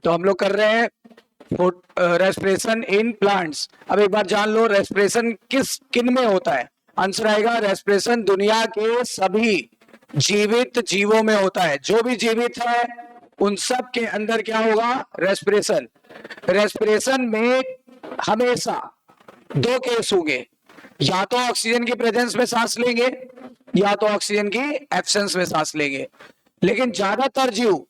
तो हम लोग कर रहे हैं रेस्पिरेशन इन प्लांट्स। अब एक बार जान लो रेस्पिरेशन किन में होता है। आंसर आएगा रेस्पिरेशन दुनिया के सभी जीवित जीवों में होता है। जो भी जीवित है उन सब के अंदर क्या होगा, रेस्पिरेशन। रेस्पिरेशन में हमेशा दो केस होंगे, या तो ऑक्सीजन की प्रेजेंस में सांस लेंगे या तो ऑक्सीजन की एब्सेंस में सांस लेंगे। लेकिन ज्यादातर जीव,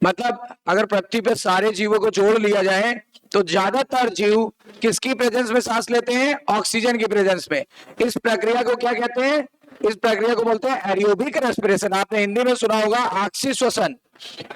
मतलब अगर पृथ्वी पे सारे जीवों को जोड़ लिया जाए तो ज्यादातर जीव किसकी प्रेजेंस में सांस लेते हैं, ऑक्सीजन की प्रेजेंस में। इस प्रक्रिया को क्या कहते हैं, इस प्रक्रिया को बोलते हैं एरोबिक रेस्पिरेशन। आपने हिंदी में सुना होगा आपसी श्वसन।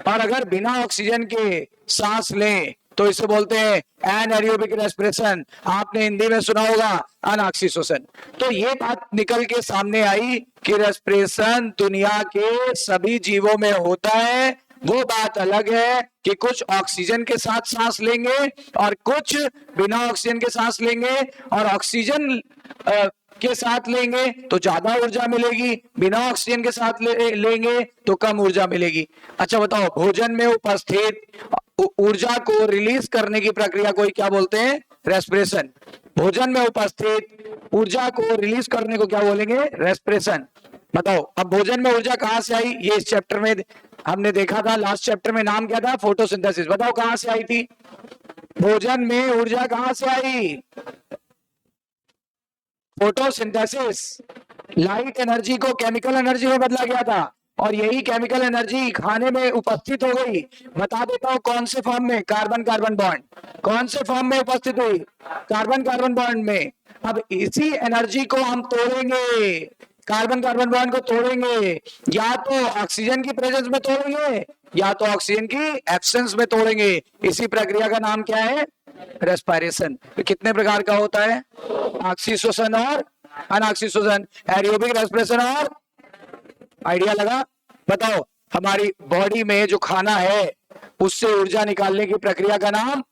और अगर बिना ऑक्सीजन के सांस लें तो इसे बोलते हैं एनएरोबिक रेस्पिरेशन। आपने हिंदी में सुना होगा अनाक्षी श्वसन। तो ये बात निकल के सामने आई कि रेस्पिरेशन दुनिया के सभी जीवों में होता है। वो बात अलग है कि कुछ ऑक्सीजन के साथ सांस लेंगे और कुछ बिना ऑक्सीजन के सांस लेंगे। और ऑक्सीजन के साथ लेंगे तो ज्यादा ऊर्जा मिलेगी, बिना ऑक्सीजन के साथ लेंगे तो कम ऊर्जा मिलेगी। अच्छा बताओ, भोजन में उपस्थित ऊर्जा को रिलीज करने की प्रक्रिया को क्या बोलते हैं, रेस्पिरेशन। भोजन में उपस्थित ऊर्जा को रिलीज करने को क्या बोलेंगे, रेस्पिरेशन। बताओ अब भोजन में ऊर्जा कहां से आई, ये इस चैप्टर में हमने देखा था। लास्ट चैप्टर में नाम क्या था, फोटोसिंथेसिस। बताओ कहां से आई थी भोजन में ऊर्जा, कहां से आई, फोटोसिंथेसिस। लाइट एनर्जी को केमिकल एनर्जी में बदला गया था और यही केमिकल एनर्जी खाने में उपस्थित हो गई। बता देता हूं कौन से फॉर्म में, कार्बन कार्बन बॉन्ड। कौन से फॉर्म में उपस्थित हुई, कार्बन कार्बन बॉन्ड में। अब इसी एनर्जी को हम तोड़ेंगे, कार्बन कार्बन बॉन्ड को तोड़ेंगे, या तो ऑक्सीजन की प्रेजेंस में तोड़ेंगे या तो ऑक्सीजन की एब्सेंस में तोड़ेंगे। इसी प्रक्रिया का नाम क्या है, रेस्पिरेशन। तो कितने प्रकार का होता है, ऑक्सी श्वसन और अनाक्षी श्वसन, एरोबिक रेस्पिरेशन और, आइडिया लगा। बताओ हमारी बॉडी में जो खाना है उससे ऊर्जा निकालने की प्रक्रिया का नाम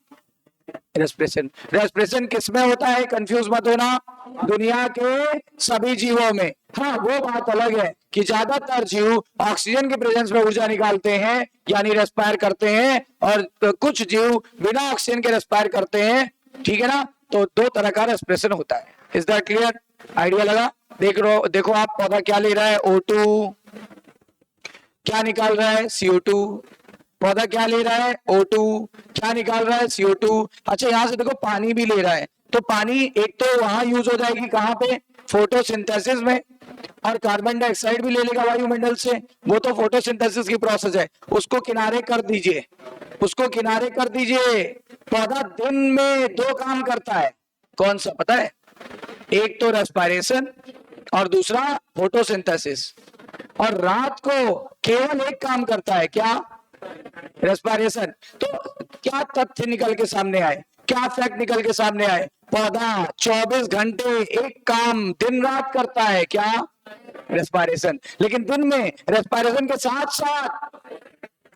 रेस्पिरेशन। रेस्पिरेशन किसमें होता है, कंफ्यूज मत होना, दुनिया के सभी जीवों में। हाँ वो बात अलग है कि ज्यादातर जीव ऑक्सीजन के प्रेजेंस में ऊर्जा निकालते हैं यानी रेस्पायर करते हैं, और कुछ जीव बिना ऑक्सीजन के रेस्पायर करते हैं। ठीक है ना, तो दो तरह का रेस्पिरेशन होता है। इज दैट क्लियर, आइडिया लगा। देखो आप, पौधा क्या ले रहा है, O2, क्या निकाल रहा है, CO2। पौधा क्या ले रहा है, O2, क्या निकाल रहा है, CO2। अच्छा यहां से देखो पानी भी ले रहा है, तो पानी एक तो वहां यूज हो जाएगी कहां पे, फोटोसिंथेसिस में। और कार्बन डाइऑक्साइड भी ले लेगा वायुमंडल से, वो तो फोटोसिंथेसिस की प्रोसेस है, उसको किनारे कर दीजिए, उसको किनारे कर दीजिए। पौधा दिन में दो काम करता है, कौन सा पता है, एक तो रेस्पिरेशन और दूसरा फोटोसिंथेसिस। और रात को केवल एक काम करता है, क्या, रेस्पिरेशन। तो क्या तथ्य निकल के सामने आए, क्या फैक्ट निकल के सामने आए, पौधा 24 घंटे एक काम दिन रात करता है, क्या, रेस्पिरेशन। लेकिन दिन में रेस्पिरेशन के साथ साथ,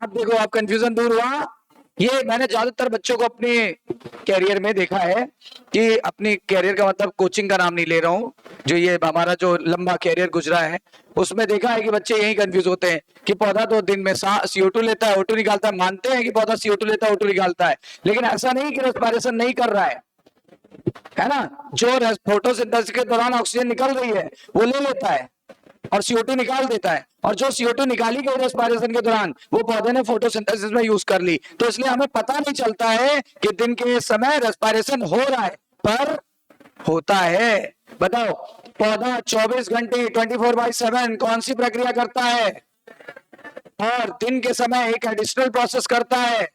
अब देखो आप कंफ्यूजन दूर हुआ। ये मैंने ज्यादातर बच्चों को अपने कैरियर में देखा है कि, अपनी कैरियर का मतलब कोचिंग का नाम नहीं ले रहा हूं, जो ये हमारा जो लंबा कैरियर गुजरा है उसमें देखा है कि बच्चे यही कंफ्यूज होते हैं कि पौधा तो दिन में CO2 लेता है, O2 निकालता है। मानते हैं कि पौधा CO2 लेता है, O2 निकालता है, लेकिन ऐसा नहीं कि रेस्पिरेशन नहीं कर रहा है ना। जो फोटोसिंथेसिस के दौरान ऑक्सीजन निकल रही है वो ले लेता है और CO2 निकाल देता है, और जो CO2 निकाली गई रेस्पिरेशन के दौरान वो पौधे ने फोटोसिंथेसिस में यूज कर ली। तो इसलिए हमें पता नहीं चलता है कि दिन के समय रेस्पिरेशन हो रहा है, पर होता है। बताओ पौधा 24 घंटे 24/7 कौन सी प्रक्रिया करता है, और दिन के समय एक एडिशनल प्रोसेस करता है,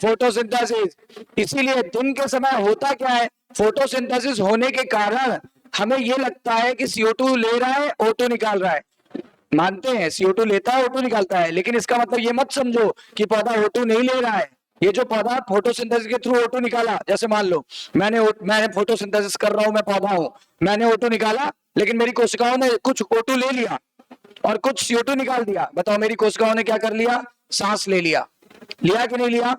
फोटोसिंथेसिस। इसीलिए दिन के समय होता क्या है, फोटोसिंथेसिस होने के कारण हमें यह लगता है कि CO2 ले रहा है, O2 निकाल रहा है। मानते हैं CO2 लेता है, O2 निकालता है, लेकिन इसका मतलब ये मत समझो कि पौधा O2 नहीं ले रहा है। ये जो पौधा फोटोसिंथेसिस के थ्रू O2 निकाला, जैसे मान लो मैंने फोटोसिंथेसिस कर रहा हूं, मैं पौधा हूं, मैंने O2 निकाला, लेकिन मेरी कोशिकाओं ने कुछ O2 ले लिया और कुछ CO2 निकाल दिया। बताओ मेरी कोशिकाओं ने क्या कर लिया, सांस ले लिया कि नहीं लिया।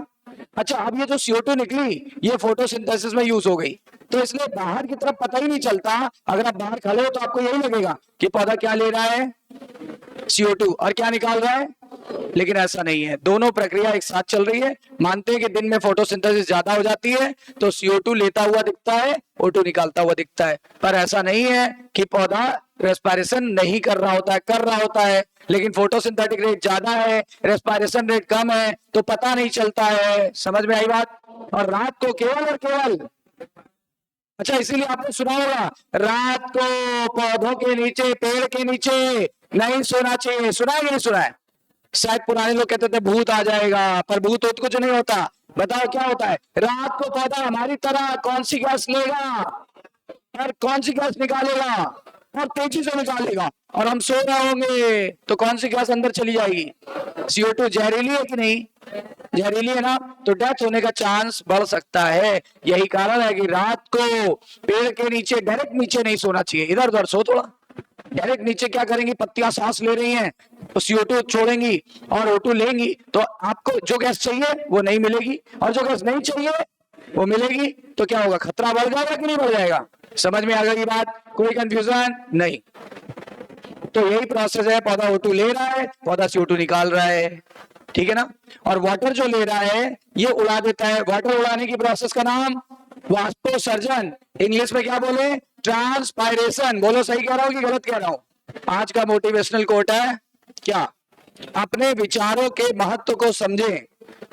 अच्छा अब ये जो CO2 निकली ये फोटोसिंथेसिस में यूज हो गई, तो इसलिए बाहर की तरफ पता ही नहीं चलता। अगर आप बाहर खड़े हो तो आपको यही लगेगा कि पौधा क्या ले रहा है, CO2, और क्या निकाल रहा है, लेकिन ऐसा नहीं है, दोनों प्रक्रिया एक साथ चल रही है। मानते हैं कि दिन में फोटोसिंथेसिस ज्यादा हो जाती है तो CO2 लेता हुआ दिखता है, O2 निकालता हुआ दिखता है, पर ऐसा नहीं है कि पौधा रेस्पिरेशन नहीं कर रहा होता है, कर रहा होता है, लेकिन फोटोसिंथेटिक रेट ज्यादा है, रेस्पिरेशन रेट कम है, तो पता नहीं चलता है। समझ में आई बात? और रात को केवल और केवल, अच्छा इसीलिए आपने सुना होगा रात को पौधों के नीचे, पेड़ के नीचे नहीं सोना चाहिए। सुना है कि नहीं सुना है? शायद पुराने लोग कहते थे भूत आ जाएगा, पर भूत तो कुछ नहीं होता। बताओ क्या होता है? रात को पौधा हमारी तरह कौन सी गैस लेगा और कौन सी गैस निकालेगा, और तेजी से निकालेगा, और हम सो रहे होंगे तो कौन सी गैस अंदर चली जाएगी? CO2 जहरीली है कि नहीं? जहरीली है ना, तो डेथ होने का चांस बढ़ सकता है। यही कारण है कि रात को पेड़ के नीचे डायरेक्ट नीचे नहीं सोना चाहिए, इधर उधर सो थोड़ा। डायरेक्ट नीचे क्या करेंगी, पत्तियां सांस ले रही हैं तो CO2 छोड़ेंगी और O2 लेंगी, तो आपको जो गैस चाहिए वो नहीं मिलेगी, और जो गैस नहीं चाहिए वो मिलेगी, तो क्या होगा? खतरा बढ़ जाएगा कि नहीं बढ़ जाएगा? समझ में आ गई बात? कोई कंफ्यूजन नहीं? तो यही प्रोसेस है, पौधा O2 ले रहा है, पौधा CO2 निकाल रहा है, ठीक है ना। और वाटर जो ले रहा है ये उड़ा देता है। वाटर उड़ाने की प्रोसेस का नाम वाष्पोत्सर्जन, इंग्लिश में क्या बोले? ट्रांसपायरेशन। बोलो सही कह रहा हूं कि गलत कह रहा हूं? आज का मोटिवेशनल कोट है क्या? अपने विचारों के महत्व को समझें,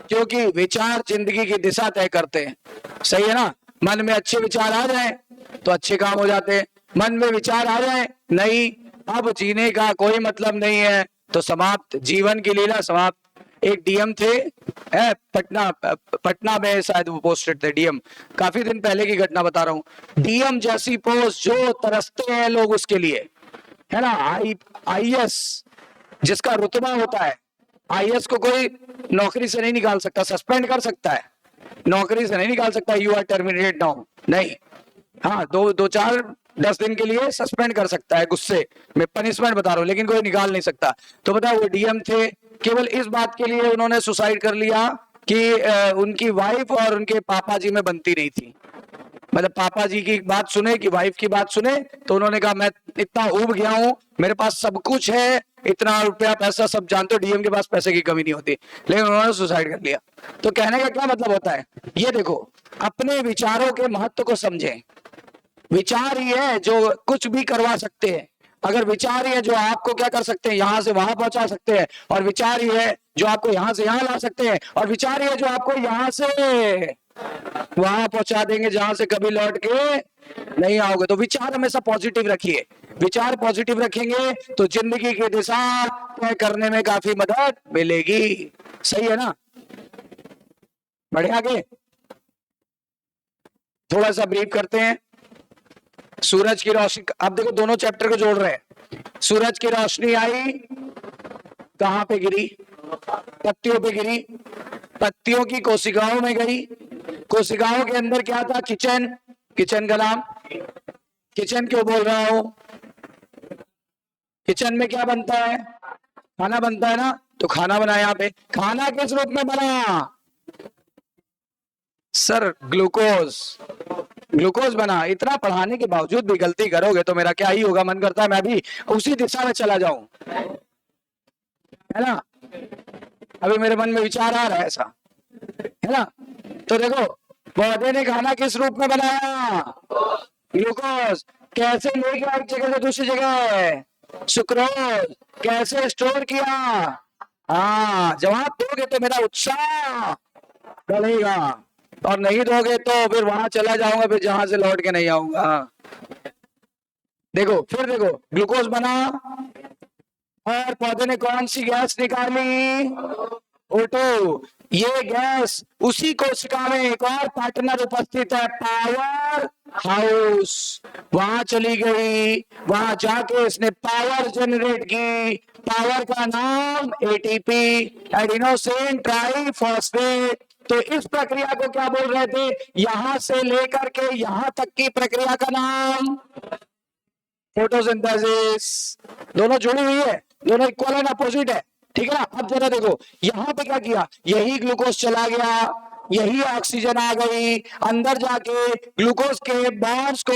क्योंकि विचार जिंदगी की दिशा तय करते हैं। सही है ना? मन में अच्छे विचार आ जाए तो अच्छे काम हो जाते हैं, मन में विचार आ जाए नहीं अब जीने का कोई मतलब नहीं है तो समाप्त, जीवन की लीला समाप्त। एक DM थे पटना में, शायद वो पोस्टेड थे DM, काफी दिन पहले की घटना बता रहा हूँ। DM जैसी पोस्ट जो तरसते हैं लोग उसके लिए, है ना। IAS जिसका रुतबा होता है, IAS को कोई नौकरी से नहीं निकाल सकता, सस्पेंड कर सकता है, नौकरी से नहीं निकाल सकता, यू आर टर्मिनेटेड नाउ, नहीं। हाँ, 10 दिन के लिए सस्पेंड कर सकता है, गुस्से में पनिशमेंट बता रहा हूँ, लेकिन कोई निकाल नहीं सकता। तो बताओ वो DM थे, केवल इस बात के लिए उन्होंने सुसाइड कर लिया कि उनकी वाइफ और उनके पापा जी में बनती नहीं थी। मतलब पापा जी की बात सुने कि वाइफ की बात सुने, तो उन्होंने कहा मैं इतना उब गया हूं, मेरे पास सब कुछ है, इतना रुपया पैसा सब जानते हो, DM के पास पैसे की कमी नहीं होती, लेकिन उन्होंने सुसाइड कर लिया। तो कहने का क्या मतलब होता है? ये देखो, अपने विचारों के महत्व को समझें। विचार ही है जो कुछ भी करवा सकते हैं। अगर विचार ही है जो आपको क्या कर सकते हैं, यहां से वहां पहुंचा सकते हैं, और विचार ही है जो आपको यहां से यहां ला सकते हैं, और विचार ही है जो आपको यहां से वहां पहुंचा देंगे जहां से कभी लौट के नहीं आओगे। तो विचार हमेशा पॉजिटिव रखिए। विचार पॉजिटिव रखेंगे तो जिंदगी की दिशा तय करने में काफी मदद मिलेगी। सही है ना? बढ़े आगे, थोड़ा सा ब्रीफ करते हैं। सूरज की रोशनी, आप देखो दोनों चैप्टर को जोड़ रहे हैं। सूरज की रोशनी आई, कहां पे गिरी? पत्तियों पे गिरी, पत्तियों की कोशिकाओं में गई, कोशिकाओं के अंदर क्या था? किचन। किचन का नाम, किचन क्यों बोल रहा हूं? किचन में क्या बनता है? खाना बनता है ना। तो खाना बना, यहाँ पे खाना किस रूप में बना? सर ग्लूकोज, ग्लूकोज बना। इतना पढ़ाने के बावजूद भी गलती करोगे तो मेरा क्या ही होगा? मन करता है मैं भी उसी दिशा में चला जाऊं, है ना। अभी मेरे मन में विचार आ रहा है ऐसा, है ना। तो देखो, पौधे ने खाना किस रूप में बनाया? ग्लूकोज। कैसे ले गया एक जगह से दूसरी जगह? सुक्रोज। कैसे स्टोर किया? हाँ, जवाब दोगे तो मेरा उत्साह बढ़ेगा, और नहीं दोगे तो फिर वहां चला जाऊंगा, फिर जहां से लौट के नहीं आऊंगा। देखो, फिर देखो, ग्लूकोज बना और पौधे ने कौन सी गैस निकाली? O2। ये गैस, उसी कोशिका में एक और पार्टनर उपस्थित है, पावर हाउस। वहां चली गई, वहां जाके इसने पावर जनरेट की। पावर का नाम ATP, एडिनोसिन ट्राइफॉस्फेट। तो इस प्रक्रिया को क्या बोल रहे थे? यहां से लेकर के यहां तक की प्रक्रिया का नाम फोटोसिंथेसिस। दोनों जुड़ी हुई है, दोनों इक्वल एंड अपोजिट है, ठीक है ना। अब जरा देखो, यहां पे क्या किया? यही ग्लूकोज चला गया, यही ऑक्सीजन आ गई, अंदर जाके ग्लूकोज के बॉन्ड्स को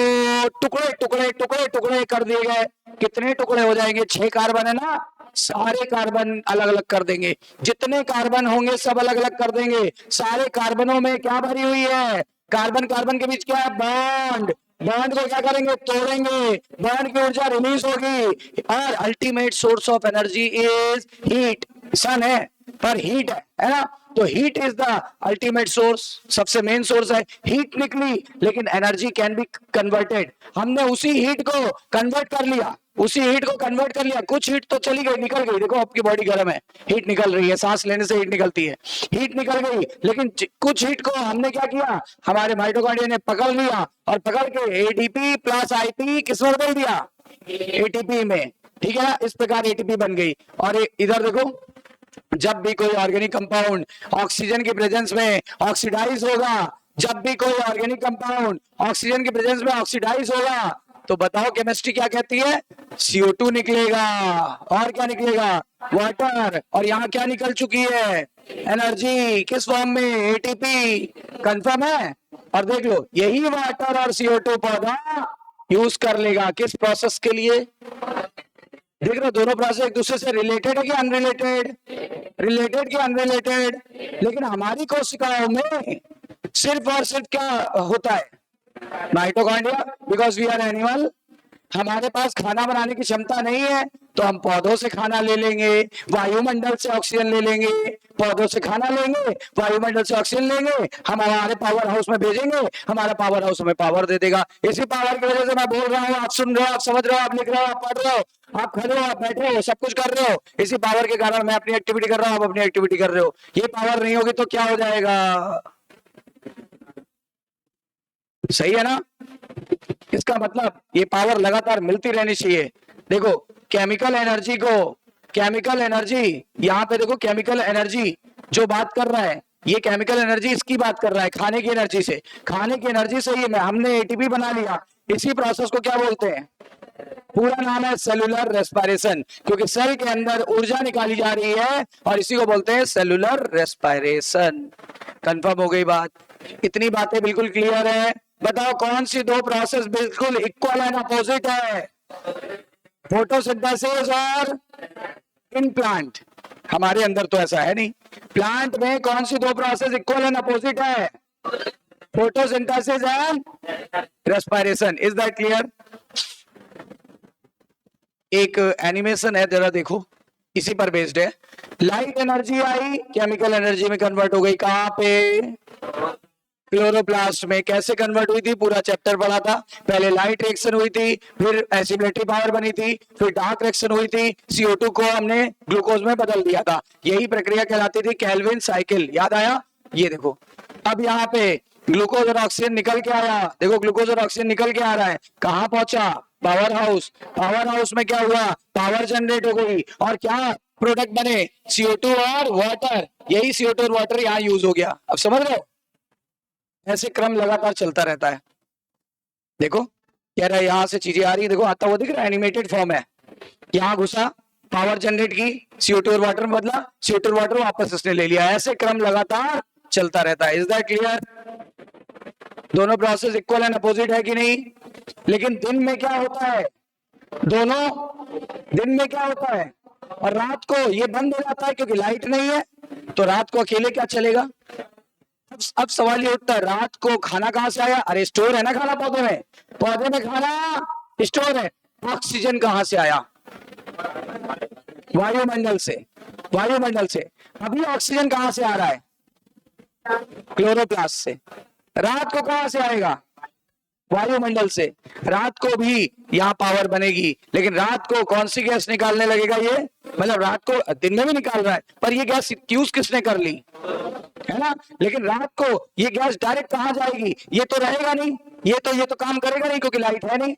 टुकड़े टुकड़े टुकड़े टुकड़े कर दिए गए। कितने टुकड़े हो जाएंगे? 6 कार्बन है ना, सारे कार्बन अलग अलग कर देंगे, जितने कार्बन होंगे सब अलग अलग कर देंगे। सारे कार्बनों में क्या भरी हुई है, कार्बन कार्बन के बीच क्या है, बॉन्ड। बॉन्ड को क्या करेंगे, तोड़ेंगे, बॉन्ड की ऊर्जा रिलीज होगी। और ultimate source of energy is heat. Sun है पर हीट है ना, तो heat is the ultimate source, सबसे मेन सोर्स है। हीट निकली लेकिन एनर्जी कैन बी कन्वर्टेड, हमने उसी हीट को कन्वर्ट कर लिया, उसी हीट को कन्वर्ट कर लिया। कुछ हीट तो चली गई, निकल गई, देखो आपकी बॉडी गर्म है, हीट निकल रही है, सांस लेने से हीट निकलती है, हीट निकल गई। लेकिन कुछ हीट को हमने क्या किया, हमारे माइटोकॉन्ड्रिया ने पकड़ लिया और पकड़ के एडीपी प्लस आईपी किसमें बदल दिया, एटीपी में। ठीक है, इस प्रकार एटीपी बन गई। और इधर देखो, जब भी कोई ऑर्गेनिक कंपाउंड ऑक्सीजन की प्रेजेंस में ऑक्सीडाइज होगा, जब भी कोई ऑर्गेनिक कंपाउंड ऑक्सीजन की प्रेजेंस में ऑक्सीडाइज होगा, तो बताओ केमिस्ट्री क्या कहती है, CO2 निकलेगा। और क्या निकलेगा, वाटर। और यहाँ क्या निकल चुकी है, एनर्जी, किस फॉर्म में, एटीपी। कंफर्म है। और देख लो, यही वाटर और CO2 पौधा यूज कर लेगा किस प्रोसेस के लिए, देख रहे हो दोनों प्रोसेस एक दूसरे से रिलेटेड है कि अनरिलेटेड, रिलेटेड कि अनरिलेटेड। लेकिन हमारी कोशिकाओं में सिर्फ और सिर्फ क्या होता है, mitochondria, because we are animal, हमारे पास खाना बनाने की क्षमता नहीं है, तो हम पौधों से खाना ले लेंगे, वायुमंडल से ऑक्सीजन ले लेंगे, पौधों से खाना लेंगे, वायुमंडल से ऑक्सीजन लेंगे, हम हमारे पावर हाउस में भेजेंगे, हमारा पावर हाउस हमें पावर दे देगा। इसी पावर की वजह से मैं बोल रहा हूँ, आप सुन रहे हो, आप समझ रहे हो, आप लिख रहे हो, आप पढ़ रहे हो, आप खड़े हो, आप बैठे हो, सब कुछ कर रहे हो, इसी पावर के कारण मैं अपनी एक्टिविटी कर रहा हूँ, आप अपनी एक्टिविटी कर रहे हो। ये पावर नहीं होगी तो क्या हो जाएगा, सही है ना। इसका मतलब ये पावर लगातार मिलती रहनी चाहिए। देखो केमिकल एनर्जी को, केमिकल एनर्जी, यहाँ पे देखो केमिकल एनर्जी जो बात कर रहा है, ये केमिकल एनर्जी इसकी बात कर रहा है, खाने की एनर्जी से, खाने की एनर्जी से ही हमने एटीपी बना लिया। इसी प्रोसेस को क्या बोलते हैं, पूरा नाम है सेलुलर रेस्पिरेशन, क्योंकि सेल के अंदर ऊर्जा निकाली जा रही है और इसी को बोलते हैं सेलुलर रेस्पिरेशन। कंफर्म हो गई बात, इतनी बातें बिल्कुल क्लियर है। बताओ कौन सी दो प्रोसेस बिल्कुल इक्वल एंड अपोजिट है, फोटोसिंथेसिस और इन प्लांट। हमारे अंदर तो ऐसा है नहीं, प्लांट में कौन सी दो प्रोसेस इक्वल एंड अपोजिट है, photosynthesis and respiration. Is that clear. एक एनिमेशन है, जरा देखो, इसी पर बेस्ड है। लाइट एनर्जी आई, केमिकल एनर्जी में कन्वर्ट हो गई, कहां पे, क्लोरोप्लास्ट में। कैसे कन्वर्ट हुई थी, पूरा चैप्टर पढ़ा था। पहले लाइट रिएक्शन हुई थी, फिर एसिडिटी पावर बनी थी, फिर डार्क रिएक्शन हुई थी, CO2 को हमने ग्लूकोज में बदल दिया था। यही प्रक्रिया कहलाती थी केल्विन साइकिल। याद आया, ये देखो अब यहाँ पे ग्लूकोज और ऑक्सीजन निकल के आया, देखो ग्लूकोज और ऑक्सीजन निकल के आ रहा है, कहाँ पहुंचा, पावर हाउस। पावर हाउस में क्या हुआ, पावर जनरेट हो गई और क्या प्रोडक्ट बने, CO2 और वाटर। यही CO2 और वाटर यहाँ यूज हो गया। अब समझ रहे हो, ऐसे क्रम लगातार चलता रहता है। देखो कह रहा है यहां से चीजें आ रही है, देखो आता हुआ दिख रहा है, एनिमेटेड फॉर्म है। यहाँ घुसा, पावर जनरेट की, CO2 और वाटर में बदला, CO2 और वाटर वापस उसने ले लिया। ऐसे क्रम लगातार चलता रहता है। Is that clear. दोनों प्रोसेस इक्वल एंड अपोजिट है कि नहीं। लेकिन दिन में क्या होता है, दोनों दिन में क्या होता है और रात को ये बंद हो जाता है क्योंकि लाइट नहीं है, तो रात को अकेले क्या चलेगा। अब सवाल ये उठता है, रात को खाना कहां से आया, अरे स्टोर है ना खाना पौधे में, पौधे में खाना स्टोर है। ऑक्सीजन कहां से आया, वायुमंडल से, वायुमंडल से। अभी ऑक्सीजन कहां से आ रहा है, क्लोरोप्लास्ट से। रात को कहां से आएगा, वायुमंडल से। रात को भी यहाँ पावर बनेगी, लेकिन रात को कौन सी गैस निकालने लगेगा ये, मतलब रात को, दिन में भी निकाल रहा है पर ये गैस यूज किसने कर ली, है ना। लेकिन रात को ये गैस डायरेक्ट कहां जाएगी, ये तो रहेगा नहीं, ये तो काम करेगा नहीं क्योंकि लाइट है नहीं,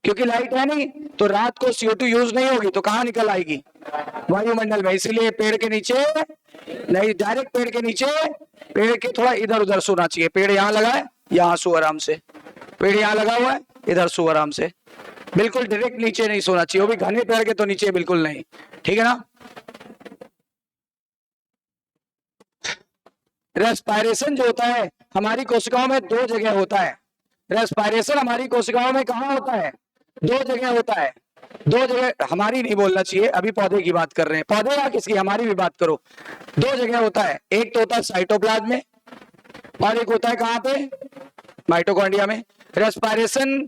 क्योंकि लाइट है नहीं तो रात को CO2 यूज नहीं होगी, तो कहां निकल आएगी, वायुमंडल में। इसीलिए पेड़ के नीचे नहीं, डायरेक्ट पेड़ के नीचे, पेड़ के थोड़ा इधर उधर सोना चाहिए। पेड़ यहाँ लगा है, यहाँ सो आराम से, पेड़ यहाँ लगा हुआ है, इधर सो आराम से, बिल्कुल डायरेक्ट नीचे नहीं सोना चाहिए, वो भी घने पेड़ के तो नीचे बिल्कुल नहीं, ठीक है ना। रेस्पिरेशन जो होता है हमारी कोशिकाओं में दो जगह होता है। रेस्पिरेशन हमारी कोशिकाओं में कहाँ होता है, दो जगह होता है। दो जगह, हमारी नहीं बोलना चाहिए, अभी पौधे की बात कर रहे हैं, पौधे या किसकी, हमारी भी बात करो। दो जगह होता है, एक तो होता है साइटोप्लाज्म में और एक होता है कहां पे, माइटोकॉन्ड्रिया में। रेस्पिरेशन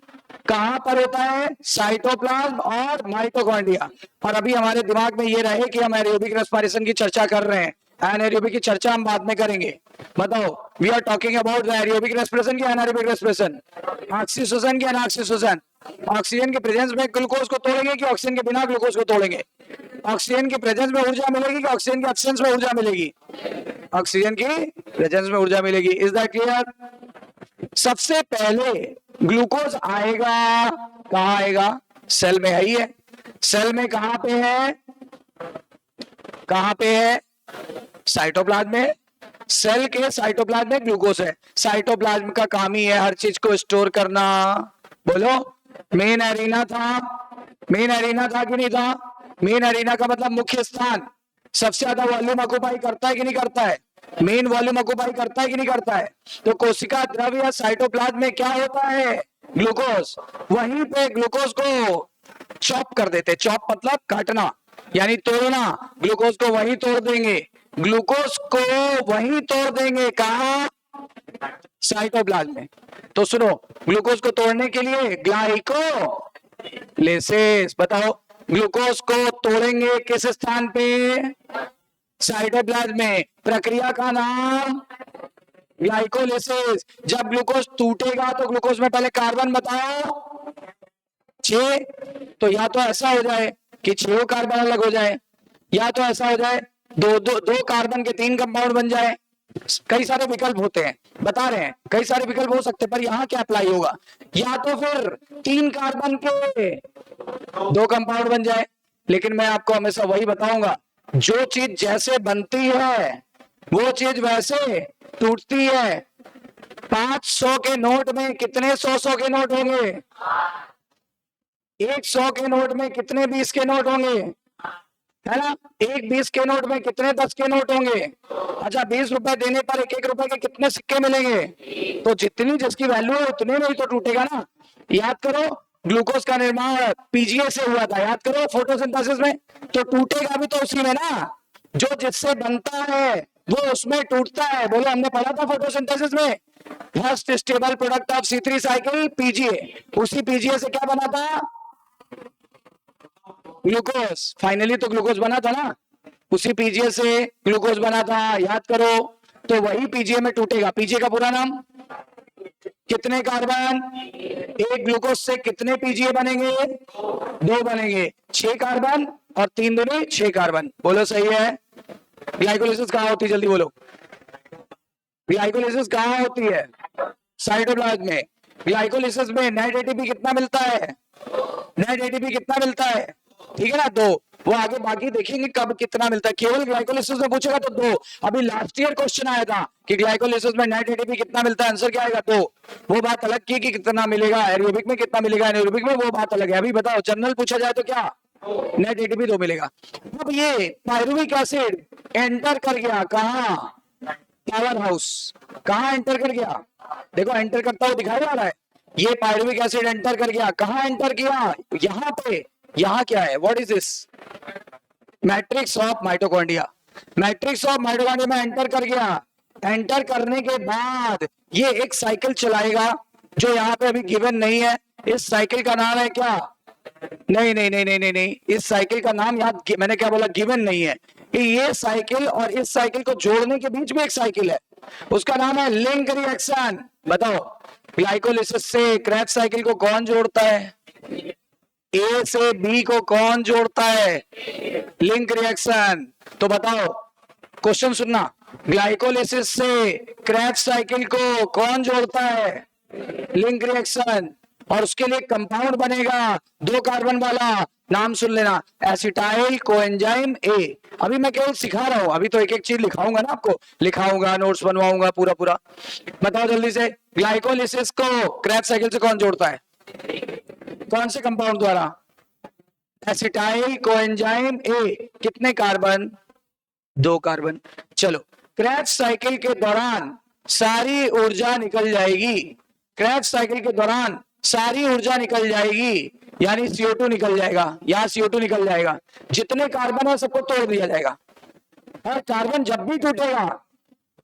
कहां पर होता है, साइटोप्लाज्म और माइटोकॉन्ड्रिया। और अभी हमारे दिमाग में ये रहे कि हम एरोबिक रेस्पिरेशन की चर्चा कर रहे हैं, एनाएरोबिक की चर्चा हम बाद में करेंगे। बताओ, we are talking about the aerobic respiration की एनाएरोबिक रेस्पिरेशन, ऑक्सीजन की अनऑक्सीजन। ऑक्सीजन के प्रेजेंस में ग्लूकोज को तोड़ेंगे कि ऑक्सीजन के बिना ग्लूकोज को तोड़ेंगे? ऑक्सीजन के प्रेजेंस में ऊर्जा मिलेगी कि ऑक्सीजन के एब्सेंस में ऊर्जा मिलेगी? ऑक्सीजन की प्रेजेंस में ऊर्जा मिलेगी। Is that clear? सबसे पहले ग्लूकोज आएगा, कहां आएगा, सेल में है ही है। सेल में कहां पे है, कहां पे है, साइटोप्लाज्म में। सेल के साइटोप्लाज्म में ग्लूकोज है। साइटोप्लाज्म का काम ही है हर चीज को स्टोर करना। बोलो, मेन एरिना था, मेन एरिना था कि नहीं था? मेन एरिना का मतलब मुख्य स्थान, सबसे ज्यादा वॉल्यूम ऑक्युपाई करता है कि नहीं करता है? मेन वॉल्यूम ऑक्युपाई करता है कि नहीं करता है? तो कोशिका द्रव्य या साइटोप्लाज्म में क्या होता है, ग्लूकोज। वहीं पे ग्लूकोज को चॉप कर देते, चॉप मतलब काटना यानी तोड़ना, ग्लूकोज को वहीं तोड़ देंगे, ग्लूकोज को वहीं तोड़ देंगे, कहा, साइटोप्लाज्म में। तो सुनो, ग्लूकोज को तोड़ने के लिए ग्लाइकोलिसिस, बताओ ग्लूकोज को तोड़ेंगे किस स्थान पे, साइटोप्लाज्म में। प्रक्रिया का नाम ग्लाइकोलिसिस। जब ग्लूकोज टूटेगा तो ग्लूकोज में पहले कार्बन बताओ, 6। तो या तो ऐसा हो जाए कि 6 कार्बन अलग हो जाए, या तो ऐसा हो जाए दो कार्बन के 3 कंपाउंड बन जाए। कई सारे विकल्प होते हैं, बता रहे हैं, कई सारे विकल्प हो सकते हैं, पर यहां क्या अप्लाई होगा, या तो फिर 3 कार्बन के 2 कंपाउंड बन जाए। लेकिन मैं आपको हमेशा वही बताऊंगा, जो चीज जैसे बनती है वो चीज वैसे टूटती है। 500 के नोट में कितने 100 के नोट होंगे? 100 के नोट में कितने 20 के नोट होंगे, है ना? एक 20 के नोट में कितने 10 के नोट होंगे? अच्छा, 20 रुपए देने पर एक रुपए के कितने सिक्के मिलेंगे? तो जितनी जिसकी वैल्यू है उतने में ही तो टूटेगा ना। याद करो, ग्लूकोज का निर्माण पीजीए से हुआ था, याद करो, फोटोसिंथेसिस में। तो टूटेगा भी तो उसी में ना, जो जिससे बनता है वो उसमें टूटता है। बोलो, हमने पढ़ा था फोटोसिंथेसिस में, first stable product of C3 cycle PGA. उसी पीजीए से क्या बना था, ग्लूकोज। फाइनली तो ग्लूकोज बना था ना, उसी पीजीए से ग्लूकोज बना था, याद करो। तो वही पीजीए में टूटेगा। पीजीए का पूरा नाम, कितने कार्बन, एक ग्लूकोज से कितने पीजीए बनेंगे, 2 बनेंगे, 6 कार्बन और 3 दूनी 6 कार्बन। बोलो सही है। ग्लाइकोलिसिस कहां होती है, जल्दी बोलो, ग्लाइकोलिसिस कहां होती है, साइटोप्लाज्म में। ग्लाइकोलिसिस में नेट एटीपी कितना मिलता है, नेट एटीपी कितना मिलता है, ठीक है ना, 2। वो आगे बाकी देखेंगे कब कितना मिलता है, केवल ग्लाइकोलिसिस में पूछेगा तो 2। अभी लास्ट ईयर क्वेश्चन आया था कि ग्लाइकोलिसिस में नेट एटीपी कितना मिलता है, आंसर क्या आएगा, 2। वो बात अलग की कि कितना मिलेगा, एरोबिक में कितना मिलेगा, एनाएरोबिक में वो बात अलग है। अभी बताओ, जनरल पूछा जाए तो क्या, नेट एटीपी 2 मिलेगा। अब ये पायरुविक एसिड एंटर कर गया कहां, पावर हाउस। कहां एंटर कर गया, देखो एंटर करता हुआ दिखाई जा रहा है। ये पायरुविक एसिड एंटर कर गया, कहां एंटर किया, यहां पे। यहां क्या है, what is this, matrix of mitochondria. Matrix of mitochondria में एंटर कर गया। एंटर करने के बाद ये एक साइकिल चलाएगा जो यहाँ पे अभी गिवन नहीं है। इस साइकिल का नाम है क्या, नहीं नहीं नहीं नहीं नहीं नहीं, इस साइकिल का नाम, याद, मैंने क्या बोला, गिवन नहीं है। ये साइकिल और इस साइकिल को जोड़ने के बीच में एक साइकिल है, उसका नाम है लिंक रिएक्शन। बताओ, ग्लाइकोलिसिस से क्रेब्स साइकिल को कौन जोड़ता है, ए से बी को कौन जोड़ता है, लिंक रिएक्शन। तो बताओ, क्वेश्चन सुनना, ग्लाइकोलिसिस से क्रेब्स साइकिल को कौन जोड़ता है, लिंक रिएक्शन। और उसके लिए कंपाउंड बनेगा 2 कार्बन वाला, नाम सुन लेना, एसिटाइल कोएंजाइम ए। अभी मैं केवल सिखा रहा हूं, अभी तो एक एक चीज लिखाऊंगा ना, आपको लिखाऊंगा, नोट्स बनवाऊंगा पूरा पूरा। बताओ जल्दी से, ग्लाइकोलिसिस को क्रेब्स साइकिल से कौन जोड़ता है, कौन से कंपाउंड द्वारा, एसिटाइल कोएंजाइम ए। कितने कार्बन, 2 कार्बन। चलो, क्रेब्स साइकिल के दौरान सारी ऊर्जा निकल जाएगी, क्रेब्स साइकिल के दौरान सारी ऊर्जा निकल जाएगी। यानी CO2 निकल जाएगा, यहाँ CO2 निकल जाएगा, जितने कार्बन है सबको तोड़ दिया जाएगा। और कार्बन जब भी टूटेगा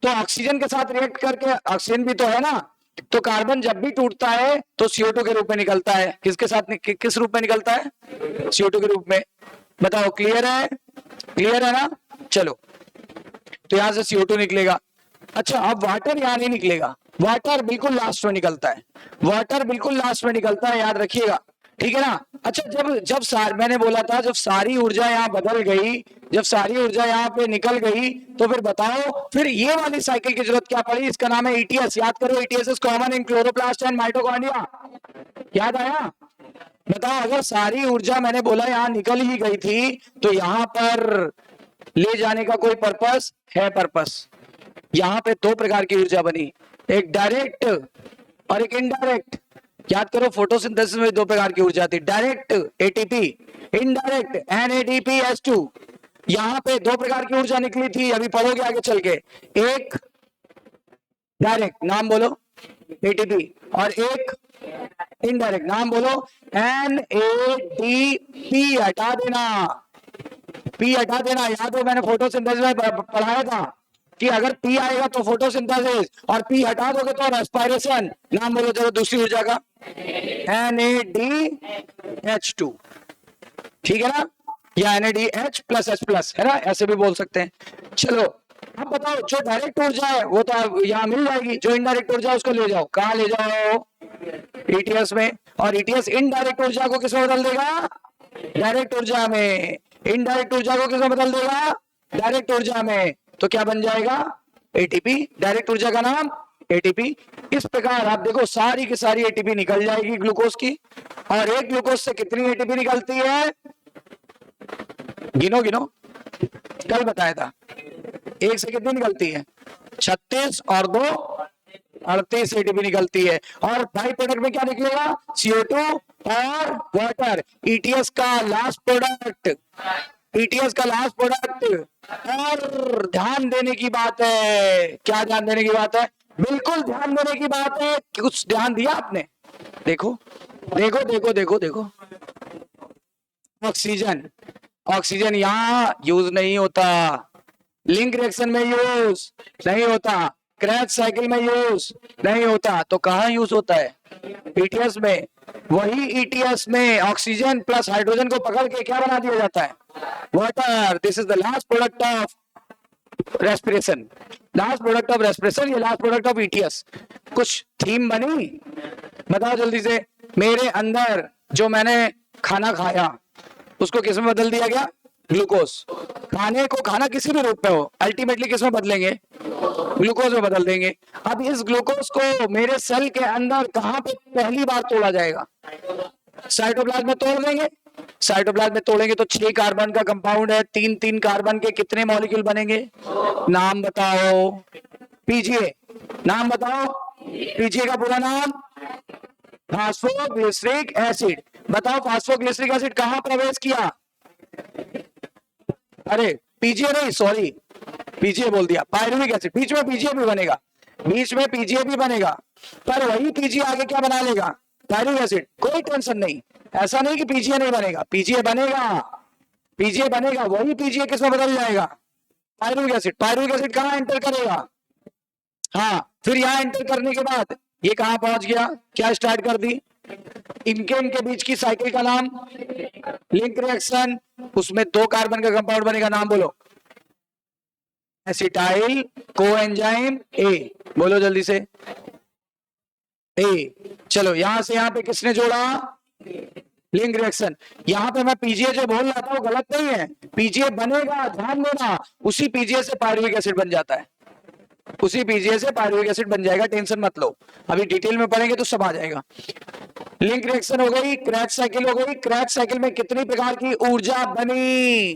तो ऑक्सीजन के साथ रिएक्ट करके, ऑक्सीजन भी तो है ना, तो कार्बन जब भी टूटता है तो CO2 के रूप में निकलता है। किसके साथ किस रूप में निकलता है? CO2 के रूप में। बताओ, क्लियर है? क्लियर है ना? चलो, तो यहां से CO2 निकलेगा। अच्छा, अब वाटर यहां नहीं निकलेगा, वाटर बिल्कुल लास्ट में निकलता है, वाटर बिल्कुल लास्ट में निकलता है, याद रखिएगा, ठीक है ना? अच्छा, जब मैंने बोला था जब सारी ऊर्जा यहाँ बदल गई, जब सारी ऊर्जा यहाँ पे निकल गई, तो फिर बताओ फिर ये वाली साइकिल की जरूरत क्या पड़ी? इसका नाम है ETS। याद करो, ETS is common in chloroplast and mitochondria. याद आया? बताओ, अगर सारी ऊर्जा मैंने बोला यहाँ निकल ही गई थी तो यहाँ पर ले जाने का कोई पर्पस है? पर्पस। यहाँ पे दो प्रकार की ऊर्जा बनी, एक डायरेक्ट और एक इनडायरेक्ट। याद करो, फोटोसिंथेसिस में दो प्रकार की ऊर्जा थी, डायरेक्ट ATP, इनडायरेक्ट NADPH2। यहाँ पे दो प्रकार की ऊर्जा निकली थी, अभी पढ़ोगे आगे चल के। एक डायरेक्ट, नाम बोलो, ATP, और एक इनडायरेक्ट, नाम बोलो, NADP। हटा देना, P हटा देना। याद हो, मैंने फोटोसिंथेसिस में पढ़ाया था कि अगर P आएगा तो फोटोसिंथेसिस, और P हटा दोगे तो रेस्पिरेशन। नाम बोलो जरा दूसरी ऊर्जा का, NADH2, ठीक है ना, या NADH प्लस H+, है ना, ऐसे भी बोल सकते हैं। चलो, अब बताओ, जो डायरेक्ट ऊर्जा है वो तो यहाँ मिल जाएगी, जो इनडायरेक्ट ऊर्जा उसको ले जाओ। कहाँ ले जाओ? ETS में। और ETS इनडायरेक्ट ऊर्जा को किसमें बदल देगा? डायरेक्ट ऊर्जा में। इनडायरेक्ट ऊर्जा को किसमें बदल देगा? डायरेक्ट ऊर्जा में। तो क्या बन जाएगा? ATP। डायरेक्ट ऊर्जा का नाम ATP। इस प्रकार आप देखो, सारी की सारी ATP निकल जाएगी ग्लूकोज की। और एक ग्लूकोज से कितनी ATP निकलती है? गिनो गिनो, कल बताया था। एक से कितनी निकलती है? 36 और 2 38 ATP निकलती है। और बाई प्रोडक्ट में क्या निकलेगा? CO2 और वाटर। ETS का लास्ट प्रोडक्ट, ETS का लास्ट प्रोडक्ट। और ध्यान देने की बात है, क्या ध्यान देने की बात है? बिल्कुल ध्यान देने की बात है। कुछ ध्यान दिया आपने? देखो देखो देखो देखो देखो, ऑक्सीजन, ऑक्सीजन यहाँ यूज नहीं होता, लिंक रिएक्शन में यूज नहीं होता, क्रैच साइकिल में यूज नहीं होता, तो कहाँ यूज होता है? ETS में। वही ETS में ऑक्सीजन प्लस हाइड्रोजन को पकड़ के क्या बना दिया जाता है? Water. This is the last product of respiration, last product of respiration, ये लास्ट प्रोडक्ट ऑफ ETS। कुछ थीम बनी? बताओ जल्दी से। मेरे अंदर जो मैंने खाना खाया उसको किस में बदल दिया गया? ग्लूकोज। खाने को, खाना किसी भी रूप में हो, अल्टीमेटली किस में बदलेंगे? ग्लूकोज में बदल देंगे। अब इस ग्लूकोज को मेरे सेल के अंदर कहां पे पहली बार तोड़ा जाएगा? साइटोप्लाज्म में तोड़ देंगे। साइटोप्लाज्म में तोड़ेंगे तो 6 कार्बन का कंपाउंड है, 3-3 कार्बन के कितने मॉलिक्यूल बनेंगे? नाम बताओ। PGA। नाम बताओ, PGA का पूरा नाम? Phosphoglyceric acid. बताओ, फास्फोग्लिसरिक एसिड कहां प्रवेश किया? अरे PGA नहीं, सॉरी, PGA बोल दिया, पायरुविक एसिड। बीच में PGA भी बनेगा, बीच में PGA भी बनेगा, पर वही PGA आगे क्या बना लेगा? Pyruvic acid. कोई टेंशन नहीं, ऐसा नहीं कि PGA नहीं बनेगा, PGA बनेगा, PGA बनेगा, वही PGA किसमें बदल जाएगा? Pyruvic acid. पायरुविक एसिड कहाँ एंटर करेगा? हाँ, फिर यहाँ एंटर करने के बाद ये कहां पहुंच गया? क्या स्टार्ट कर दी? इनके बीच की साइकिल का नाम लिंक रिएक्शन। उसमें 2 कार्बन का कंपाउंड बनेगा, नाम बोलो। Acetyl coenzyme A। बोलो जल्दी से, A। चलो, यहां से यहां पे किसने जोड़ा? Link reaction. यहां पे मैं PGA जो बोल रहा था वो गलत नहीं है, PGA बनेगा, ध्यान देना। उसी PGA से पायरुविक एसिड बन जाता है, उसी PGA से पायरुविक एसिड बन जाएगा, टेंशन मत लो, अभी डिटेल में पढ़ेंगे तो सब आ जाएगा। लिंक रिएक्शन हो गई, क्रैच साइकिल हो गई। क्रैच साइकिल में कितनी प्रकार की ऊर्जा बनी?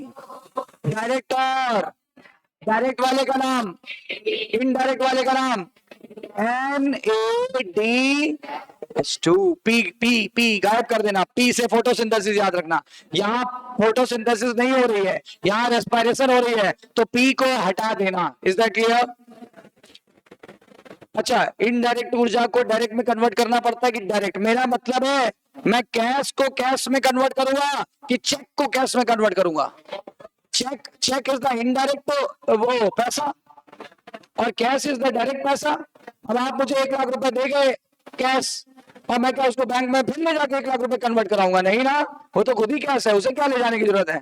डायरेक्ट और डायरेक्ट वाले का नाम, इनडायरेक्ट वाले का नाम NADH2। P गायब कर देना, P से फोटोसिंथेसिस याद रखना। यहाँ फोटोसिंथेसिस नहीं हो रही है, यहाँ रेस्पिरेशन हो रही है, तो P को हटा देना। Is that clear? अच्छा, इनडायरेक्ट ऊर्जा को डायरेक्ट में कन्वर्ट करना पड़ता है कि डायरेक्ट? मेरा मतलब है मैं कैश को कैश में कन्वर्ट करूंगा कि चेक को कैश में कन्वर्ट करूंगा? Cheque, cheque is the indirect वो पैसा और कैश इज द डायरेक्ट पैसा। अब आप मुझे 1 लाख रुपए दे गए कैश, और मैं क्या उसको बैंक में फिर ले जाके 1 लाख रुपए कन्वर्ट कराऊंगा? नहीं ना, वो तो खुद ही कैश है, उसे क्या ले जाने की जरूरत है?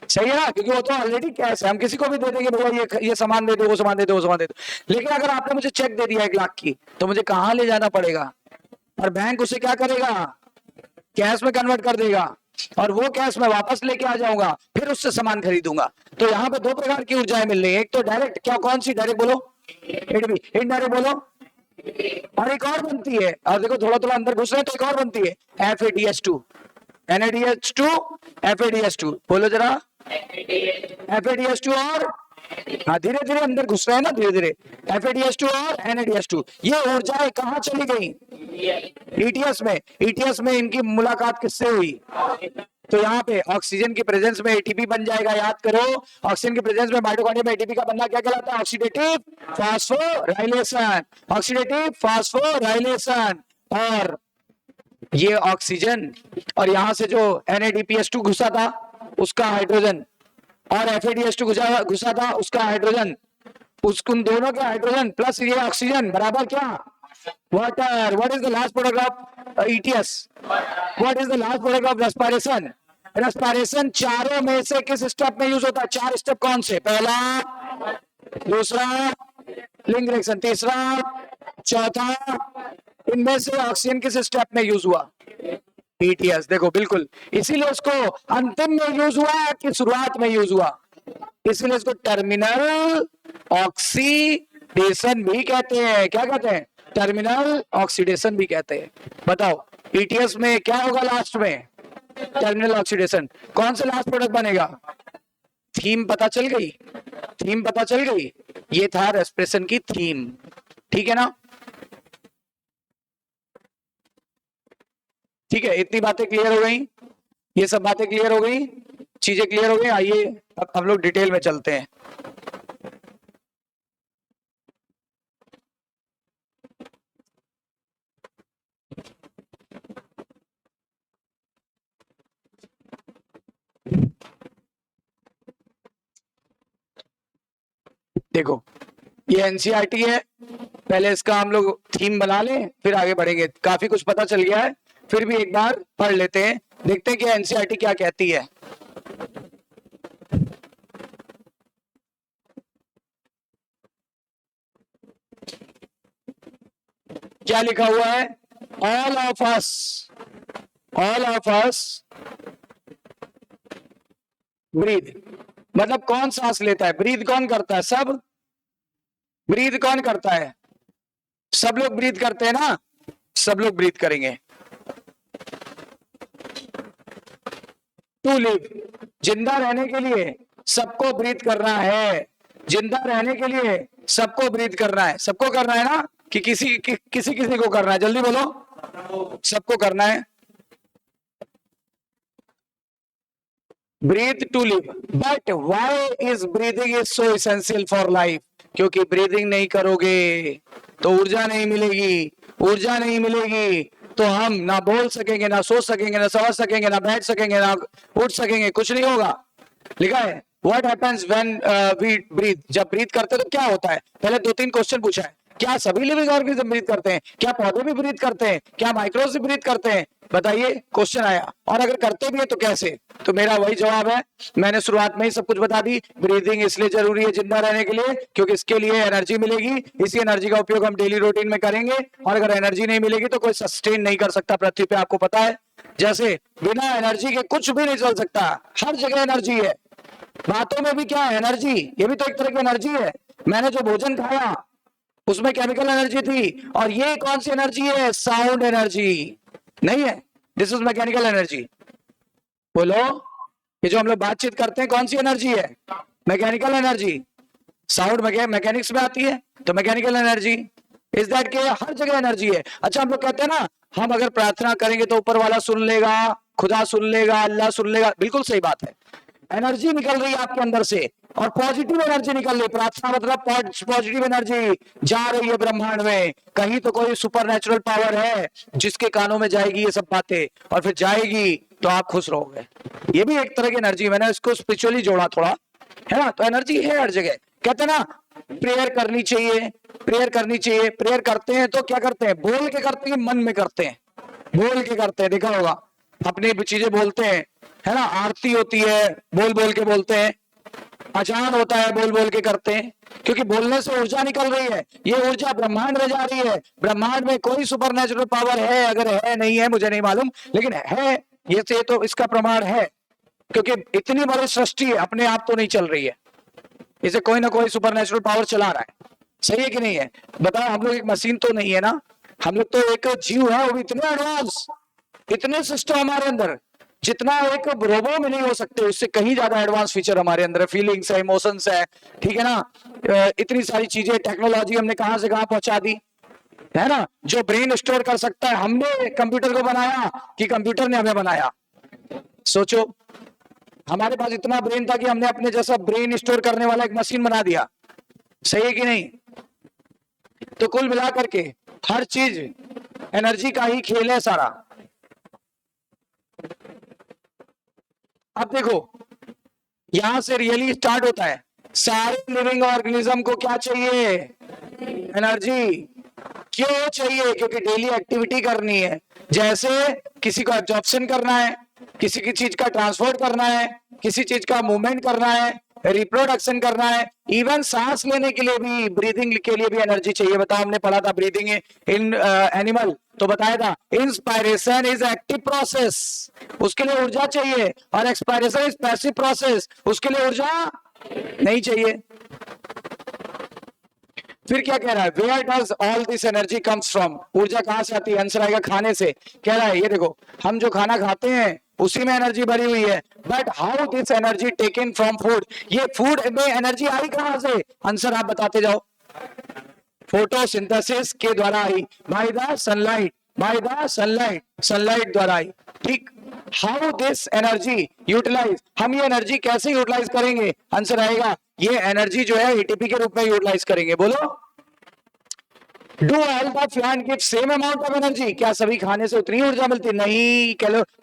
सही है ना, क्योंकि वो तो ऑलरेडी कैश है। हम किसी को भी दे देंगे, भैया ये सामान दे दो, वो सामान दे दो, वो सामान दे दो। लेकिन अगर आपने मुझे चेक दे दिया 1 लाख की, तो मुझे कहाँ ले जाना पड़ेगा? और बैंक उसे क्या करेगा? कैश में कन्वर्ट कर देगा, और वो कैश में वापस लेके आ जाऊंगा, फिर उससे सामान खरीदूंगा। तो यहाँ पे 2 प्रकार की ऊर्जाएं मिल रही है। एक तो डायरेक्ट, क्या कौन सी डायरेक्ट बोलो? इनडायरेक्ट बोलो। और एक और बनती है, और देखो थोड़ा थोड़ा अंदर घुस रहे हैं तो एक और बनती है, FADS2, NADH2, FADS2, बोलो जरा। FADS2 और, हाँ धीरे धीरे अंदर घुस रहे हैं ना, धीरे धीरे। FADS2 और NADH2, ये ऊर्जाएं कहाँ चली गई? ETS में। ETS में इनकी मुलाकात किससे हुई? तो यहाँ पे ऑक्सीजन की प्रेजेंस में ATP बन जाएगा। याद करो, ऑक्सीजन की प्रेजेंस में माइटोकॉन्ड्रिया में ATP का बनना क्या कहलाता है? Oxidative phosphorylation. Oxidative phosphorylation. और ये ऑक्सीजन, और यहां से जो NADPH2 घुसा था उसका हाइड्रोजन, और FADH2 घुसा था उसका हाइड्रोजन, उन दोनों के हाइड्रोजन प्लस ये ऑक्सीजन बराबर क्या? Water. What is the last product of ETS? What is the last product of respiration? Respiration चारों में से किस स्टेप में यूज होता है? 4 स्टेप कौन से? पहला, दूसरा, लिंग रिएक्शन, तीसरा, चौथा। इनमें से ऑक्सीजन किस स्टेप में यूज हुआ? ETS। देखो बिल्कुल, इसीलिए उसको अंतिम में यूज हुआ कि शुरुआत में यूज हुआ? इसीलिए इसको टर्मिनल ऑक्सीडेशन भी कहते हैं। क्या कहते हैं? टर्मिनल ऑक्सीडेशन भी कहते हैं। बताओ ETS में क्या होगा लास्ट में? Terminal oxidation. कौन सा लास्ट प्रोडक्ट बनेगा? थीम पता चल गई? थीम पता चल गई? ये था रेस्पिरेशन की थीम, ठीक है ना? ठीक है, इतनी बातें क्लियर हो गई? ये सब बातें क्लियर हो गई, चीजें क्लियर हो गई। आइए अब हम लोग डिटेल में चलते हैं। देखो ये NCERT है, पहले इसका हम लोग थीम बना लें फिर आगे बढ़ेंगे। काफी कुछ पता चल गया है, फिर भी एक बार पढ़ लेते हैं, देखते हैं कि NCERT क्या कहती है। क्या लिखा हुआ है? All of us breathe. मतलब कौन सांस लेता है? ब्रीथ कौन करता है? सब। ब्रीथ कौन करता है? सब लोग ब्रीथ करते हैं ना, सब लोग ब्रीथ करेंगे। टू लिव, जिंदा रहने के लिए सबको ब्रीथ करना है। जिंदा रहने के लिए सबको ब्रीथ करना है। सबको करना है ना, कि किसी को करना है? जल्दी बोलो, सबको करना है। Breathe to live, but why is breathing is so essential for life? क्योंकि ब्रीदिंग नहीं करोगे तो ऊर्जा नहीं मिलेगी। ऊर्जा नहीं मिलेगी तो हम ना बोल सकेंगे, ना सोच सकेंगे, ना समझ सकेंगे, ना बैठ सकेंगे, ना उठ सकेंगे, कुछ नहीं होगा। लिखा है what happens when we breathe. जब ब्रीथ करते हैं तो क्या होता है? पहले 2-3 क्वेश्चन पूछा है। क्या सभी लिविंग ऑर्गेनिज्म ब्रीथ करते हैं? क्या पौधे भी ब्रीथ करते हैं? क्या माइक्रोब्स भी ब्रीथ करते हैं? बताइए, क्वेश्चन आया। और अगर करते भी है तो कैसे? तो मेरा वही जवाब है, मैंने शुरुआत में ही सब कुछ बता दी। ब्रीदिंग इसलिए जरूरी है जिंदा रहने के लिए, क्योंकि इसके लिए एनर्जी मिलेगी। इसी एनर्जी का उपयोग हम डेली रूटीन में करेंगे, और अगर एनर्जी नहीं मिलेगी तो कोई सस्टेन नहीं कर सकता पृथ्वी पे, आपको पता है। जैसे बिना एनर्जी के कुछ भी नहीं चल सकता, हर जगह एनर्जी है। बातों में भी क्या है? एनर्जी। ये भी तो एक तरह की एनर्जी है। मैंने जो भोजन खाया उसमें केमिकल एनर्जी थी, और ये कौन सी एनर्जी है? साउंड एनर्जी नहीं है, दिस इज मैकेनिकल एनर्जी। बोलो, ये जो हम लोग बातचीत करते हैं कौन सी एनर्जी है? Mechanical energy. साउंड मैकेनिक्स में आती है, तो मैकेनिकल एनर्जी इज दैट के हर जगह एनर्जी है। अच्छा, हम लोग कहते हैं ना, हम अगर प्रार्थना करेंगे तो ऊपर वाला सुन लेगा, खुदा सुन लेगा, अल्लाह सुन लेगा। बिल्कुल सही बात है, एनर्जी निकल रही है आपके अंदर से, और पॉजिटिव एनर्जी निकल रही। प्रार्थना मतलब पॉजिटिव एनर्जी जा रही है ब्रह्मांड में। कहीं तो कोई सुपर नेचुरल पावर है जिसके कानों में जाएगी ये सब बातें, और फिर जाएगी तो आप खुश रहोगे। ये भी एक तरह की एनर्जी, मैंने इसको स्पिरिचुअली जोड़ा थोड़ा, है ना। तो एनर्जी है हर जगह। कहते हैं ना प्रेयर करनी चाहिए, प्रेयर करनी चाहिए। प्रेयर करते हैं तो क्या करते हैं? बोल के करते हैं, मन में करते हैं? बोल के करते हैं, देखा होगा। अपनी चीजें बोलते हैं, है ना। आरती होती है बोल बोल के बोलते हैं, अजान होता है बोल बोल के करते हैं, क्योंकि बोलने से ऊर्जा निकल रही है। ये ऊर्जा ब्रह्मांड में जा रही है। ब्रह्मांड में कोई सुपर नेचुरल पावर है, अगर है नहीं है मुझे नहीं मालूम, लेकिन है ये से तो इसका प्रमाण है, क्योंकि इतनी बड़ी सृष्टि है, अपने आप तो नहीं चल रही है, इसे कोई ना कोई सुपर नेचुरल पावर चला रहा है। सही है कि नहीं है? बताओ, हम लोग एक मशीन तो नहीं है ना, हम लोग तो एक जीव है, वो भी इतने एडवांस, इतने सिस्टम हमारे अंदर, जितना एक रोबो में नहीं हो सकते, उससे कहीं ज्यादा एडवांस फीचर हमारे अंदर है। फीलिंग्स है, इमोशंस है, ठीक है ना। इतनी सारी चीजें, टेक्नोलॉजी हमने कहां से कहां पहुंचा दी, है ना। जो ब्रेन स्टोर कर सकता है, हमने कंप्यूटर को बनाया कि कंप्यूटर ने हमें बनाया? सोचो, हमारे पास इतना ब्रेन था कि हमने अपने जैसा ब्रेन स्टोर करने वाला एक मशीन बना दिया। सही है कि नहीं? तो कुल मिलाकर के हर चीज एनर्जी का ही खेल है सारा। अब देखो, यहां से रियली स्टार्ट होता है। सारे लिविंग ऑर्गेनिज्म को क्या चाहिए? एनर्जी। क्यों चाहिए? क्योंकि डेली एक्टिविटी करनी है। जैसे किसी को एब्जॉर्प्शन करना है, किसी की चीज का ट्रांसपोर्ट करना है, किसी चीज का मूवमेंट करना है, रिप्रोडक्शन करना है, इवन सांस लेने के लिए भी, ब्रीदिंग के लिए भी एनर्जी चाहिए। बताओ, हमने पढ़ा था ब्रीदिंग इन एनिमल, तो बताया था इंस्पायरेशन इज एक्टिव प्रोसेस, उसके लिए ऊर्जा चाहिए, और एक्सपायरेशन इज पैसिव प्रोसेस, उसके लिए ऊर्जा नहीं चाहिए। फिर क्या कह रहा है? Where does all this energy comes from? ऊर्जा कहां से आती है? आंसर आएगा खाने से। कह रहा है ये देखो, हम जो खाना खाते हैं उसी में एनर्जी भरी हुई है, but how this energy taken from food? ये फूड में एनर्जी आई कहां से? आंसर आप बताते जाओ। फोटोसिंथेसिस के द्वारा आई, by the sunlight, by the sunlight, sunlight द्वारा आई। ठीक। How this energy utilise? हम ये एनर्जी कैसे यूटिलाइज करेंगे? आंसर आएगा, ये एनर्जी जो है एटीपी के रूप में यूटिलाइज करेंगे। बोलो, do all the plant give same amount of energy? क्या सभी खाने से उतनी ऊर्जा मिलती? नहीं।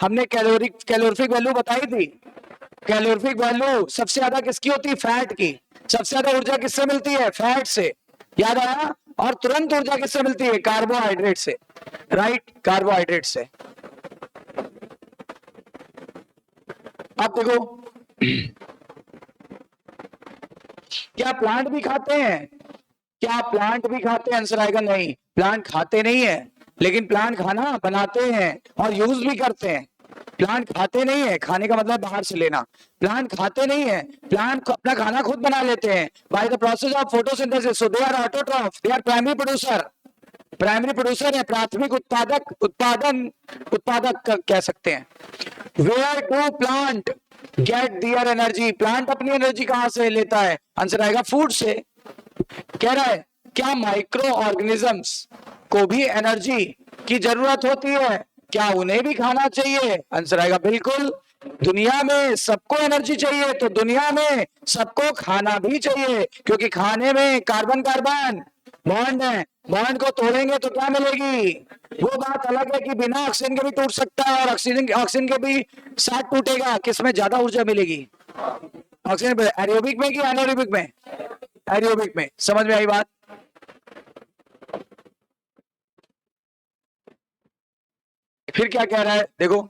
हमने कैलोरिफिक वैल्यू बताई थी। कैलोरिफिक वैल्यू सबसे ज्यादा किसकी होती है? फैट की। सबसे ज्यादा ऊर्जा किससे मिलती है? फैट से। याद आया? और तुरंत ऊर्जा किससे मिलती है? कार्बोहाइड्रेट से। राइट, कार्बोहाइड्रेट से। आप देखो, क्या प्लांट भी खाते हैं? क्या प्लांट भी खाते हैं? आंसर आएगा नहीं, प्लांट खाते नहीं है, लेकिन प्लांट खाना बनाते हैं और यूज भी करते हैं। प्लांट खाते नहीं है, खाने का मतलब बाहर से लेना। प्लांट खाते नहीं है, प्लांट अपना खाना खुद बना लेते हैं by the process of photosynthesis. So they are autotroph, they are primary producer. Primary producer है, प्राथमिक उत्पादक, उत्पादक कह सकते हैं। Where do plant get their energy? Plant अपनी एनर्जी कहां से लेता है? आंसर आएगा फूड से। कह रहा है, क्या माइक्रो ऑर्गेनिजम्स को भी एनर्जी की जरूरत होती है? क्या उन्हें भी खाना चाहिए? आंसर आएगा बिल्कुल। दुनिया में सबको एनर्जी चाहिए, तो दुनिया में सबको खाना भी चाहिए, क्योंकि खाने में कार्बन कार्बन बॉन्ड है। बॉन्ड को तोड़ेंगे तो क्या मिलेगी? वो बात अलग है कि बिना ऑक्सीजन के भी टूट सकता है, और ऑक्सीजन के भी साथ टूटेगा। किसमें ज्यादा ऊर्जा मिलेगी? ऑक्सीजन पे। एरोबिक में कि एनारोबिक में? एरोबिक में। समझ में आई बात? फिर क्या कह रहा है देखो,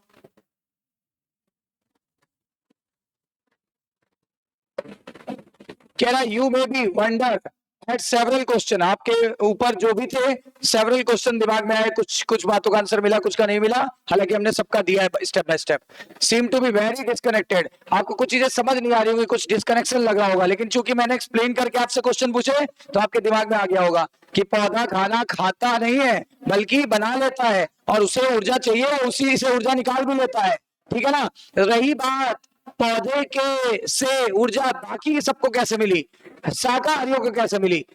कह रहा है you may be wonder eight several question. आपके ऊपर जो भी थे सेवरल क्वेश्चन दिमाग में आए, कुछ बातों का आंसर मिला, कुछ का नहीं मिला, हालांकि हमने सबका दिया है step by step. Seem to be very disconnected. आपको कुछ चीजें समझ नहीं आ रही होगी, कुछ डिस्कनेक्शन लग रहा होगा, लेकिन चूंकि मैंने एक्सप्लेन करके आपसे क्वेश्चन पूछे तो आपके दिमाग में आ गया होगा कि पौधा खाना खाता नहीं है, बल्कि बना लेता है, और उसे ऊर्जा चाहिए, उसी से ऊर्जा निकाल भी लेता है। ठीक है ना। रही बात पौधे के से ऊर्जा बाकी सबको कैसे मिली, शाकाहारियों को कैसे मिली?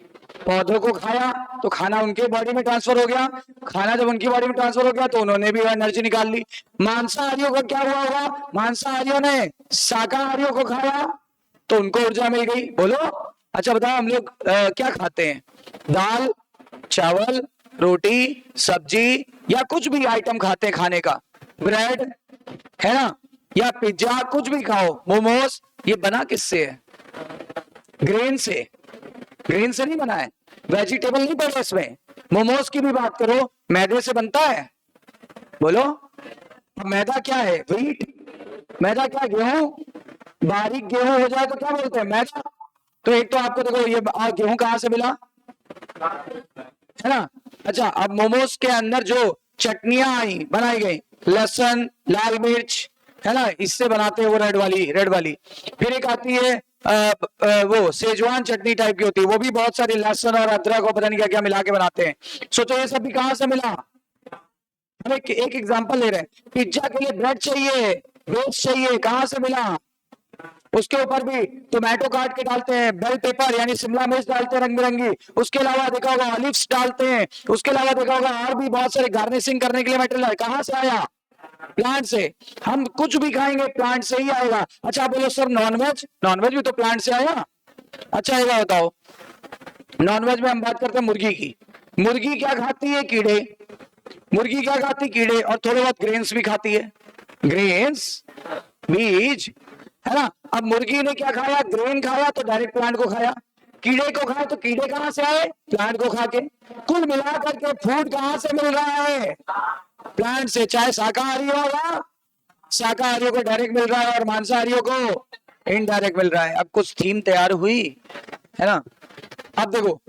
पौधों को खाया तो खाना उनके बॉडी में ट्रांसफर हो गया, खाना जब उनकी बॉडी में ट्रांसफर हो गया तो उन्होंने भी एनर्जी निकाल ली। मांसाहारियों का क्या हुआ होगा? मांसाहारियों ने शाकाहारियों को खाया तो उनको ऊर्जा मिल गई। बोलो अच्छा बताओ हम लोग क्या खाते हैं? दाल, चावल, रोटी, सब्जी या कुछ भी आइटम खाते हैं खाने का, ब्रेड है ना, या पिज्जा, कुछ भी खाओ, मोमोज, ये बना किससे है? ग्रेन से। ग्रेन से नहीं बना है, वेजिटेबल नहीं पड़े इसमें। मोमोज की भी बात करो, मैदे से बनता है? बोलो। अब मैदा क्या है? व्हीट। मैदा क्या? गेहूं। बारीक गेहूं हो जाए तो क्या बोलते हैं? मैदा। तो एक तो आपको देखो ये गेहूं कहां से मिला, है ना। अच्छा अब मोमोज के अंदर जो चटनियां आई बनाई गई, लहसुन, लाल मिर्च, है ना, इससे बनाते हैं वो रेड वाली। फिर एक आती है वो सेजवान चटनी टाइप की होती है, वो भी बहुत सारी लहसुन और अदरक और पता नहीं क्या क्या मिला के बनाते हैं। सोचो ये सब भी कहां से मिला? हम एक एग्जांपल ले रहे हैं। पिज्जा के लिए ब्रेड चाहिए, बेस चाहिए, कहां से मिला? उसके ऊपर भी टोमेटो काट के डालते हैं, बेल पेपर यानी शिमला मिर्च डालते हैं रंग बिरंगी, उसके अलावा देखा होगा ऑलिव्स डालते हैं, उसके अलावा देखा होगा और भी बहुत सारे गार्निशिंग करने के लिए मटेरियल कहां से आया? प्लांट से। हम कुछ भी खाएंगे प्लांट से ही आएगा। अच्छा बोलो सर नॉनवेज, नॉनवेज भी तो प्लांट से आया। अच्छा ये बताओ, नॉनवेज में हम बात करते हैं मुर्गी की। मुर्गी क्या खाती है? कीड़े। मुर्गी क्या खाती? कीड़े, और थोड़े बहुत ग्रेन्स भी खाती है, ग्रेन्स, बीज, है ना। अब मुर्गी ने क्या खाया? ग्रेन खाया तो डायरेक्ट प्लांट को खाया, कीड़े को खाया तो कीड़े कहां से आए? प्लांट को खा के। कुल मिलाकर के फूड कहां से मिल रहा है? प्लांट से। चाहे शाकाहारी हो या शाकाहारियों को डायरेक्ट मिल रहा है और मांसाहारियों को इनडायरेक्ट मिल रहा है। अब कुछ थीम तैयार हुई, है ना। अब देखो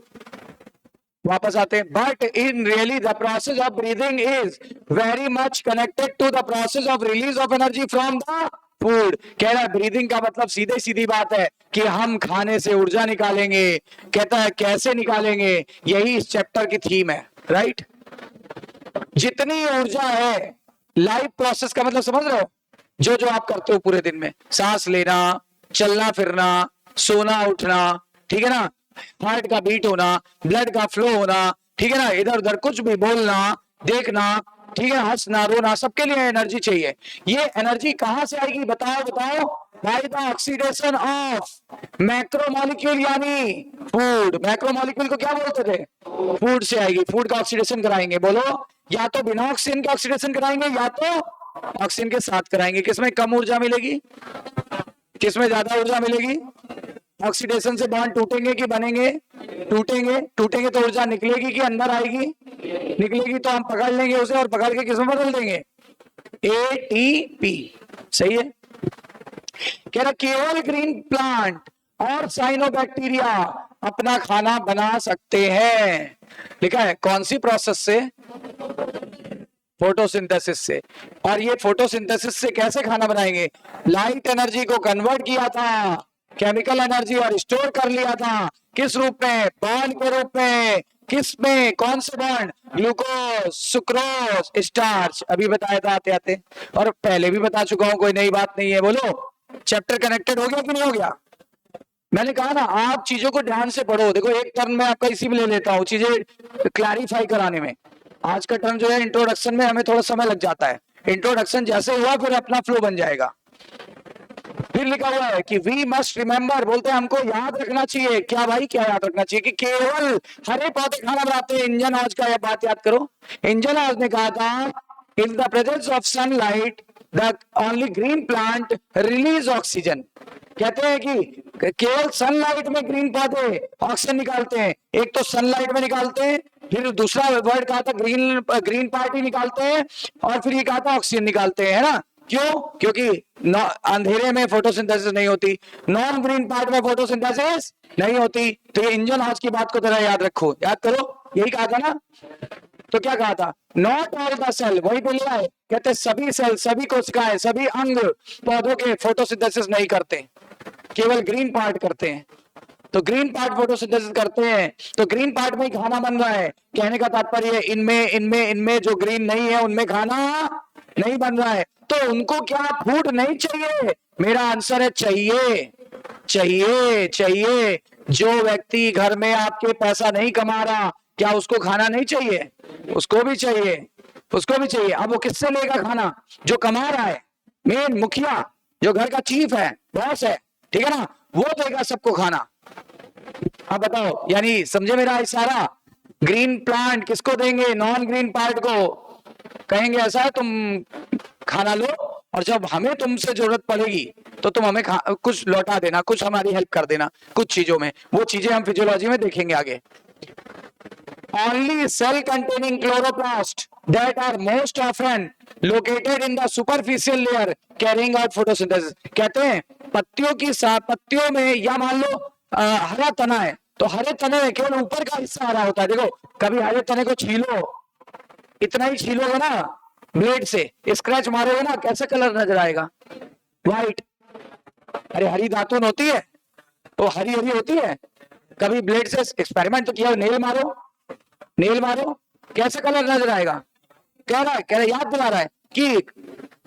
वापस आते हैं, but in really the process of breathing is very much connected to the process of release of energy from the food. कह रहा है ब्रीदिंग का मतलब सीधे सीधी बात है कि हम खाने से ऊर्जा निकालेंगे। कहता है कैसे निकालेंगे, यही इस चैप्टर की थीम है, राइट। जितनी ऊर्जा है लाइफ प्रोसेस का मतलब समझ रहे हो, जो जो आप करते हो पूरे दिन में, सांस लेना, चलना फिरना, सोना उठना, ठीक है ना, हार्ट का बीट होना, ब्लड का फ्लो होना, ठीक है ना, इधर उधर कुछ भी बोलना, देखना, ठीक है, हंसना रोना, सबके लिए एनर्जी चाहिए। ये एनर्जी कहां से आएगी? बताओ बताओ। By the oxidation of macromolecule यानी फूड। मैक्रोमोलिक्यूल को क्या बोलते थे? फूड से आएगी। फूड का ऑक्सीडेशन कराएंगे, बोलो। या तो बिना ऑक्सीजन के ऑक्सीडेशन कराएंगे या तो ऑक्सीजन के साथ कराएंगे। किसमें कम ऊर्जा मिलेगी, किसमें ज्यादा ऊर्जा मिलेगी? ऑक्सीडेशन से बॉन्ड टूटेंगे कि बनेंगे? टूटेंगे। टूटेंगे तो ऊर्जा निकलेगी कि अंदर आएगी? निकलेगी। तो हम पकड़ लेंगे उसे और पकड़ के किसमें बदल देंगे? एटीपी। सही है। कह रहा केवल ग्रीन प्लांट और साइनोबैक्टीरिया अपना खाना बना सकते हैं। लिखा है कौन सी प्रोसेस से? फोटोसिंथेसिस से। और ये फोटोसिंथेसिस से कैसे खाना बनाएंगे? लाइट एनर्जी को कन्वर्ट किया था केमिकल एनर्जी और स्टोर कर लिया था किस रूप में? बॉन्ड के रूप में। किस में? कौन से बॉन्ड? Glucose, sucrose, starch. अभी बताया था आते आते, और पहले भी बता चुका हूं, कोई नई बात नहीं है। बोलो चैप्टर कनेक्टेड हो गया कि नहीं हो गया? मैंने कहा ना आप चीजों को ध्यान से पढ़ो। देखो एक टर्म में आपका इसी में ले लेता हूँ चीजें क्लैरिफाई कराने में। आज का टर्म जो है इंट्रोडक्शन में हमें थोड़ा समय लग जाता है। इंट्रोडक्शन जैसे हुआ फिर अपना फ्लो बन जाएगा। फिर लिखा हुआ है कि वी मस्ट रिमेंबर, बोलते हैं हमको याद रखना चाहिए। क्या भाई क्या याद रखना चाहिए? कि केवल हरे पौधे खाना बनाते हैं। इंजन हॉज का यह बात याद करो। इंजन हॉज ने कहा था in the presence of sunlight the only green plant release oxygen. कहते हैं कि केवल सनलाइट में ग्रीन पौधे ऑक्सीजन निकालते हैं। एक तो सनलाइट में निकालते हैं, फिर दूसरा वर्ड कहा था ग्रीन पार्टी निकालते हैं, और फिर ये कहा था ऑक्सीजन निकालते हैं, है ना। क्यों? क्योंकि अंधेरे में फोटोसिंथेसिस नहीं होती, नॉन ग्रीन पार्ट में फोटोसिंथेसिस नहीं होती। तो ये इंजन हाउस की बात को जरा याद रखो, याद करो। यही कहा था ना। तो क्या कहा था? नॉट ऑल द सेल, वही पे लिया है। कहते सभी सेल, सभी कोशिकाएं, सभी अंग पौधों के फोटोसिंथेसिस नहीं करते, केवल ग्रीन पार्ट करते हैं। तो ग्रीन पार्ट फोटोसिंथेसिस करते हैं, तो ग्रीन पार्ट में ही खाना बन रहा है। कहने का तात्पर्य इनमें इनमें इनमें जो ग्रीन नहीं है उनमें खाना नहीं बन रहा है। तो उनको क्या फूड नहीं चाहिए? मेरा आंसर है चाहिए, चाहिए, चाहिए। जो व्यक्ति घर में आपके पैसा नहीं कमा रहा, क्या उसको खाना नहीं चाहिए? उसको भी चाहिए, उसको भी चाहिए। अब वो किससे लेगा खाना? जो कमा रहा है, मेन मुखिया, जो घर का चीफ है, बॉस है, ठीक है ना, वो देगा सबको खाना। अब बताओ, यानी समझे मेरा इशारा? ग्रीन प्लांट किसको देंगे? नॉन ग्रीन पार्ट को। कहेंगे ऐसा है तुम खाना लो, और जब हमें तुमसे जरूरत पड़ेगी तो तुम हमें कुछ लौटा देना, कुछ हमारी हेल्प कर देना कुछ चीजों में। वो चीजें हम फिजियोलॉजी में देखेंगे आगे। Only cell containing chloroplast that are most often located in the superficial layer carrying out photosynthesis। कहते हैं पत्तियों में, या मान लो हरा तना है तो हरे तने में केवल ऊपर का हिस्सा हरा होता है। देखो कभी हरे तने को छीलो, इतना ही छीलोगे ना ब्लेड से, स्क्रैच मारोगे ना, कैसे कलर नजर आएगा? व्हाइट। अरे हरी दातुन होती है तो हरी हरी होती है। कभी ब्लेड से एक्सपेरिमेंट तो किया? नेल मारो, कैसे कलर नजर आएगा? कह रहा है याद दिला रहा है कि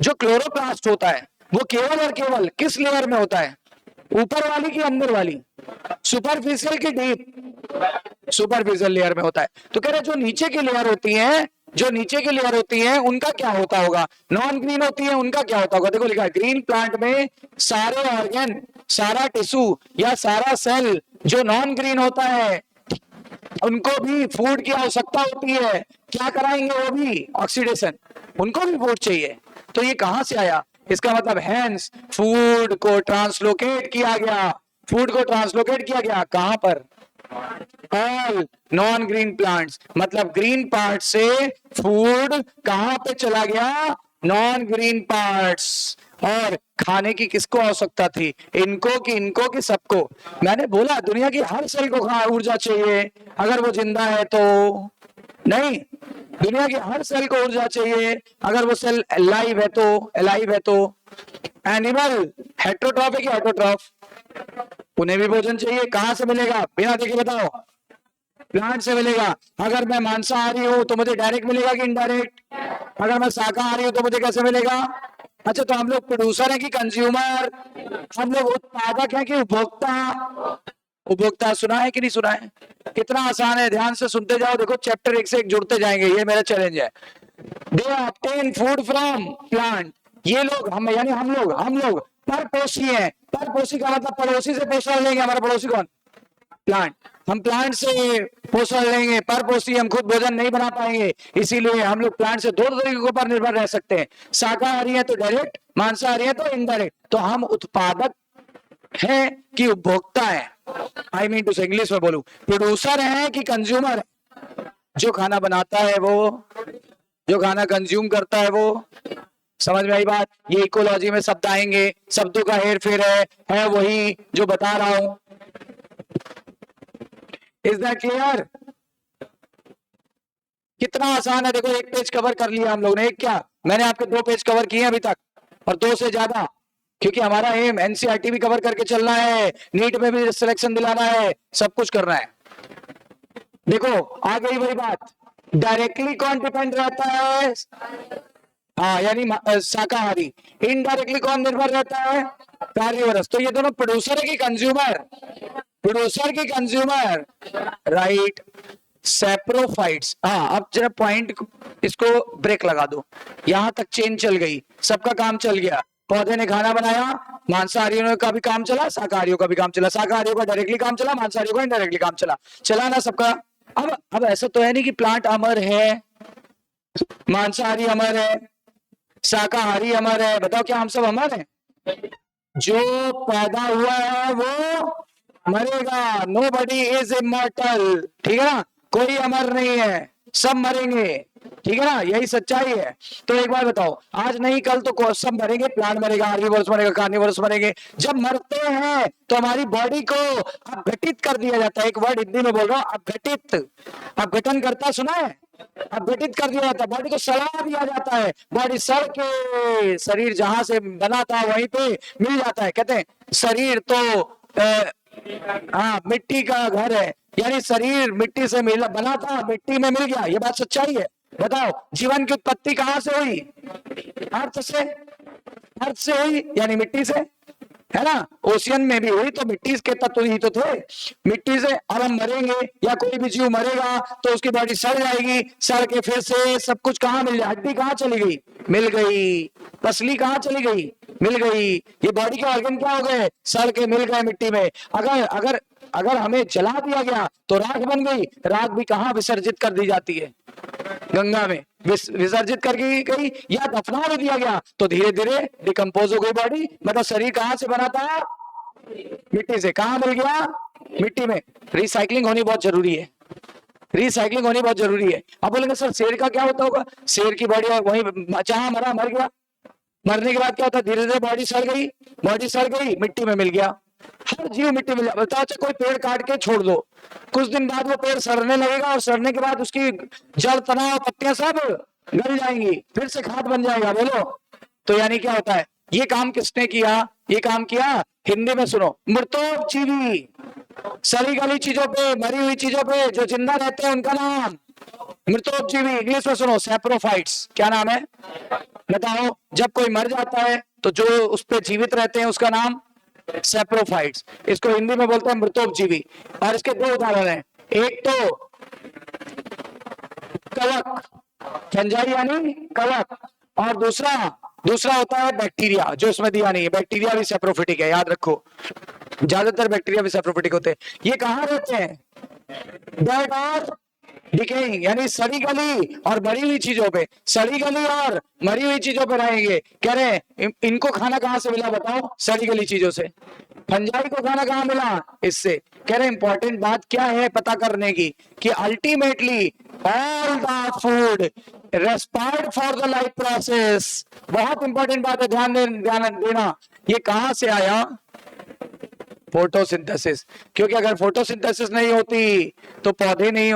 जो क्लोरोप्लास्ट होता है वो केवल और केवल किस लेयर में होता है? ऊपर वाली की अंदर वाली? सुपरफिशियल की डीप? सुपरफिशियल लेयर में होता है। तो कह रहे जो नीचे की लेयर होती है उनका क्या होता होगा? नॉन ग्रीन होती है, उनका क्या होता होगा? देखो लिखा है ग्रीन प्लांट में सारे ऑर्गन, सारा टिश्यू या सारा सेल जो नॉन ग्रीन होता है उनको भी फूड की आवश्यकता होती है। क्या कराएंगे? वो भी ऑक्सीडेशन, उनको भी फूड चाहिए। तो ये कहां से आया? इसका मतलब हैंस फूड को ट्रांसलोकेट किया गया। कहां पर? All non green plants. मतलब ग्रीन पार्ट से फूड कहां पे चला गया? Non green parts. और खाने की किसको आवश्यकता थी? इनको कि सबको? मैंने बोला दुनिया की हर सेल को ऊर्जा चाहिए अगर वो जिंदा है तो। नहीं, दुनिया की हर सेल को ऊर्जा चाहिए अगर वो सेल अलाइव है तो। एनिमल हेटरोट्रॉफ है कि ऑटोट्रॉफ? उन्हें भी भोजन चाहिए। कहां से मिलेगा? बिना देखे बताओ। प्लांट से मिलेगा। अगर मैं मांसाहारी हूं तो मुझे डायरेक्ट मिलेगा कि इनडायरेक्ट? अगर मैं शाकाहारी हूं तो मुझे कैसे मिलेगा? अच्छा, तो हम लोग प्रोड्यूसर हैं कि कंज्यूमर? हम लोग उत्पादक हैं कि उपभोक्ता? सुना है कि नहीं सुना है? कितना आसान है, ध्यान से सुनते जाओ। देखो चैप्टर एक से एक जुड़ते जाएंगे, ये मेरा चैलेंज है। दे ऑब्टेन फूड फ्रॉम प्लांट। ये लोग हम लोग परपोषी हैं। परपोषी का मतलब पड़ोसी से पोषण लेंगे। हमारा पड़ोसी कौन? प्लांट। हम प्लांट से पोषण लेंगे, परपोषी। हम खुद भोजन नहीं बना पाएंगे, इसीलिए हम लोग प्लांट से दो तरीकों पर निर्भर रह सकते हैं। शाकाहारी है तो डायरेक्ट, मांसाहारी है तो इनडायरेक्ट। तो हम उत्पादक है कि उपभोक्ता है? आई मीन टू से इंग्लिश में बोलूं, प्रोड्यूसर है कि कंज्यूमर? जो खाना बनाता है वो, जो खाना कंज्यूम करता है वो। समझ में आई बात? ये इकोलॉजी में शब्द आएंगे, शब्दों का हेर फेर है वही जो बता रहा हूं। Is that clear? कितना आसान है। देखो एक पेज कवर कर लिया हम लोग ने। एक क्या, मैंने आपके 2 पेज कवर किए अभी तक, और 2 से ज्यादा, क्योंकि हमारा एम एनसीईआरटी भी कवर करके चलना है, नीट में भी सिलेक्शन दिलाना है, सब कुछ करना है। देखो आ गई वही बात, डायरेक्टली कौन डिपेंड रहता है? हाँ, यानी शाकाहारी। इनडायरेक्टली कौन निर्भर रहता है? कार्निवोरस। तो ये दोनों प्रोड्यूसर है कि कंज्यूमर? प्रोड्यूसर की कंज्यूमर, राइट। सैप्रोफाइट्स। हाँ, अब जरा पॉइंट इसको ब्रेक लगा दो। यहां तक चेन चल गई, सबका काम चल गया। पौधे ने खाना बनाया, मांसाहारियों का भी काम चला, शाकाहारियों का भी काम चला। शाकाहारियों का डायरेक्टली काम चला, मांसाहारियों का इनडायरेक्टली काम चला ना सबका। अब ऐसा तो है नहीं कि प्लांट अमर है, मांसाहारी अमर है, शाकाहारी अमर है। बताओ क्या हम सब अमर हैं? जो पैदा हुआ है वो मरेगा। Nobody is immortal. ठीक है ना? कोई अमर नहीं है, सब मरेंगे। ठीक है ना? यही सच्चाई है। तो एक बार बताओ, आज नहीं कल तो सब मरेंगे। प्लांट मरेगा, हार्बीवोरस मरेगा, कार्निवोरस मरेंगे। जब मरते हैं तो हमारी बॉडी को अपघटित कर दिया जाता है। एक वर्ड हिंदी में बोल रहा हूं, अपघटित। अपघटन करता सुना है? अपघटित कर दिया जाता है, बॉडी को सड़ा दिया जाता है। बॉडी सड़ के शरीर जहां से बना था वहीं पे मिल जाता है। कहते हैं शरीर तो हाँ मिट्टी का घर है, यानी शरीर मिट्टी से बना था, मिट्टी में मिल गया। ये बात सच्चाई है। बताओ जीवन की उत्पत्ति कहां से हुई? अर्थ से हुई, यानी मिट्टी से। है ना, ओशियन में भी हुई, तो मिट्टी के तत्व ही तो थे। मिट्टी से अब हम मरेंगे या कोई भी जीव मरेगा तो उसकी बॉडी सड़ जाएगी, सड़ के फिर से सब कुछ कहाँ मिल जाए, हड्डी कहाँ चली गई, मिल गई, पसली कहाँ चली गई, मिल गई, ये बॉडी के ऑर्गन क्या हो गए, सड़ के मिल गए मिट्टी में। अगर अगर अगर हमें जला दिया गया तो राख बन गई, राख भी कहाँ विसर्जित कर दी जाती है, गंगा में विसर्जित कर गई, या दफना भी दिया गया तो धीरे धीरे डिकम्पोज हो गई बॉडी। मतलब शरीर कहाँ से बना था, मिट्टी से, कहाँ मिल गया, मिट्टी में। रिसाइकलिंग होनी बहुत जरूरी है, रिसाइकलिंग होनी बहुत जरूरी है। अब बोलेंगे सर शेर का क्या होता होगा, शेर की बॉडी वही जहां मरा मर गया, मरने के बाद क्या होता है, धीरे धीरे बॉडी सड़ गई, बॉडी सड़ गई, मिट्टी में मिल गया। हर जीव मिट्टी में बताओ, अच्छा कोई पेड़ काट के छोड़ दो, कुछ दिन बाद वो पेड़ सड़ने लगेगा और सड़ने के बाद उसकी जड़, तना और पत्तियां सब गल जाएंगी, फिर से खाद बन जाएगा। बोलो, तो यानी क्या होता है, ये काम किसने किया, ये काम किया, हिंदी में सुनो, मृतोपजीवी, सड़ी गली चीजों पे, मरी हुई चीजों पे जो जिंदा रहते हैं उनका नाम मृतोपजीवी। इंग्लिश में सुनो, सैप्रोफाइट्स। क्या नाम है बताओ, जब कोई मर जाता है तो जो उस पे जीवित रहते हैं उसका नाम सैप्रोफाइट्स, इसको हिंदी में बोलते हैं मृतोपजीवी। और इसके दो उदाहरण हैं, एक तो कवक, फंजाई यानी कवक, और दूसरा होता है बैक्टीरिया, जो इसमें दिया नहीं है। बैक्टीरिया भी सैप्रोफिटिक है, याद रखो, ज्यादातर बैक्टीरिया भी सैप्रोफिटिक होते हैं। ये कहाँ रहते हैं, डेड और डिकेइंग, यानी सड़ी गली और मरी हुई चीजों पे, सड़ी गली और मरी हुई चीजों पे रहेंगे। कह रहे इनको खाना कहां से मिला बताओ, सड़ी गली चीजों से। फंजाई को खाना कहां मिला, इससे। कह रहे इंपॉर्टेंट बात क्या है पता करने की, कि ultimately all the food respired for the life process. बहुत इंपॉर्टेंट बात है, ध्यान देना। ये कहां से आया, फोटोसिंथेसिस। क्योंकि अगर फोटोसिंथेसिस नहीं होती तो पौधे नहीं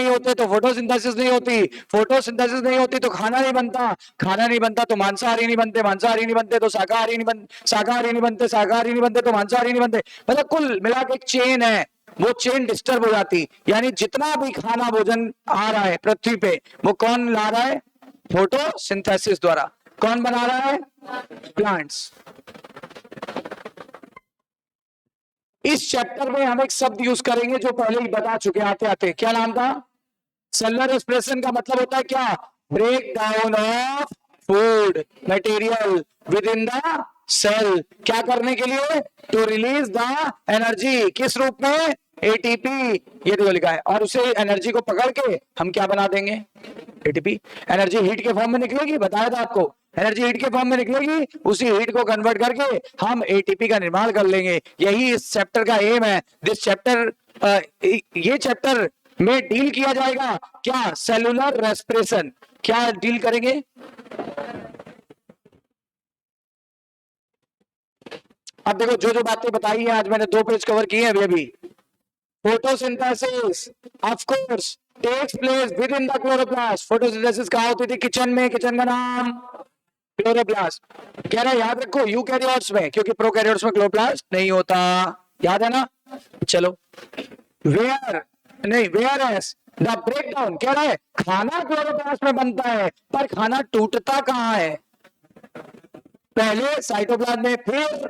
होते तो फोटोसिंथेसिस नहीं होती, फोटोसिंथेसिस नहीं होती तो खाना नहीं बनता, खाना नहीं बनता तो मांसाहारी नहीं बनते, मांसाहारी नहीं बनते तो शाकाहारी नहीं बनते, शाकाहारी नहीं बनते, शाकाहारी नहीं बनते तो मांसाहारी नहीं बनते। मतलब कुल मिला के एक चेन है, वो चेन डिस्टर्ब हो जाती। यानी जितना भी खाना भोजन आ रहा है पृथ्वी पे, वो कौन ला रहा है, फोटोसिंथेसिस द्वारा। कौन बना रहा है, प्लांट्स। इस चैप्टर में हम एक शब्द यूज करेंगे जो पहले ही बता चुके आते आते, क्या नाम था, सेलुलर एक्सप्रेशन का मतलब होता है क्या, break down of food material within the cell. क्या करने के लिए, टू रिलीज द एनर्जी, किस रूप में, एटीपी, ये तो लिखा है। और उसे एनर्जी को पकड़ के हम क्या बना देंगे, एटीपी। एनर्जी हीट के फॉर्म में निकलेगी, बताया था आपको, एनर्जी हीट के फॉर्म में निकलेगी, उसी हीट को कन्वर्ट करके हम एटीपी का निर्माण कर लेंगे। यही इस चैप्टर का एम है। दिस चैप्टर, ये चैप्टर में डील किया जाएगा क्या, सेलुलर रेस्पिरेशन। क्या डील करेंगे, अब देखो जो जो बातें बताई है आज मैंने 2 पेज कवर किए हैं अभी। Photosynthesis of course takes place within the chloroplast. Photosynthesis कहाँ होती थी, किचन में, किचन का नाम क्लोरोप्लास्ट। कह रहे याद रखो यूकैरियोट्स में, क्योंकि प्रोकैरियोट्स में क्लोरोप्लास्ट नहीं होता, याद है ना। चलो, वेयर नहीं, वेयर एस द ब्रेकडाउन, कह रहा है खाना क्लोरोप्लास्ट में बनता है, पर खाना टूटता कहाँ है, पहले साइटोप्लाज्म में, फिर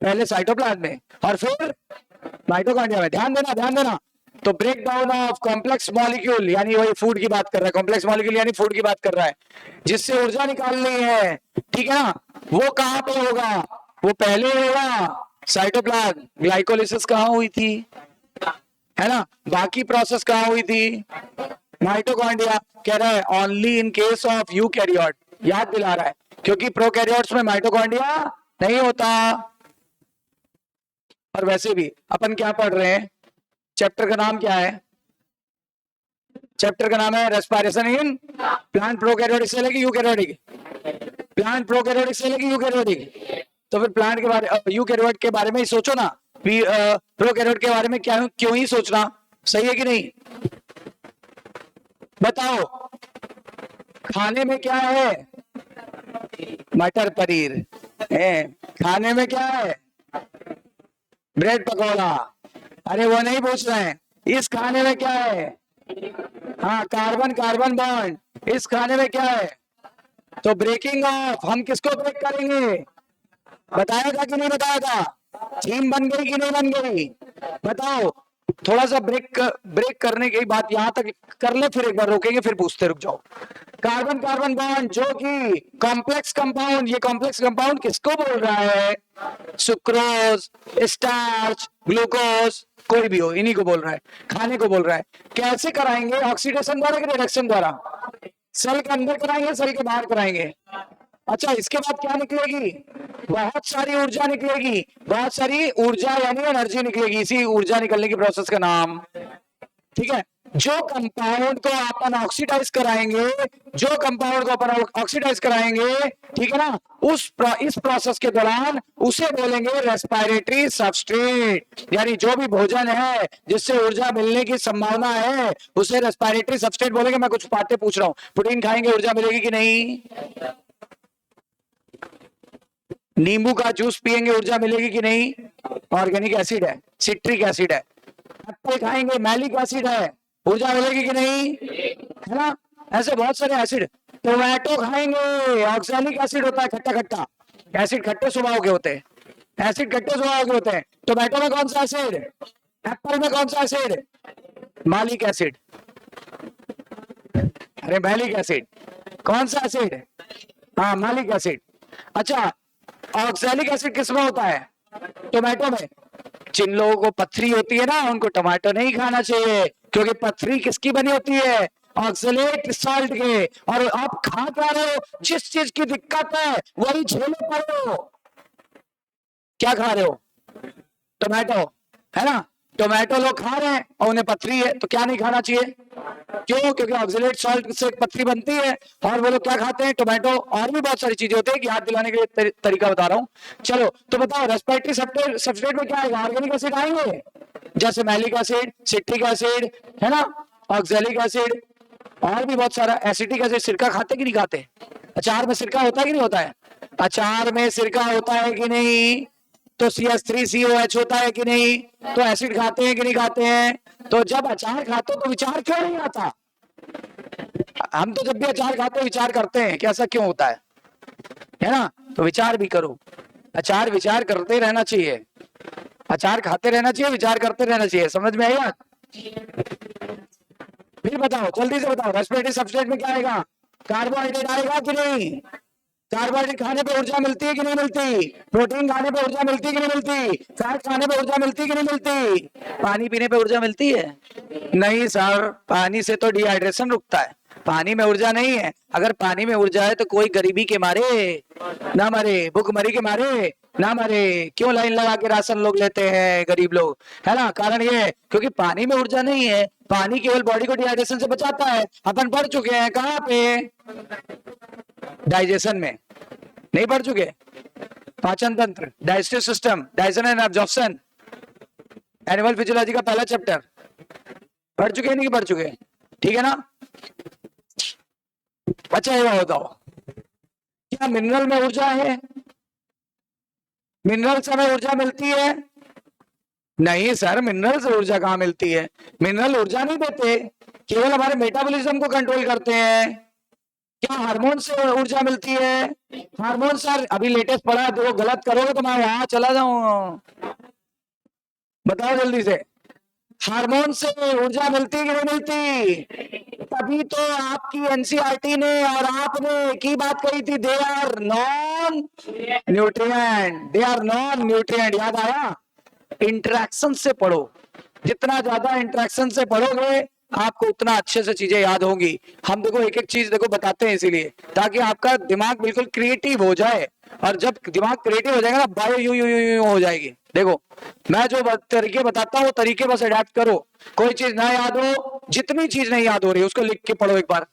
पहले साइटोप्लाज्म में और फिर माइटोकॉन्ड्रिया में। ध्यान देना। तो break down of complex molecule, यानी वही फूड की बात कर रहा है, कॉम्प्लेक्स मॉलिक्यूल यानी फूड की बात कर रहा है, जिससे ऊर्जा निकालनी है, ठीक है ना। वो कहां पे होगा, वो पहले होगा साइटोप्लाज्म। ग्लाइकोलिसिस कहां हुई थी, है ना। बाकी प्रोसेस कहां हुई थी, माइटोकॉन्ड्रिया। कह रहा है only in case of eukaryote, याद दिला रहा है, क्योंकि प्रोकैरियोट्स में माइटोकॉन्ड्रिया नहीं होता। और वैसे भी अपन क्या पढ़ रहे हैं, चैप्टर का नाम क्या है, चैप्टर का नाम है respiration in plant prokaryotic cell है कि यूकैरियोटिक, प्लांट प्रोकैरियोटिक सेल है कि यूकैरियोटिक। तो फिर प्लांट के बारे, यूकैरियोट के बारे में ही सोचो ना, प्रोकैरियोट के बारे में क्या, क्यों ही सोचना, सही है कि नहीं। बताओ खाने में क्या है, मटर पनीर है, खाने में क्या है, ब्रेड पकौड़ा। अरे वो नहीं पूछ रहे हैं, इस खाने में क्या है, हाँ कार्बन कार्बन बॉन्ड, इस खाने में क्या है। तो ब्रेकिंग ऑफ, हम किसको ब्रेक करेंगे, बताया था कि नहीं बताया था? थीम बन गई कि नहीं बन गई? बताओ। थोड़ा सा ब्रेक करने की बात यहां तक कर ले, फिर एक बार रोकेंगे, फिर पूछते रुक जाओ। कार्बन कार्बन बॉन्ड जो कि कॉम्प्लेक्स कंपाउंड, ये कॉम्प्लेक्स कंपाउंड किसको बोल रहा है? सुक्रोज, स्टार्च, ग्लूकोज, कोई भी हो, इन्हीं को बोल रहा है, खाने को बोल रहा है। कैसे कराएंगे? ऑक्सीडेशन द्वारा कि रिडक्शन द्वारा? सेल के अंदर कराएंगे, सेल के बाहर कराएंगे? अच्छा, इसके बाद क्या निकलेगी? बहुत सारी ऊर्जा निकलेगी, बहुत सारी ऊर्जा यानी एनर्जी निकलेगी। इसी ऊर्जा निकलने की प्रोसेस का नाम, ठीक है, जो कंपाउंड को अपन ऑक्सीडाइज कराएंगे, जो कंपाउंड को अपन ऑक्सीडाइज कराएंगे, ठीक है ना, इस प्रोसेस के दौरान उसे बोलेंगे रेस्पिरेटरी सबस्ट्रेट। यानी जो भी भोजन है जिससे ऊर्जा मिलने की संभावना है उसे रेस्पिरेटरी सबस्ट्रेट बोलेंगे। मैं कुछ बातें पूछ रहा हूं, प्रोटीन खाएंगे ऊर्जा मिलेगी कि नहीं? नींबू का जूस पिएंगे ऊर्जा मिलेगी कि नहीं? ऑर्गेनिक एसिड है, सिट्रिक एसिड है। एप्पल खाएंगे, मैलिक एसिड है, ऊर्जा मिलेगी कि नहीं? है ना? ऐसे बहुत सारे एसिड। टोमेटो खाएंगे, ऑक्सैलिक एसिड होता है, खट्टा खट्टा एसिड, खट्टे स्वभाव के होते हैं, एसिड खट्टे स्वभाव के होते हैं। टोमेटो में कौन सा एसिड? एप्पल में कौन सा एसिड? मालिक एसिड। अरे मैलिक एसिड कौन सा एसिड? हाँ, मालिक एसिड। अच्छा, ऑक्सैलिक एसिड किसमें होता है? टोमेटो में। जिन लोगों को पथरी होती है ना, उनको टमाटो नहीं खाना चाहिए, क्योंकि पथरी किसकी बनी होती है? ऑक्सलेट सॉल्ट के। और आप खा क्या रहे हो? जिस चीज की दिक्कत है वही झेले पड़े हो। क्या खा रहे हो? टोमेटो, है ना? टोमेटो लोग खा रहे हैं और उन्हें पथरी है, तो क्या नहीं खाना चाहिए? क्यों? क्योंकि ऑक्सलेट सॉल्ट से पथरी बनती है। और वो लोग क्या खाते हैं? टोमेटो। और भी बहुत सारी चीजें होती है कि याद दिलाने के लिए तरीका बता रहा हूँ। चलो, तो बताओ रेस्पिरेटरी सबस्ट्रेट में क्या आएगा? ऑर्गेनिक एसिड आएंगे, जैसे मैलिक एसिड, सिट्रिक एसिड, है ना, ऑक्सैलिक एसिड, और भी बहुत सारा एसिटिक एसिड। सिरका खाते कि नहीं खाते? अचार में सिरका होता है कि नहीं होता है? अचार में सिरका होता है कि नहीं? तो CH3COH होता है कि नहीं? तो एसिड खाते हैं कि नहीं खाते हैं? तो जब अचार खाते हो तो विचार क्यों नहीं आता? हम तो जब भी अचार खाते विचार करते हैं कि ऐसा क्यों होता है ना? तो विचार भी करो। अचार विचार करते रहना चाहिए, अचार खाते रहना चाहिए, विचार करते रहना चाहिए। समझ में आया? फिर बताओ, जल्दी से बताओ, रेस्पिरेटरी सबस्ट्रेट में क्या आएगा? कार्बोहाइड्रेट आएगा कि नहीं? कार्बोहाइड्रेट खाने पे ऊर्जा मिलती है कि नहीं मिलती? प्रोटीन खाने पे ऊर्जा मिलती है कि नहीं मिलती? फैट खाने पे ऊर्जा मिलती है कि नहीं मिलती? पानी पीने पे ऊर्जा मिलती है? नहीं सर, पानी से तो डिहाइड्रेशन रुकता है, पानी में ऊर्जा नहीं है। अगर पानी में ऊर्जा है तो कोई गरीबी के मारे ना मरे, भूखमरी के मारे ना मरे। क्यों लाइन लगा के राशन लोग लेते हैं गरीब लोग, है ना? कारण ये है क्योंकि पानी में ऊर्जा नहीं है। पानी केवल बॉडी को डिहाइड्रेशन से बचाता है। अपन पढ़ चुके हैं कहाँ पे? डाइजेशन में। नहीं पढ़ चुके? पाचन तंत्र, digestive system, digestion and absorption, animal physiology का पहला चैप्टर पढ़ चुके हैं नहीं पढ़ चुके? ठीक है ना? अच्छा, ये बताओ, क्या मिनरल में ऊर्जा है? मिनरल से हमें ऊर्जा मिलती है? नहीं सर, मिनरल से ऊर्जा कहां मिलती है? मिनरल ऊर्जा नहीं देते, केवल हमारे मेटाबॉलिज्म को कंट्रोल करते हैं। क्या हार्मोन से ऊर्जा मिलती है? हार्मोन सर अभी लेटेस्ट पढ़ा है, देखो गलत करोगे तो मैं वहां चला जाऊं। बताओ जल्दी से, हार्मोन से ऊर्जा मिलती कि नहीं मिलती? तभी तो आपकी एनसीईआरटी ने और आपने की बात कही थी, they are non nutrient, they are non nutrient. याद आया? इंटरेक्शन से पढ़ो, जितना ज्यादा इंटरेक्शन से पढ़ोगे आपको उतना अच्छे से चीजें याद होंगी। हम देखो एक एक चीज देखो बताते हैं इसीलिए ताकि आपका दिमाग बिल्कुल क्रिएटिव हो जाए। और जब दिमाग क्रिएटिव हो जाएगा ना, बायो यू हो जाएगी। देखो मैं जो तरीके बताता हूँ वो तरीके बस अडेप्ट करो। कोई चीज ना याद हो, जितनी चीज नहीं याद हो रही है उसको लिख के पढ़ो एक बार।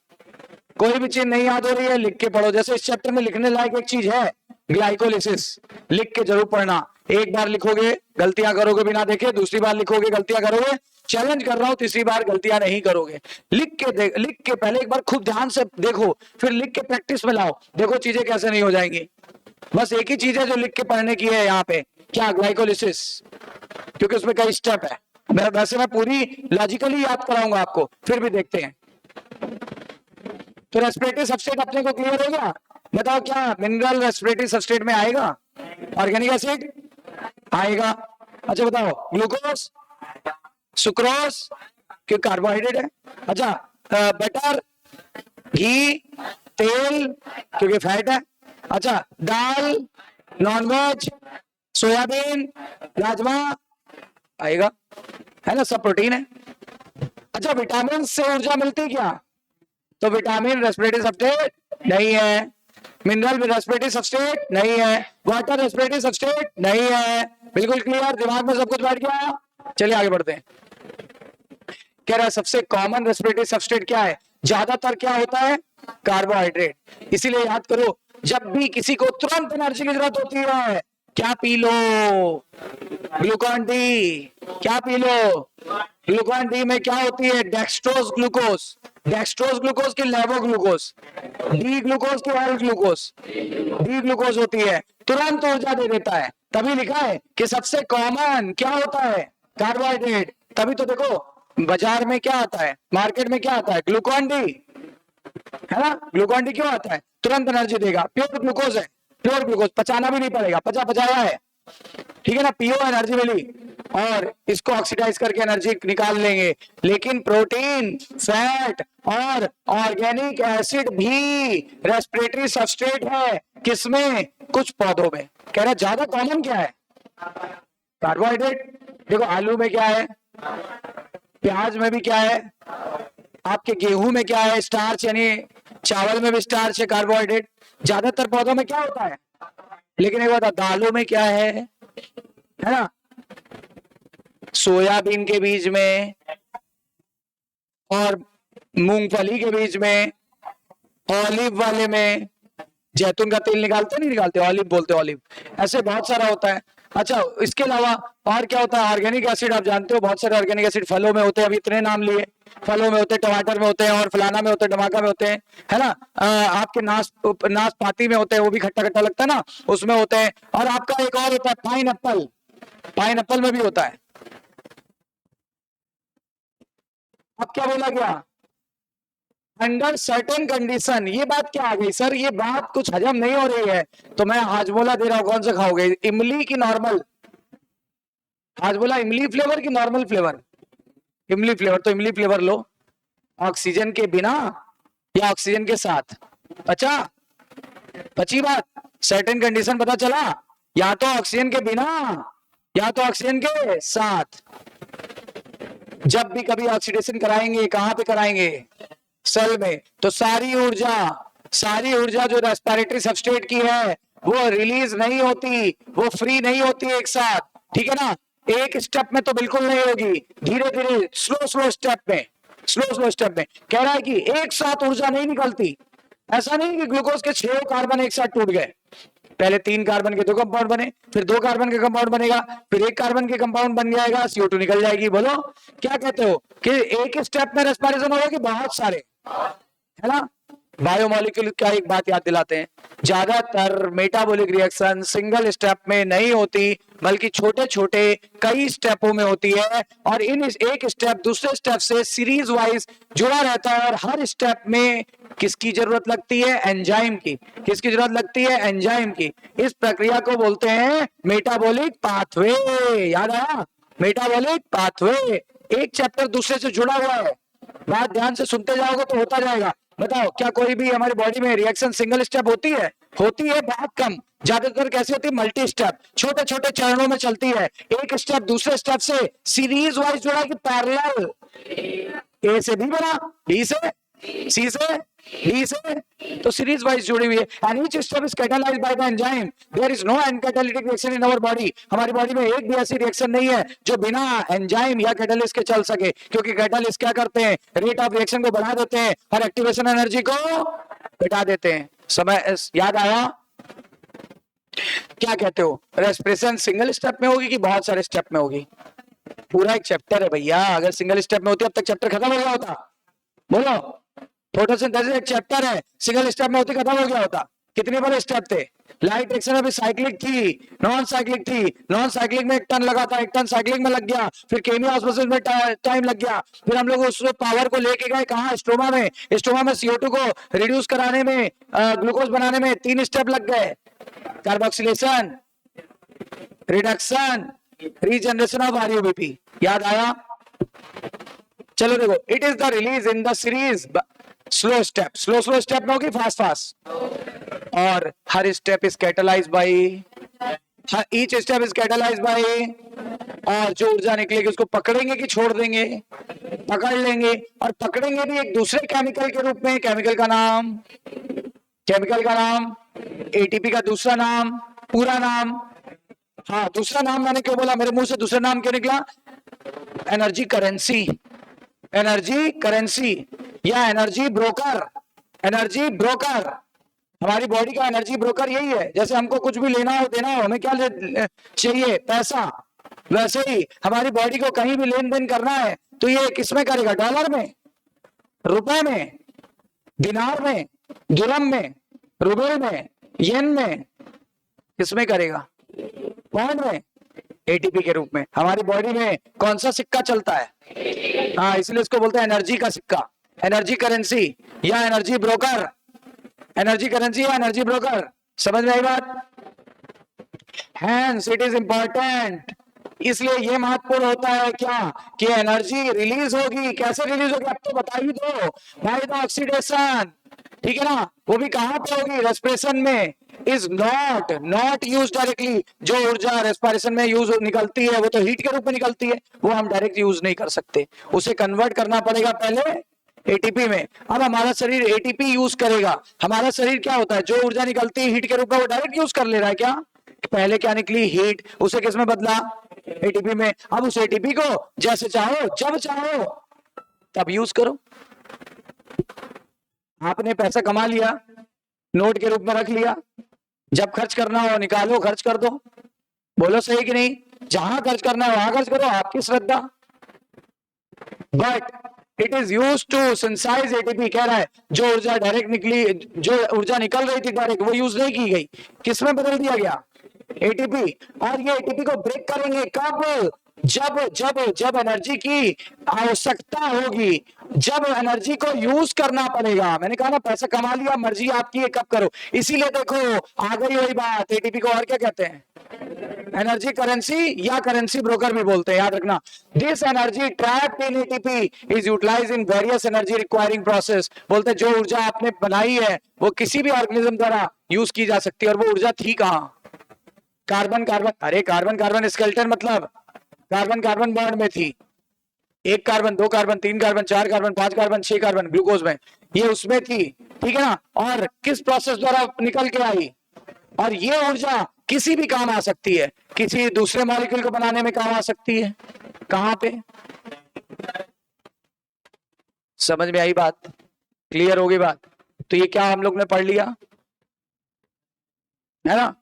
कोई भी चीज नहीं याद हो रही है लिख के पढ़ो। जैसे इस चैप्टर में लिखने लायक एक चीज है ग्लाइकोलिसिस, लिख के जरूर पढ़ना। एक बार लिखोगे गलतियां करोगे बिना देखे, दूसरी बार लिखोगे गलतियां करोगे। चैलेंज कर रहा हूं, तीसरी बार गलतियां नहीं करोगे। लिख के पहले एक बार खूब ध्यान से देखो, फिर लिख के प्रैक्टिस में लाओ, देखो चीजें कैसे नहीं हो जाएंगी। बस एक ही चीज है जो लिख के पढ़ने की है यहाँ पे, क्या? ग्लाइकोलिसिस, क्योंकि उसमें कई स्टेप है। वैसे मैं पूरी लॉजिकली याद कराऊंगा आपको, फिर भी देखते हैं। तो रेस्पिरेटरी सबस्ट्रेट अपने को क्लियर हो गया? बताओ क्या मिनरल रेस्पिरेटरी सबस्ट्रेट में आएगा? ऑर्गेनिक एसिड आएगा। अच्छा बताओ, ग्लूकोज, सुक्रोज, क्यों कार्बोहाइड्रेट है। अच्छा बटर, घी, तेल क्योंकि फैट है। अच्छा दाल, नॉनवेज, सोयाबीन, राजमा आएगा, है ना, सब प्रोटीन है। अच्छा विटामिन से ऊर्जा मिलती क्या, तो विटामिन रेस्पिरेटरी सब्सट्रेट नहीं है, मिनरल भी रेस्पिरेटरी सब्सट्रेट नहीं है, वाटर रेस्पिरेटरी सब्सट्रेट नहीं है। बिल्कुल क्लियर, दिमाग में सब कुछ बैठ गया। चलिए आगे बढ़ते हैं। कह रहा है सबसे कॉमन रेस्पिरेटरी सब्सट्रेट क्या है, ज्यादातर क्या होता है, कार्बोहाइड्रेट। इसीलिए याद करो, जब भी किसी को तुरंत एनर्जी की जरूरत होती है क्या पी लो, ग्लूकॉन डी। क्या पी लो, ग्लूकॉन डी में क्या होती है, डेक्सट्रोज ग्लूकोज, डेक्सट्रोज ग्लूकोज की लेवो ग्लूकोज, डी ग्लूकोज की ऑल ग्लूकोज, डी ग्लूकोज होती है, तुरंत ऊर्जा दे देता है। तभी लिखा है कि सबसे कॉमन क्या होता है, कार्बोहाइड्रेट। तभी तो देखो बाजार में क्या आता है, मार्केट में क्या आता है, ग्लूकॉन डी, है ना। ग्लूकॉन डी क्यों आता है, तुरंत एनर्जी देगा, प्योर ग्लूकोज है, प्योर ग्लूकोज, पचाना भी नहीं पड़ेगा, पचाया है, ठीक है ना, पियो एनर्जी मिली, और इसको ऑक्सीडाइज करके एनर्जी निकाल लेंगे। लेकिन प्रोटीन, फैट और ऑर्गेनिक एसिड भी रेस्पिरेटरी सबस्ट्रेट है, किसमें, कुछ पौधों में। कह रहा ज्यादा कॉमन क्या है, कार्बोहाइड्रेट। देखो आलू में क्या है, प्याज में भी क्या है, आपके गेहूं में क्या है, स्टार्च, यानी चावल में भी स्टार्च है, कार्बोहाइड्रेट। ज्यादातर पौधों में क्या होता है, लेकिन एक बात, दालों में क्या है ना, सोयाबीन के बीज में और मूंगफली के बीज में, ऑलिव वाले में, जैतून का तेल निकालते नहीं निकालते, ऑलिव बोलते, ऑलिव, ऐसे बहुत सारा होता है। अच्छा इसके अलावा और क्या होता है, ऑर्गेनिक एसिड, आप जानते हो बहुत सारे ऑर्गेनिक एसिड फलों में होते हैं, अभी इतने नाम लिए, फलों में होते हैं, टमाटर में होते हैं, और फलाना में होते हैं, टमाका में होते हैं, है ना। आपके नाशपाती में होते हैं, वो भी खट्टा खट्टा लगता है ना, उसमें होते हैं। और आपका एक और होता है पाइन एप्पल, पाइन एप्पल में भी होता है। अब क्या बोला गया, अंडर सर्टेन कंडीशन। ये बात क्या आ गई सर, ये बात कुछ हजम नहीं हो रही है, तो मैं हाजमोला दे रहा हूं, कौन सा खाओगे, इमली की नॉर्मल, हाजमोला इमली फ्लेवर की नॉर्मल फ्लेवर, इमली फ्लेवर, तो इमली फ्लेवर लो, ऑक्सीजन के बिना या ऑक्सीजन के साथ, पची बात, सर्टेन कंडीशन पता चला, या तो ऑक्सीजन के बिना या तो ऑक्सीजन के साथ। जब भी कभी ऑक्सीडेशन कराएंगे, कहां पे कराएंगे, सेल में, तो सारी ऊर्जा जो रेस्पिरेटरी सबस्ट्रेट की है वो रिलीज नहीं होती, वो फ्री नहीं होती एक साथ, ठीक है ना। एक स्टेप में तो बिल्कुल नहीं होगी, धीरे धीरे स्लो स्टेप में, स्लो स्टेप में। कह रहा है कि एक साथ ऊर्जा नहीं निकलती, ऐसा नहीं कि ग्लूकोज के 6 कार्बन एक साथ टूट गए, पहले 3 कार्बन के 2 कंपाउंड बने, फिर 2 कार्बन के कंपाउंड बनेगा, फिर 1 कार्बन के कंपाउंड बन जाएगा, CO2 निकल जाएगी। बोलो क्या कहते हो कि एक स्टेप में रेस्पिरेशन होगा कि बहुत सारे, है ना। बायोमोलिक्यूल का एक बात याद दिलाते हैं, ज्यादातर मेटाबॉलिक रिएक्शन सिंगल स्टेप में नहीं होती, बल्कि छोटे छोटे कई स्टेपों में होती है, और इन एक स्टेप दूसरे स्टेप से सीरीज वाइज जुड़ा रहता है, और हर स्टेप में किसकी जरूरत लगती है, एंजाइम की। किसकी जरूरत लगती है, एंजाइम की। इस प्रक्रिया को बोलते हैं मेटाबॉलिक पाथवे। याद आया, मेटाबॉलिक पाथवे। एक चैप्टर दूसरे से जुड़ा हुआ है, बात ध्यान से सुनते जाओगे तो होता जाएगा। बताओ क्या कोई भी हमारी बॉडी में रिएक्शन सिंगल स्टेप होती है, बहुत कम, ज्यादातर कैसे होती है, मल्टी स्टेप, छोटे छोटे चरणों में चलती है, एक स्टेप दूसरे स्टेप से सीरीज वाइज जुड़ा कि पैरेलल, ए से बी बना, बी से सी से डी से, तो सीरीज वाइज जुड़ी हुई है। And each step is catalysed by the enzyme, there is no uncatalytic reaction in our body. हमारी बॉडी में एक भी ऐसी रिएक्शन नहीं है जो बिना एंजाइम या कैटालिस्ट के चल सके, क्योंकि कैटालिस्ट क्या करते हैं, रेट ऑफ रिएक्शन को बढ़ा देते हैं और एक्टिवेशन एनर्जी को घटा देते हैं। समय याद आया, क्या कहते हो, रेस्पिरेशन सिंगल स्टेप में होगी कि बहुत सारे स्टेप में होगी, पूरा एक चैप्टर है भैया, अगर सिंगल स्टेप में होती अब तक चैप्टर खत्म हो गया होता। बोलो, फोटोसिंथेसिस एक चैप्टर है, सिंगल स्टेप में होती खत्म हो गया होता। कितने बड़े स्टेप थे, लाइट रिएक्शन अभी साइक्लिक थी, नॉन साइक्लिक थी, नॉन साइक्लिक में 1 टन लगा था, 1 टन साइक्लिक में लग गया, फिर केमियो ऑस्मोसिस में टाइम लग गया, फिर हम लोग उस पावर को लेके गए कहाँ, स्टोमा में, स्टोमा में CO2 को रिड्यूस कराने में, ग्लूकोज बनाने में 3 स्टेप लग गए, carboxylation, reduction, regeneration of RuBP. याद आया? चलो देखो, it is the release in the series slow step. Slow slow step में होगी, फास्ट फास्ट, और हर step is catalyse by, each step is catalyse by, और जो ऊर्जा निकलेगी उसको पकड़ेंगे कि छोड़ देंगे? पकड़ लेंगे, और पकड़ेंगे भी एक दूसरे केमिकल के रूप में। केमिकल का नाम एटीपी का दूसरा नाम, पूरा नाम। हाँ, दूसरा नाम मैंने क्यों बोला, मेरे मुंह से दूसरा नाम क्यों निकला? एनर्जी करेंसी, एनर्जी करेंसी या एनर्जी ब्रोकर। एनर्जी ब्रोकर, हमारी बॉडी का एनर्जी ब्रोकर यही है। जैसे हमको कुछ भी लेना हो देना हो, हमें क्या चाहिए? पैसा। वैसे ही हमारी बॉडी को कहीं भी लेन देन करना है तो ये किसमें करेगा? डॉलर में, रुपए में, दिनार में, दिरहम में, रूबल में, येन में, किसमें करेगा? पाउंड में, एटीपी के रूप में। हमारी बॉडी में कौन सा सिक्का चलता है? हाँ, इसलिए इसको बोलते हैं एनर्जी का सिक्का, एनर्जी करेंसी या एनर्जी ब्रोकर। एनर्जी करेंसी या एनर्जी ब्रोकर, समझ में आई बात? हैंस इट इज इंपॉर्टेंट, इसलिए ये महत्वपूर्ण होता है क्या कि एनर्जी रिलीज होगी। कैसे रिलीज होगी अब तो बता ही दो, बाय द ऑक्सीडेशन, ठीक है ना? वो भी कहां पे होगी? रेस्पिरेशन में। Is not use directly. जो ऊर्जा रेस्पिरेशन में यूज निकलती है वो तो हीट के रूप में निकलती है, वो हम डायरेक्ट यूज नहीं कर सकते, उसे कन्वर्ट करना पड़ेगा पहले एटीपी में। अब हमारा शरीर एटीपी यूज करेगा। हमारा शरीर क्या होता है? जो ऊर्जा निकलती है हीट के रूप में वो डायरेक्ट यूज कर ले रहा है क्या? पहले क्या निकली? हीट, उसे किस में बदला? एटीपी में। अब उस एटीपी को जैसे चाहो जब चाहो तब यूज करो। आपने पैसा कमा लिया, नोट के रूप में रख लिया, जब खर्च करना हो निकालो, खर्च कर दो। बोलो सही कि नहीं? जहां खर्च करना है वहां खर्च करो, आपकी श्रद्धा। But it is use to synthesise ATP. कह रहा है जो ऊर्जा डायरेक्ट निकली, जो ऊर्जा निकल रही थी डायरेक्ट, वो यूज नहीं की गई, किसमें बदल दिया गया? एटीपी। और ये एटीपी को ब्रेक करेंगे कब? जब जब जब एनर्जी की आवश्यकता होगी, जब एनर्जी को यूज करना पड़ेगा। मैंने कहा ना, पैसा कमा लिया, मर्जी आपकी है कब करो। इसीलिए देखो आ गई वही बात, एटीपी को और क्या कहते हैं? एनर्जी करेंसी या करेंसी ब्रोकर भी बोलते हैं, याद रखना। This energy trapped in ATP is utilised in various energy requiring process. बोलते हैं जो ऊर्जा आपने बनाई है वो किसी भी ऑर्गेनिज्म द्वारा यूज की जा सकती है। और वो ऊर्जा थी कहां? कार्बन कार्बन, अरे कार्बन कार्बन स्केलेटन मतलब कार्बन कार्बन बॉन्ड में थी। एक कार्बन, दो कार्बन, तीन कार्बन, चार कार्बन, पांच कार्बन, छह कार्बन ग्लूकोज में, ये उसमें थी, ठीक है ना? और किस प्रोसेस द्वारा निकल के आई? और ये ऊर्जा किसी भी काम आ सकती है, किसी दूसरे मॉलिक्यूल को बनाने में काम आ सकती है। कहां पे? समझ में आई बात? क्लियर होगी बात? तो ये क्या हम लोग ने पढ़ लिया है ना?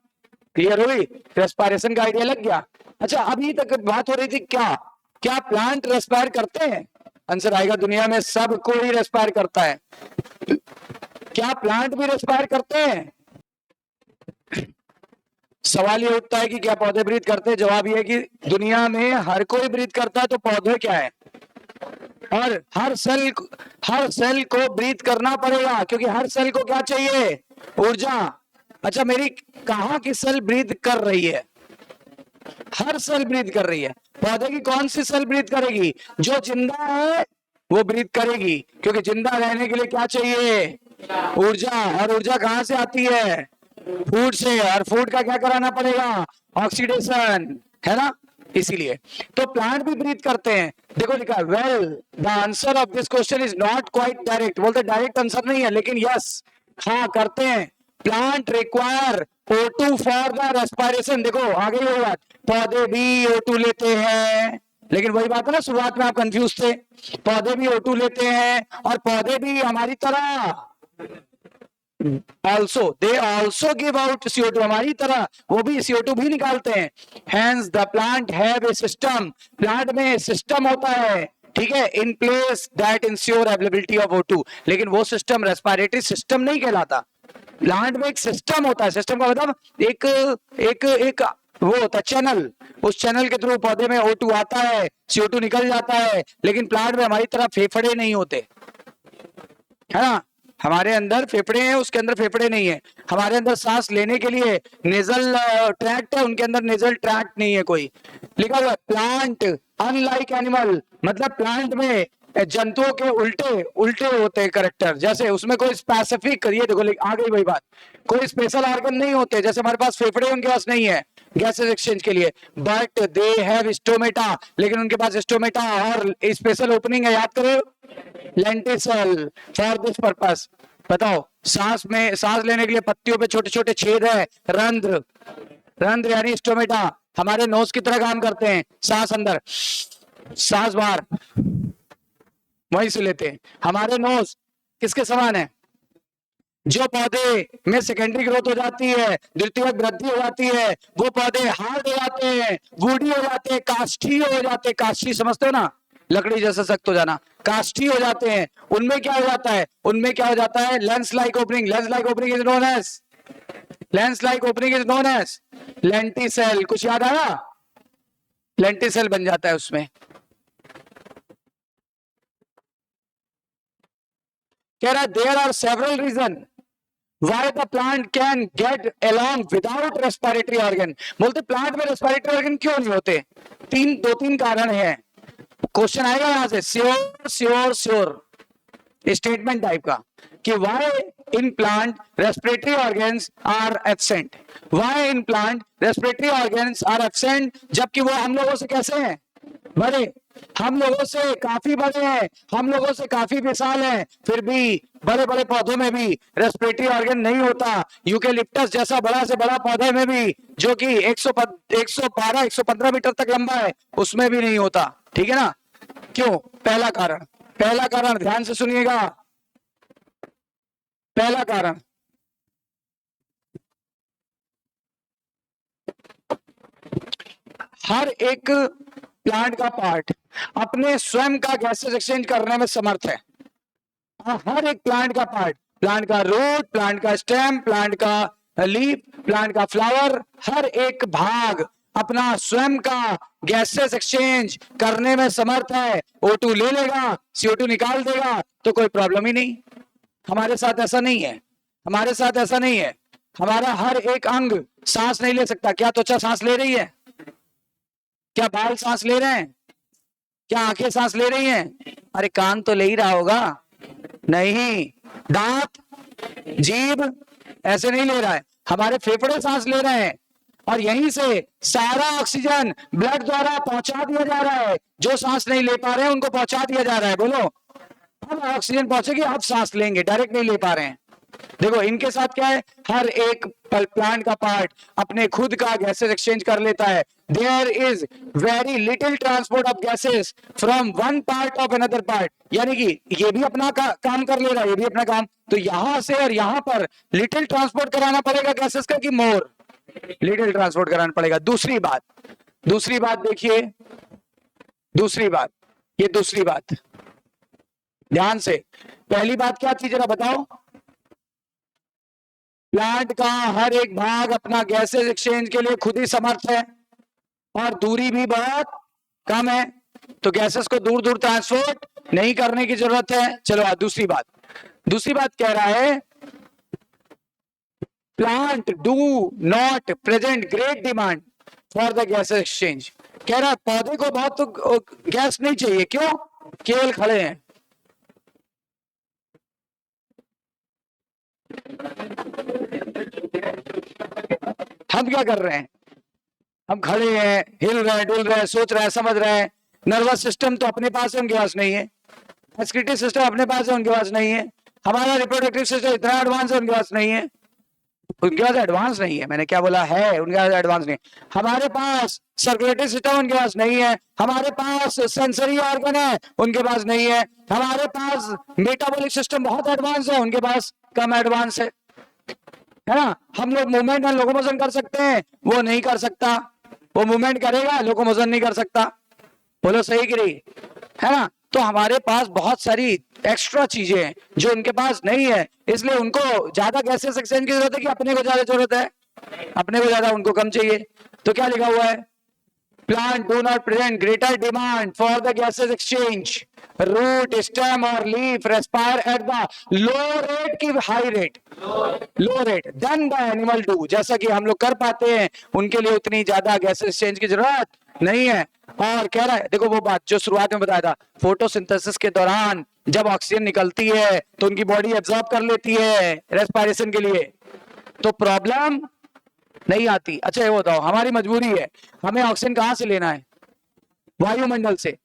क्लियर हुई? रेस्पिरेशन का आइडिया लग गया। अच्छा, अभी तक बात हो रही थी क्या क्या प्लांट रेस्पायर करते हैं? आंसर आएगा दुनिया में सब कोई रेस्पायर करता है। क्या प्लांट भी रेस्पायर करते हैं? सवाल ये उठता है कि क्या पौधे ब्रीथ करते हैं? जवाब ये है कि दुनिया में हर कोई ब्रीथ करता है, तो पौधे क्या है? और हर सेल को ब्रीथ करना पड़ेगा, क्योंकि हर सेल को क्या चाहिए? ऊर्जा। अच्छा, मेरी कहां की सेल ब्रीथ कर रही है? हर सेल ब्रीथ कर रही है। पौधे की कौन सी सेल ब्रीथ करेगी? जो जिंदा है वो ब्रीथ करेगी, क्योंकि जिंदा रहने के लिए क्या चाहिए? ऊर्जा। और ऊर्जा कहां से आती है? फूड से। और फूड का क्या कराना पड़ेगा? ऑक्सीडेशन, है ना? इसीलिए तो प्लांट भी ब्रीथ करते हैं। देखो लिखा है, well the answer of this question is not quite direct. बोलते डायरेक्ट आंसर नहीं है, लेकिन यस, हाँ करते हैं। Plant require O2 for the respiration. देखो आ गई वही बात, पौधे भी O2 लेते हैं। लेकिन वही बात है ना, शुरुआत में आप कंफ्यूज थे। पौधे भी O2 लेते हैं, और पौधे भी हमारी तरह they also give out CO2, हमारी तरह वो भी CO2 भी निकालते हैं। Hence the plant have a system, plant में सिस्टम होता है, ठीक है, in place that ensure availability of O2। लेकिन वो सिस्टम रेस्पिरेटरी सिस्टम नहीं कहलाता। प्लांट में एक सिस्टम होता है। सिस्टम का मतलब एक एक एक वो होता है चैनल, उस चैनल के थ्रू पौधे में O2 आता है, CO2 निकल जाता है। लेकिन प्लांट में हमारी तरह फेफड़े नहीं होते, है ना? हमारे अंदर फेफड़े हैं, उसके अंदर फेफड़े नहीं है। हमारे अंदर सांस लेने के लिए नेजल ट्रैक्ट है, उनके अंदर नेजल ट्रैक्ट नहीं है कोई। लिखा हुआ प्लांट अनलाइक एनिमल, मतलब प्लांट में जंतुओं के उल्टे उल्टे होते हैं करेक्टर, जैसे उसमें कोई स्पेसिफिक, ये देखो आ गई वही बात, कोई स्पेशल ऑर्गन नहीं होते, जैसे हमारे पास फेफड़े उनके पास नहीं है गैसेस एक्सचेंज के लिए, बट दे हैव स्टोमेटा, लेकिन उनके पास स्टोमेटा और स्पेशल ओपनिंग है, याद करो, लेंटिसल फॉर दिस पर्पस। बताओ, सांस में सांस लेने के लिए पत्तियों पे छोटे छोटे छेद है, रंध्र, रंध्र यानी स्टोमेटा, हमारे नोज की तरह काम करते हैं, सांस अंदर सांस बाहर वहीं से लेते हैं। हमारे नोज किसके समान है? जो पौधे में सेकेंडरी ग्रोथ हो जाती है, द्वितीयक वृद्धि हो जाती है, वो पौधे हार्ड हो जाते हैं, वुडी हो जाते हैं, काष्ठी हो जाते हैं, काष्ठी समझते हो ना, लकड़ी जैसा सख्त हो जाना, काष्ठी हो जाते हैं। उनमें क्या हो जाता है? उनमें क्या हो जाता है? Lens like opening, lens like opening is known as, lens like opening is known as lenticel. कुछ याद आया? लेंटिसेल बन जाता है उसमें। कह रहा there are several reason why the plant can get along without respiratory organ। बोलते प्लांट में रेस्पिरेटरी ऑर्गन क्यों नहीं होते? दो तीन कारण है। क्वेश्चन आएगा यहां से, sure sure sure statement type का, कि why in plant respiratory organs are absent, why in plant respiratory organs are absent, जबकि वो हम लोगों से कैसे हैं? बड़े, हम लोगों से काफी बड़े हैं, हम लोगों से काफी विशाल हैं, फिर भी बड़े बड़े पौधों में भी रेस्पिरेटरी ऑर्गन नहीं होता। यूकेलिप्टस जैसा बड़ा से बड़ा पौधे में भी, जो कि 112 115 मीटर तक लंबा है, उसमें भी नहीं होता। ठीक है ना? क्यों? पहला कारण, पहला कारण ध्यान से सुनिएगा, पहला कारण, हर एक प्लांट का पार्ट अपने स्वयं का गैसेस एक्सचेंज करने में समर्थ है। हर एक प्लांट का पार्ट, प्लांट का रूट, प्लांट का स्टेम, प्लांट का लीफ, प्लांट का फ्लावर, हर एक भाग अपना स्वयं का गैसेस एक्सचेंज करने में समर्थ है। O2 ले लेगा, CO2 निकाल देगा, तो कोई प्रॉब्लम ही नहीं। हमारे साथ ऐसा नहीं है, हमारे साथ ऐसा नहीं है। हमारा हर एक अंग सांस नहीं ले सकता। क्या त्वचा सांस ले रही है? क्या बाल सांस ले रहे हैं? क्या आंखें सांस ले रही हैं? अरे कान तो ले ही रहा होगा, नहीं, दांत, जीभ ऐसे नहीं ले रहा है, हमारे फेफड़े सांस ले रहे हैं, और यहीं से सारा ऑक्सीजन ब्लड द्वारा पहुंचा दिया जा रहा है। जो सांस नहीं ले पा रहे हैं उनको पहुंचा दिया जा रहा है। बोलो, अब ऑक्सीजन पहुंचेगी, अब सांस लेंगे, डायरेक्ट नहीं ले पा रहे हैं। देखो इनके साथ क्या है, हर एक प्लांट का पार्ट अपने खुद का गैसेस एक्सचेंज कर लेता है। There is very little transport of gases from one part of another part, यानी कि ये भी अपना काम कर ले रहा है, ये भी अपना काम, तो यहां से और यहां पर लिटिल ट्रांसपोर्ट कराना पड़ेगा गैसेस का, कि मोर लिटिल ट्रांसपोर्ट कराना पड़ेगा। दूसरी बात देखिए, दूसरी बात, ये दूसरी बात ध्यान से, पहली बात क्या थी जरा बताओ? प्लांट का हर एक भाग अपना गैसेस एक्सचेंज के लिए खुद ही समर्थ है, और दूरी भी बहुत कम है, तो गैसेस को दूर दूर ट्रांसपोर्ट नहीं करने की जरूरत है। चलो दूसरी बात कह रहा है, plant do not present great demand for the gases exchange. कह रहा है पौधे को बहुत तो गैस नहीं चाहिए, क्यों? केवल खड़े हैं। हम क्या कर रहे हैं? हम खड़े हैं, हिल रहे हैं, डुल रहे हैं, सोच रहे हैं, समझ रहे हैं। नर्वस सिस्टम तो अपने पास है, उनके पास नहीं है। एक्सक्रीटिव सिस्टम अपने पास है, उनके पास नहीं है। हमारा रिप्रोडक्टिव सिस्टम इतना एडवांस है, उनके पास नहीं है। उनके पास एडवांस नहीं है, मैंने क्या बोला है, उनके पास एडवांस नहीं है। हमारे पास सर्कुलेटरी सिस्टम उनके पास नहीं है। हमारे पास सेंसरी ऑर्गन है, उनके पास नहीं है। हमारे पास मेटाबॉलिक सिस्टम बहुत एडवांस है, उनके पास कम एडवांस है ना? हम लोग मूवमेंट और लोकोमोशन कर सकते हैं, वो नहीं कर सकता। वो मूवमेंट करेगा, लोकोमोशन नहीं कर सकता। बोलो सही कि नहीं? है ना? तो हमारे पास बहुत सारी एक्स्ट्रा चीजें हैं जो उनके पास नहीं है, इसलिए उनको ज्यादा गैसेस एक्सचेंज की जरूरत है कि अपने को ज्यादा जरूरत है? अपने को ज्यादा, उनको कम चाहिए। तो क्या लिखा हुआ है? Plant do not present greater demand for the gases exchange root, stem और leaf respire at the low rate की high rate, low rate than the animal do, जैसा कि हम लोग कर पाते हैं, उनके लिए उतनी ज्यादा गैस एक्सचेंज की जरूरत नहीं है। और कह रहा है, देखो वो बात जो शुरुआत में बताया था, फोटोसिंथेसिस के दौरान जब ऑक्सीजन निकलती है तो उनकी बॉडी एब्जॉर्ब कर लेती है रेस्पिरेशन के लिए, तो प्रॉब्लम नहीं आती। अच्छा ये बताओ, हमारी मजबूरी है, हमें ऑक्सीजन कहां से लेना है? वायुमंडल से।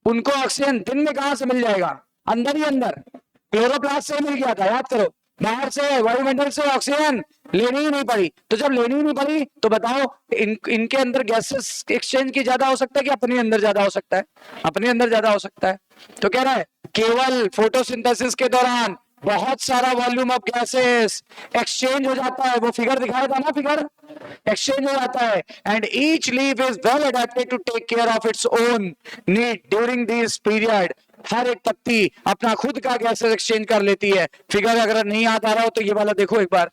उनको ऑक्सीजन दिन में कहां से मिल जाएगा? अंदर ही अंदर क्लोरोप्लास्ट से मिल गया था, याद करो। बाहर से वायुमंडल से ऑक्सीजन लेनी ही नहीं पड़ी। तो जब लेनी ही नहीं पड़ी तो बताओ इनके अंदर गैसेस एक्सचेंज की ज्यादा हो सकता है कि अपने अंदर ज्यादा हो सकता है? अपने अंदर ज्यादा हो सकता है। तो कह रहा है केवल फोटोसिंथेसिस के दौरान बहुत सारा वॉल्यूम ऑफ गैसेस एक्सचेंज हो जाता है। वो फिगर दिखाया था ना, फिगर एक्सचेंज हो जाता है। And each leaf is well adapted to take care of its own need during this period. हर एक पत्ती अपना खुद का गैसेस एक्सचेंज कर लेती है। फिगर अगर नहीं याद आ रहा हो तो ये वाला देखो एक बार।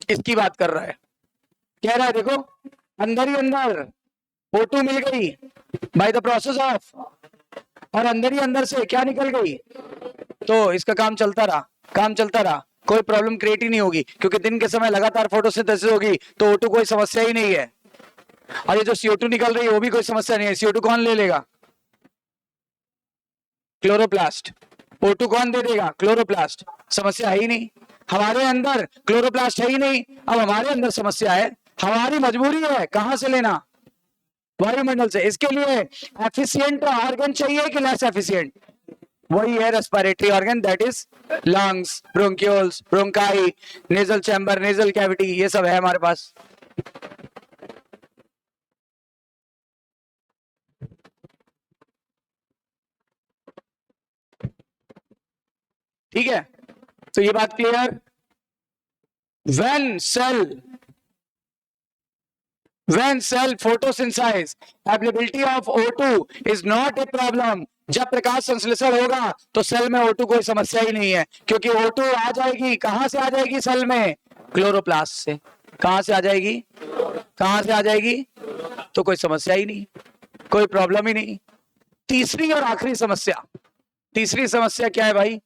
इसकी बात कर रहा है, कह रहा है देखो अंदर ही अंदर O2 मिल गई बाय द प्रोसेस ऑफ, और अंदर ही अंदर से क्या निकल गई, तो इसका काम चलता रहा, काम चलता रहा, कोई प्रॉब्लम क्रिएट ही नहीं होगी, क्योंकि दिन के समय लगातार फोटोसिंथेसिस होगी तो O2 कोई समस्या ही नहीं है। और ये जो CO2 निकल रही है वो भी कोई समस्या नहीं है। CO2 कौन ले लेगा? क्लोरोप्लास्ट। O2 कौन दे देगा? क्लोरोप्लास्ट। समस्या है ही नहीं, हमारे अंदर क्लोरोप्लास्ट है ही नहीं। अब हमारे अंदर समस्या है, हमारी मजबूरी है कहां से लेना? वायुमंडल से। इसके लिए एफिशिएंट ऑर्गन चाहिए कि लेस एफिशिएंट? वही है respiratory organ, that is lungs, bronchioles, bronchi, nasal chamber, nasal cavity, ये सब है हमारे पास। ठीक है, तो ये बात clear. When cell photosynthesize, availability of O2 is not a problem. जब प्रकाश संश्लेषण होगा तो सेल में O2 कोई समस्या ही नहीं है, क्योंकि O2 आ जाएगी कहां से? आ जाएगी सेल में क्लोरोप्लास्ट से। कहां से आ जाएगी? कहां से आ जाएगी? तो कोई समस्या ही नहीं, कोई प्रॉब्लम ही नहीं। तीसरी और आखिरी समस्या, तीसरी समस्या क्या है भाई?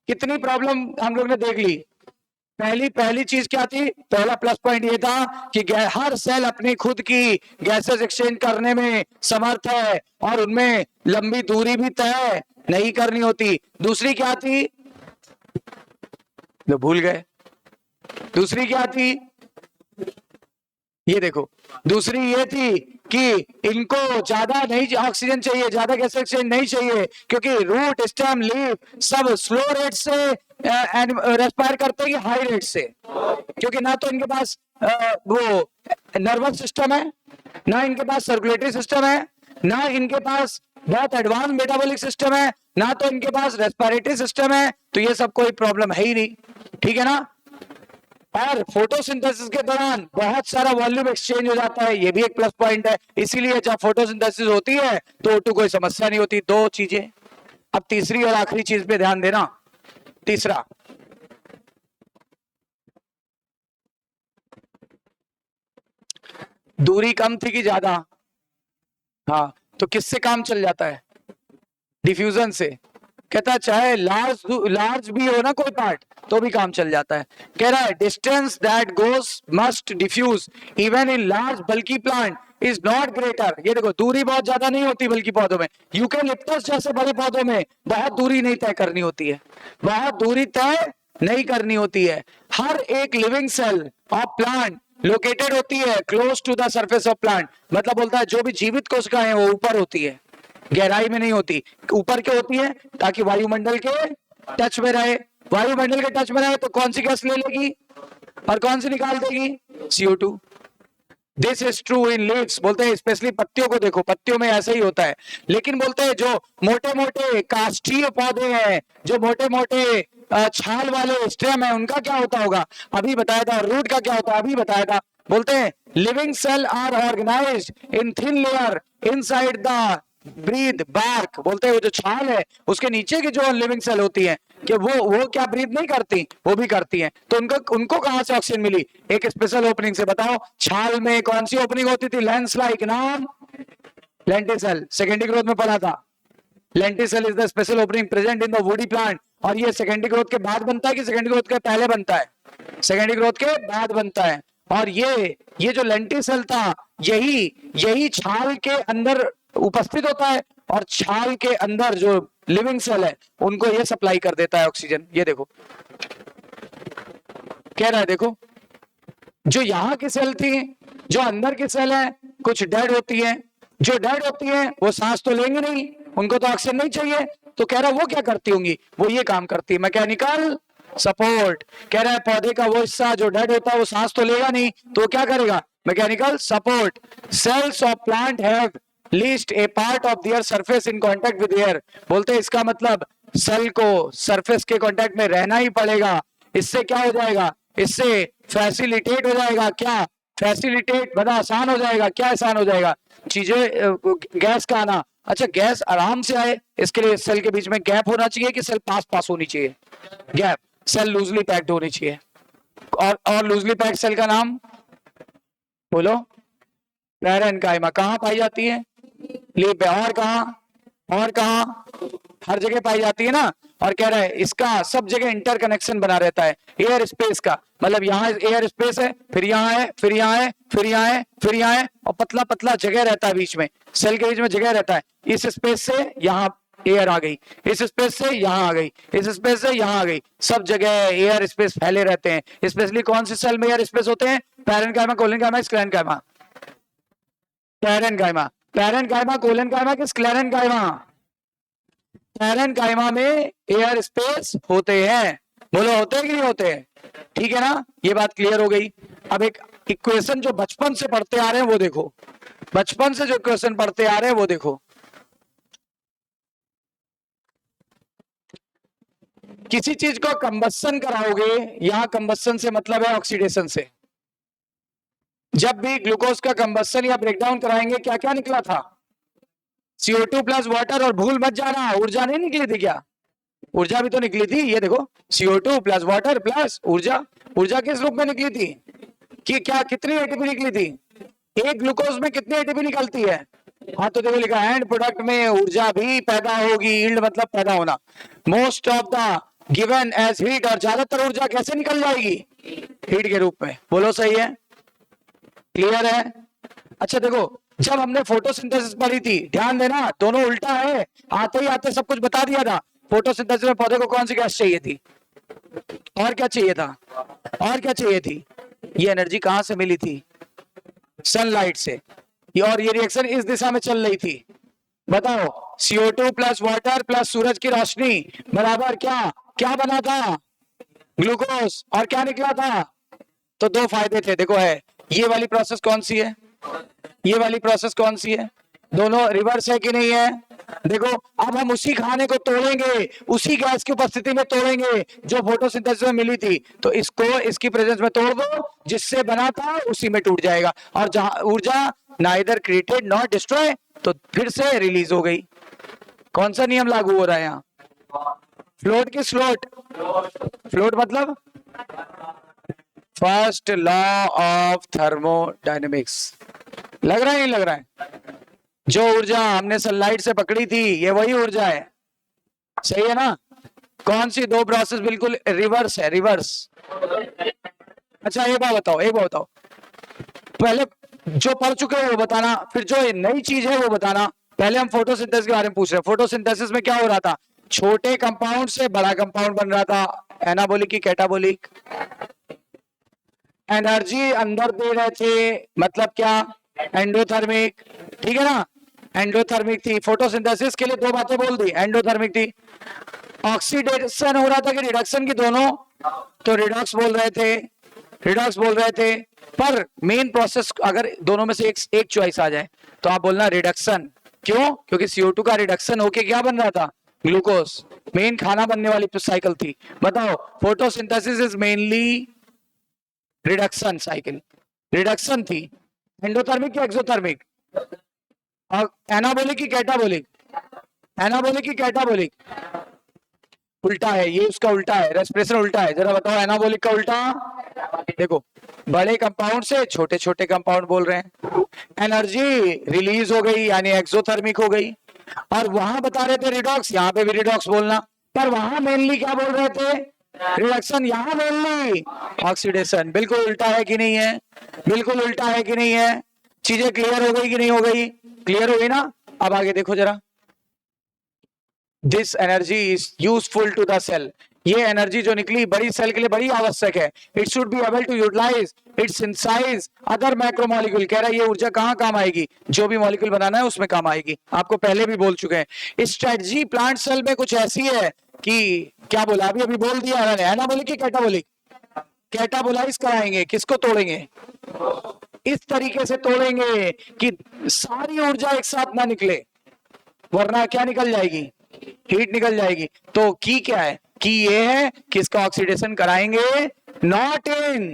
कितनी प्रॉब्लम हम लोग ने देख ली। पहली चीज क्या थी? पहला प्लस पॉइंट ये था कि हर सेल अपनी खुद की गैसेस एक्सचेंज करने में समर्थ है और उनमें लंबी दूरी भी तय नहीं करनी होती। दूसरी क्या थी? तो भूल गए। दूसरी क्या थी? ये देखो, दूसरी ये थी कि इनको ज्यादा नहीं ऑक्सीजन चाहिए, ज्यादा गैस एक्सचेंज नहीं चाहिए, क्योंकि रूट, स्टेम, लीफ सब स्लो रेट से रेस्पायर करते हैं, हाई रेट से। क्योंकि ना तो इनके पास वो नर्वस सिस्टम है, ना इनके पास सर्कुलेटरी सिस्टम है, ना इनके पास बहुत एडवांस मेटाबॉलिक सिस्टम है, ना तो इनके पास रेस्पिरेटरी सिस्टम है। तो ये सब कोई प्रॉब्लम है ही नहीं, ठीक है ना। और फोटोसिंथेसिस के दौरान बहुत सारा वॉल्यूम एक्सचेंज हो जाता है, ये भी एक प्लस पॉइंट है। इसीलिए जब फोटोसिंथेसिस होती है तो O2 कोई समस्या नहीं होती। दो चीजें। अब तीसरी और आखिरी चीज पे ध्यान देना। तीसरा, दूरी कम थी कि ज्यादा? हाँ, तो किससे काम चल जाता है? डिफ्यूजन से। कहता है चाहे लार्ज भी हो ना कोई पार्ट तो भी काम चल जाता है। कह रहा है distance that goes must diffuse even in large bulky plant is not greater. ये देखो, दूरी बहुत ज्यादा नहीं होती बल्कि पौधों में। यूकेलिप्टस जैसे बड़े पौधों में बहुत दूरी नहीं तय करनी होती है, बहुत दूरी तय नहीं करनी होती है। हर एक living cell of plant located होती है close to the surface of plant. मतलब बोलता है जो भी जीवित कोशिकाएं वो ऊपर होती है, गहराई में नहीं होती। ऊपर क्यों होती है? ताकि वायुमंडल के टच में रहे। वायुमंडल के टच में रहे तो कौन सी गैस ले लेगी और कौन सी निकाल देगी? CO2। This is true in leaves. बोलते हैं स्पेशली पत्तियों को देखो, पत्तियों में ऐसा ही होता है। लेकिन बोलते हैं जो मोटे मोटे काष्ठीय पौधे हैं, जो मोटे मोटे छाल वाले स्टेम है, उनका क्या होता होगा अभी बताया था। रूट का क्या होता है अभी बताया था। बोलते हैं living cell are organised in thin layer inside the breathe bark बोलते हैं, वो जो छाल है उसके नीचे की जो लिविंग सेल होती है कि वो क्या ब्रीद नहीं करती, वो भी करती हैं। तो उनको कहां से ऑक्सीजन मिली? एक स्पेशल ओपनिंग से। बताओ छाल में कौन सी ओपनिंग होती थी? लेंस लाइक, नाम लेंटिसेल, सेकेंडरी ग्रोथ में पढ़ा था। Lenticel is the special opening present in the woody plant. और ये सेकेंडरी ग्रोथ के बाद बनता है कि सेकेंडरी ग्रोथ के पहले बनता है? सेकेंडरी ग्रोथ के बाद बनता है। और ये जो लेंटिसेल था यही छाल के अंदर उपस्थित होता है, और छाल के अंदर जो लिविंग सेल है उनको ये सप्लाई कर देता है ऑक्सीजन। ये देखो कह रहा है, देखो जो यहाँ की सेल थी, जो अंदर की सेल है, कुछ डेड होती है। जो डेड होती है वो सांस तो लेंगे नहीं, उनको तो ऑक्सीजन नहीं चाहिए। तो कह रहा है वो क्या करती होंगी? वो ये काम करती है, मैकेनिकल सपोर्ट। कह रहा है पौधे का वो हिस्सा जो डेड होता है वो सांस तो लेगा नहीं, तो क्या करेगा? Mechanical support. Cells of plant have least a part of their surface in contact with air. बोलते हैं इसका मतलब सेल को सरफेस के कांटेक्ट में रहना ही पड़ेगा। इससे क्या हो जाएगा? इससे फैसिलिटेट हो जाएगा। क्या फैसिलिटेट? बड़ा आसान हो जाएगा। क्या आसान हो जाएगा? चीजें, गैस का आना। अच्छा, गैस आराम से आए इसके लिए सेल के बीच में गैप होना चाहिए कि सेल पास होनी चाहिए? गैप। सेल लूजली पैक्ड होनी चाहिए। और लूजली पैक्ड सेल का नाम बोलो? पैरेन्काइमा। कहाँ पाई जाती है? लीप। और कहाँ? हर जगह पाई जाती है ना। और कह रहा है इसका सब जगह इंटरकनेक्शन बना रहता है एयर स्पेस का। मतलब यहाँ एयर स्पेस है, फिर यहाँ है, फिर यहाँ है, फिर यहाँ है, फिर यहाँ है, और पतला पतला जगह रहता है बीच में, सेल के बीच में जगह रहता है। इस स्पेस से यहाँ एयर आ गई, इस स्पेस से यहाँ आ गई, इस स्पेस से यहाँ आ गई, सब जगह एयर स्पेस फैले रहते हैं। स्पेशली कौन सी सेल में एयर स्पेस होते हैं? Parenchyma, collenchyma, sclerenchyma. Parenchyma, parenchyma, collenchyma कि स्क्लेरेन्काइमा? पैरेन्काइमा में एयर स्पेस होते हैं। बोलो होते हैं कि नहीं होते हैं? ठीक है ना, ये बात क्लियर हो गई। अब एक इक्वेशन जो बचपन से पढ़ते आ रहे हैं वो देखो, बचपन से जो इक्वेशन पढ़ते आ रहे हैं वो देखो। किसी चीज को कंबस्शन कराओगे, यहां कंबस्शन से मतलब है ऑक्सीडेशन से। जब भी ग्लूकोज का कंबस्शन या ब्रेकडाउन कराएंगे, क्या क्या निकला था? CO2 plus water. और भूल मत जाना, ऊर्जा नहीं निकली थी क्या? ऊर्जा भी तो निकली थी। ये देखो CO2 प्लस वाटर प्लस ऊर्जा। ऊर्जा किस रूप में निकली थी? कि क्या कितनी एटीपी निकली थी? एक ग्लूकोज में कितनी एटीपी निकलती है? हाँ, तो देखो लिखा एंड प्रोडक्ट में ऊर्जा भी पैदा होगी। यील्ड मतलब पैदा होना। Most of the given as heat. और ज्यादातर ऊर्जा कैसे निकल जाएगी? हीट के रूप में। बोलो सही है? क्लियर है? अच्छा देखो, जब हमने फोटोसिंथेसिस पढ़ी थी, ध्यान देना दोनों उल्टा है। आते ही आते सब कुछ बता दिया था। फोटोसिंथेसिस में पौधे को कौन सी गैस चाहिए थी? और क्या चाहिए था? और क्या चाहिए थी? ये एनर्जी कहां से मिली थी? सनलाइट से। और ये रिएक्शन इस दिशा में चल रही थी। बताओ, CO2 प्लस वाटर प्लस सूरज की रोशनी बराबर क्या क्या बना था? ग्लूकोज। और क्या निकला था? तो दो फायदे थे। देखो है, ये वाली प्रोसेस कौन सी है? ये वाली प्रोसेस कौन सी है? दोनों रिवर्स है कि नहीं है? देखो, अब हम उसी खाने को तोड़ेंगे, उसी गैस की उपस्थिति में तोड़ेंगे जो फोटोसिंथेसिस में मिली थी। तो इसको इसकी प्रेजेंस में तोड़ दो, जिससे बना था उसी में टूट जाएगा। और जहां ऊर्जा नाइदर क्रिएटेड नॉट डिस्ट्रॉय, तो फिर से रिलीज हो गई। कौन सा नियम लागू हो रहा है यहाँ? फ्लोट की स्लोट? फ्लोट मतलब फर्स्ट लॉ ऑफ थर्मोडायनेमिक्स। लग रहा है नहीं लग रहा है? जो ऊर्जा हमने सनलाइट से पकड़ी थी, ये वही ऊर्जा है। सही है ना? कौन सी दो प्रोसेस बिल्कुल रिवर्स है? रिवर्स। अच्छा एक बात बताओ, पहले जो पढ़ चुके हो वो बताना, फिर जो नई चीज है वो बताना। पहले हम फोटोसिंथेसिस के बारे में पूछ रहे हैं। फोटोसिंथेसिस में क्या हो रहा था? छोटे कंपाउंड से बड़ा कंपाउंड बन रहा था। एनाबॉलिक की कैटाबॉलिक। एनर्जी अंदर दे रहे थे, मतलब क्या? एंडोथर्मिक। ठीक है ना? एंडोथर्मिक थी। फोटोसिंथेसिस के लिए दो बातें बोल दी, एंडोथर्मिक थी। ऑक्सीडेशन हो रहा था कि रिडक्शन की? दोनों। तो रिडक्स बोल रहे थे। पर मेन प्रोसेस अगर दोनों में से एक चॉइस आ जाए तो आप बोलना रिडक्शन। क्यों? क्योंकि CO2 का रिडक्शन होके क्या बन रहा था? ग्लूकोज। मेन खाना बनने वाली साइकिल थी। बताओ, photosynthesis is mainly reduction cycle. Reduction थी। एंडोथर्मिक या एक्सोथर्मिक? और एनाबोलिक की कैटाबोलिक, एनाबोलिक की कैटाबोलिक, उल्टा है ये, उसका उल्टा है, रेस्पिरेशन उल्टा है। जरा बताओ एनाबोलिक का उल्टा। देखो बड़े कंपाउंड से छोटे छोटे कंपाउंड बोल रहे हैं, एनर्जी रिलीज हो गई यानी एक्सोथर्मिक हो गई। और वहां बता रहे थे रिडॉक्स, यहाँ पे भी रिडॉक्स बोलना, पर वहां मेनली क्या बोल रहे थे, रिडक्शन, यहाँ मेनली ऑक्सीडेशन। बिल्कुल उल्टा है कि नहीं है, बिल्कुल उल्टा है कि नहीं है। चीजें क्लियर हो गई कि नहीं हो गई, क्लियर हो गई ना। अब आगे देखो जरा, this energy is useful to the cell, ये एनर्जी जो निकली बड़ी सेल के लिए बड़ी आवश्यक है। It should be able to utilise it synthesise other macromolecule. कह रहा है ये ऊर्जा कहां काम आएगी, जो भी मॉलिक्यूल बनाना है उसमें काम आएगी। आपको पहले भी बोल चुके हैं, स्ट्रेटजी प्लांट सेल में कुछ ऐसी है कि क्या बोला, अभी अभी बोल दिया है ना, बोली कि कैटाबोलिक, कैटाबोलाइज कराएंगे, किसको तोड़ेंगे, इस तरीके से तोड़ेंगे कि सारी ऊर्जा एक साथ ना निकले, वरना क्या निकल जाएगी, हीट निकल जाएगी। तो की क्या है, की ये है कि इसका ऑक्सीडेशन कराएंगे, not in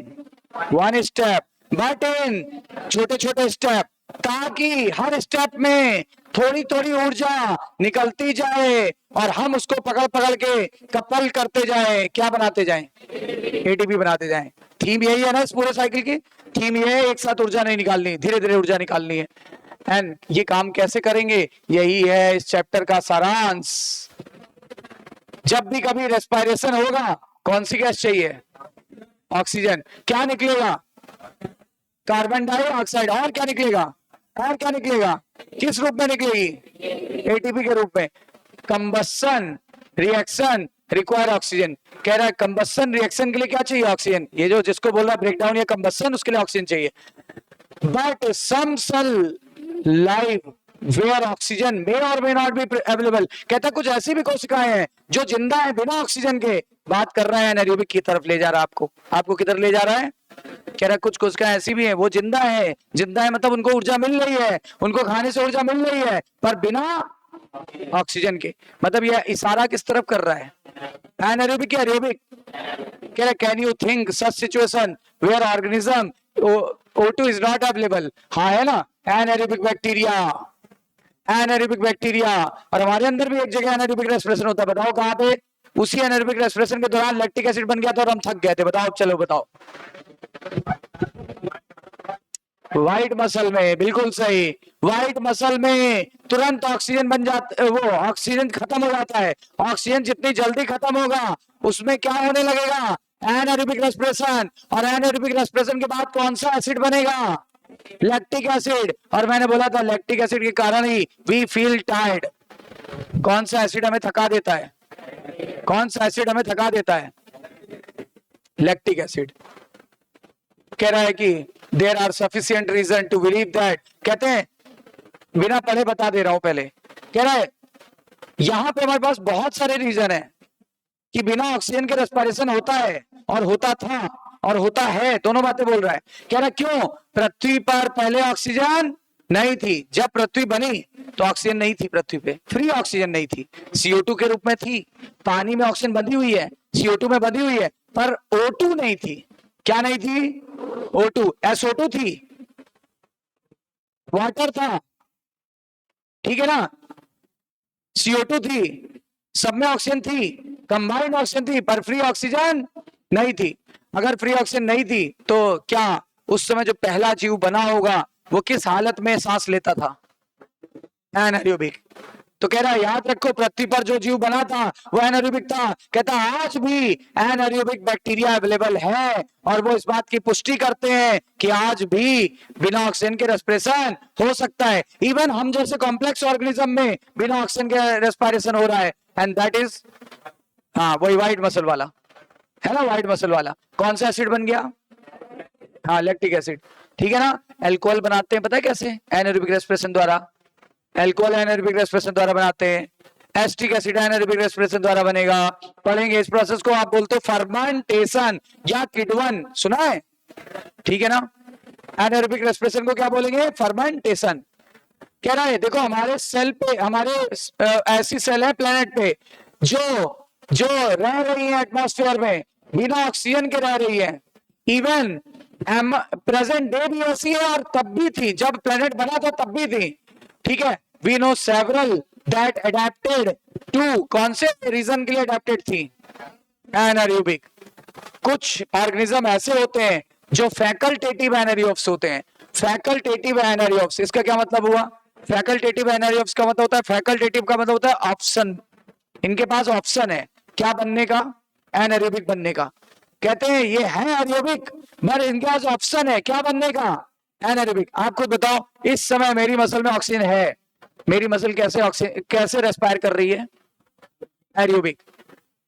one step but in छोटे छोटे स्टेप, ताकि हर स्टेप में थोड़ी थोड़ी ऊर्जा निकलती जाए और हम उसको पकड़ पकड़ के कपल करते जाए, क्या बनाते जाए, एटीपी बनाते जाए। थीम यही है ना इस पूरे साइकिल की, थीम ये है, एक साथ ऊर्जा नहीं निकालनी, धीरे धीरे ऊर्जा निकालनी है। एंड ये काम कैसे करेंगे, यही है इस चैप्टर का सारांश। जब भी कभी रेस्पिरेशन होगा, कौन सी गैस चाहिए, ऑक्सीजन, क्या निकलेगा, कार्बन डाइऑक्साइड, और क्या निकलेगा, और क्या निकलेगा, किस रूप में निकलेगी, एटीपी के रूप में। कंबसन रिएक्शन रिक्वायर ऑक्सीजन, कह रहा है कंबसन रिएक्शन के लिए क्या चाहिए, ऑक्सीजन। ये जो जिसको बोल रहा है ब्रेकडाउन या कंबसन, उसके लिए ऑक्सीजन चाहिए। But some cell live where oxygen may or may not be available, कहता कुछ ऐसी भी कोशिकाएं हैं जो जिंदा है बिना ऑक्सीजन के। बात कर रहा है एनारोबिक की तरफ ले जा रहा है, आपको किधर ले जा रहा है, कह रहा है कुछ कोशिकाएं ऐसी भी हैं वो जिंदा है, जिंदा है मतलब उनको ऊर्जा मिल रही है, उनको खाने से ऊर्जा मिल रही है, पर बिना ऑक्सीजन के। मतलब यह इशारा किस तरफ कर रहा है, एनारोबिक या एरोबिक। कह रहा है can you think such situation where organism O2 is not available. हाँ है ना, एनारोबिक बैक्टीरिया, एनारोबिक बैक्टीरिया। और हमारे अंदर भी एक जगह एनारोबिक रेस्पिरेशन होता है, बताओ कहां पे, उसी एनारोबिक रेस्पिरेशन के दौरान लैक्टिक एसिड बन गया था और हम थक गए थे, बताओ, चलो बताओ, व्हाइट मसल में, बिल्कुल सही, व्हाइट मसल में तुरंत ऑक्सीजन बन जाता, वो ऑक्सीजन खत्म हो जाता है। ऑक्सीजन जितनी जल्दी खत्म होगा उसमें क्या होने लगेगा, एनारोबिक रेस्पिरेशन। और एनारोबिक रेस्पिरेशन के बाद कौन सा एसिड बनेगा, लैक्टिक एसिड। और मैंने बोला था लैक्टिक एसिड के कारण ही वी फील टायर्ड। कौन सा एसिड हमें थका देता है, कौन सा एसिड हमें थका देता है, लैक्टिक एसिड। कह रहा है कि there are sufficient reason to believe that, कहते हैं बिना पढ़े बता दे रहा हूं पहले, कह रहा है यहां पे हमारे पास बहुत सारे रीजन है कि बिना ऑक्सीजन के रेस्पिरेशन होता है और होता था और होता है, दोनों बातें बोल रहा है। कह रहा है क्यों, पृथ्वी पर पहले ऑक्सीजन नहीं थी, जब पृथ्वी बनी तो ऑक्सीजन नहीं थी पृथ्वी पे, फ्री ऑक्सीजन नहीं थी, CO2 के रूप में थी, पानी में ऑक्सीजन बंधी हुई है, CO2 में बंधी हुई है, पर O2 नहीं थी। क्या नहीं थी, O2, SO2 थी, वाटर था, ठीक है ना, CO2 थी, सब में ऑक्सीजन थी, कंबाइंड ऑक्सीजन थी, पर फ्री ऑक्सीजन नहीं थी। अगर फ्री ऑक्सीजन नहीं थी तो क्या उस समय जो पहला जीव बना होगा वो किस हालत में सांस लेता था, एनारोबिक। तो कह रहा है याद रखो पृथ्वी पर जो जीव बना था वो एनारोबिक था। कहता आज भी एनारोबिक बैक्टीरिया अवेलेबल है और वो इस बात की पुष्टि करते हैं कि आज भी बिना ऑक्सीजन के रेस्पिरेशन हो सकता है। इवन हम जैसे कॉम्प्लेक्स ऑर्गेनिज्म में बिना ऑक्सीजन के रेस्पिरेशन हो रहा है, एंड दैट इज, हाँ वही व्हाइट मसल वाला है ना, व्हाइट मसल वाला। कौन सा एसिड बन गया, हाँ लैक्टिक एसिड, ठीक है ना। एल्कोहल बनाते हैं पता है कैसे, एनारोबिक रेस्पिरेशन द्वारा, एल्कोहल एनारोबिक रेस्पिरेशन द्वारा बनाते हैं। एसिटिक एसिड एनारोबिक रेस्पिरेशन द्वारा बनेगा, पढ़ेंगे इस प्रोसेस को, आप बोलते हो फर्मेंटेशन या किण्वन, सुना है, ठीक है ना। एनारोबिक रेस्पिरेशन को क्या बोलेंगे, फर्मेंटेशन। कह रहा है देखो हमारे सेल पे, हमारे ऐसी सेल है प्लेनेट पे जो रह रही है एटमॉस्फेयर में बिना ऑक्सीजन के रह रही है। इवन प्रेजेंट डे भी ऐसी है और तब भी थी, जब प्लेनेट बना था तब भी थी। ठीक है, we know several that adapted to, कौन से रीजन के लिए अडेप्टेड थी? एनारोबिक। कुछ ऑर्गेनिज्म ऐसे होते हैं जो फैकल्टेटिव एनारोब्स होते हैं। फैकल्टेटिव एनारोब्स, इसका क्या मतलब हुआ? फैकल्टेटिव एनारोब्स का मतलब होता है, फैकल्टेटिव का मतलब होता है ऑप्शन, इनके पास ऑप्शन है क्या बनने का? एनारोबिक बनने का। कहते हैं ये है एरोबिक मगर इनके पास ऑप्शन है क्या बनने का? एनारोबिक। आप खुद बताओ, इस समय मेरी मसल में ऑक्सीजन है, मेरी मसल कैसे ऑक्सीजन कैसे रेस्पायर कर रही है? एरोबिक।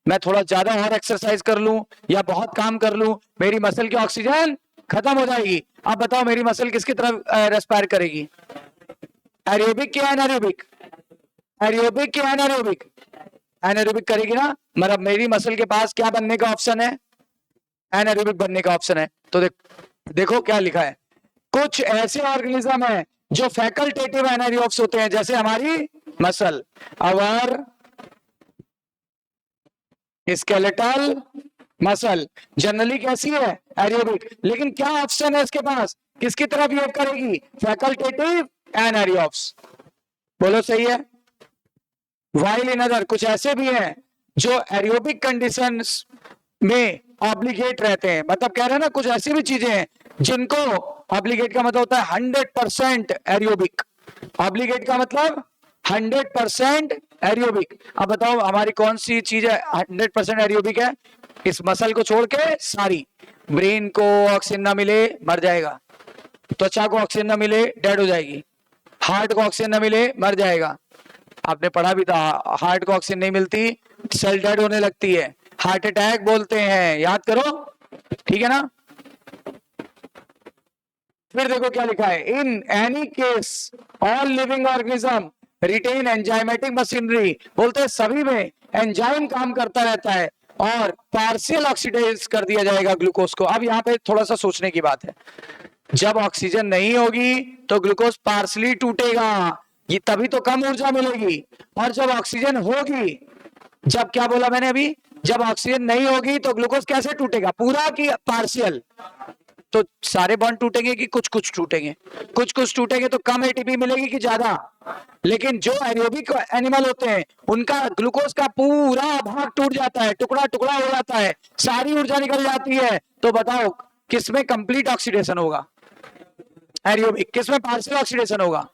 मैं थोड़ा ज्यादा और एक्सरसाइज कर लूं या बहुत काम कर लूं, मेरी मसल की ऑक्सीजन खत्म हो जाएगी। आप बताओ मेरी मसल किसकी तरफ रेस्पायर करेगी? एरोबिक क्या एनारोबिक? एरोबिक क्या एनारोबिक? एनारोबिक करेगी ना, मतलब मेरी मसल के पास क्या बनने का ऑप्शन है? एनारोबिक बनने का ऑप्शन है। तो देखो क्या लिखा है, कुछ ऐसे ऑर्गेनिज्म है जो फैकल्टेटिव एनारोब्स होते हैं, जैसे हमारी muscle, our skeletal muscle generally कैसी है? एरोबिक। लेकिन क्या ऑप्शन है इसके पास, किसकी तरफ बिहेव करेगी? Facultative anaerobes. बोलो सही है। वाइल इन अदर, कुछ ऐसे भी हैं जो एरोबिक कंडीशंस में ऑब्लिगेट रहते हैं, मतलब कह रहे हैं ना, कुछ ऐसी भी चीजें हैं जिनको, ऑब्लिगेट का मतलब होता है 100% एरोबिक। ऑब्लिगेट का मतलब 100% एरोबिक। अब बताओ हमारी कौन सी चीज है 100% एरोबिक है? इस मसल को छोड़ के सारी। ब्रेन को ऑक्सीजन ना मिले मर जाएगा, त्वचा को ऑक्सीजन ना मिले डेड हो जाएगी, हार्ट को ऑक्सीजन ना मिले मर जाएगा। आपने पढ़ा भी था, हार्ट को ऑक्सीजन नहीं मिलती सेल डेड होने लगती है, हार्ट अटैक बोलते हैं, याद करो, ठीक है ना। फिर देखो क्या लिखा है, in any case all living organism retain enzymatic machinery, बोलते हैं सभी में एंजाइम काम करता रहता है और पार्शियल ऑक्सीडाइज कर दिया जाएगा ग्लूकोज को। अब यहाँ पे थोड़ा सा सोचने की बात है, जब ऑक्सीजन नहीं होगी तो ग्लूकोज पार्शली टूटेगा, ये तभी तो कम ऊर्जा मिलेगी। और जब ऑक्सीजन होगी, जब क्या बोला मैंने अभी, जब ऑक्सीजन नहीं होगी तो ग्लूकोज कैसे टूटेगा, पूरा की पार्शियल? तो सारे बॉन्ड टूटेंगे कि कुछ कुछ टूटेंगे? कुछ कुछ टूटेंगे तो कम एटीपी मिलेगी कि ज्यादा? लेकिन जो एरोबिक एनिमल होते हैं उनका ग्लूकोज का पूरा भाग टूट जाता है, टुकड़ा टुकड़ा हो जाता है, सारी ऊर्जा निकल जाती है। तो बताओ किसमें कंप्लीट ऑक्सीडेशन होगा? एरोबिक। किसमें पार्शियल ऑक्सीडेशन होगा?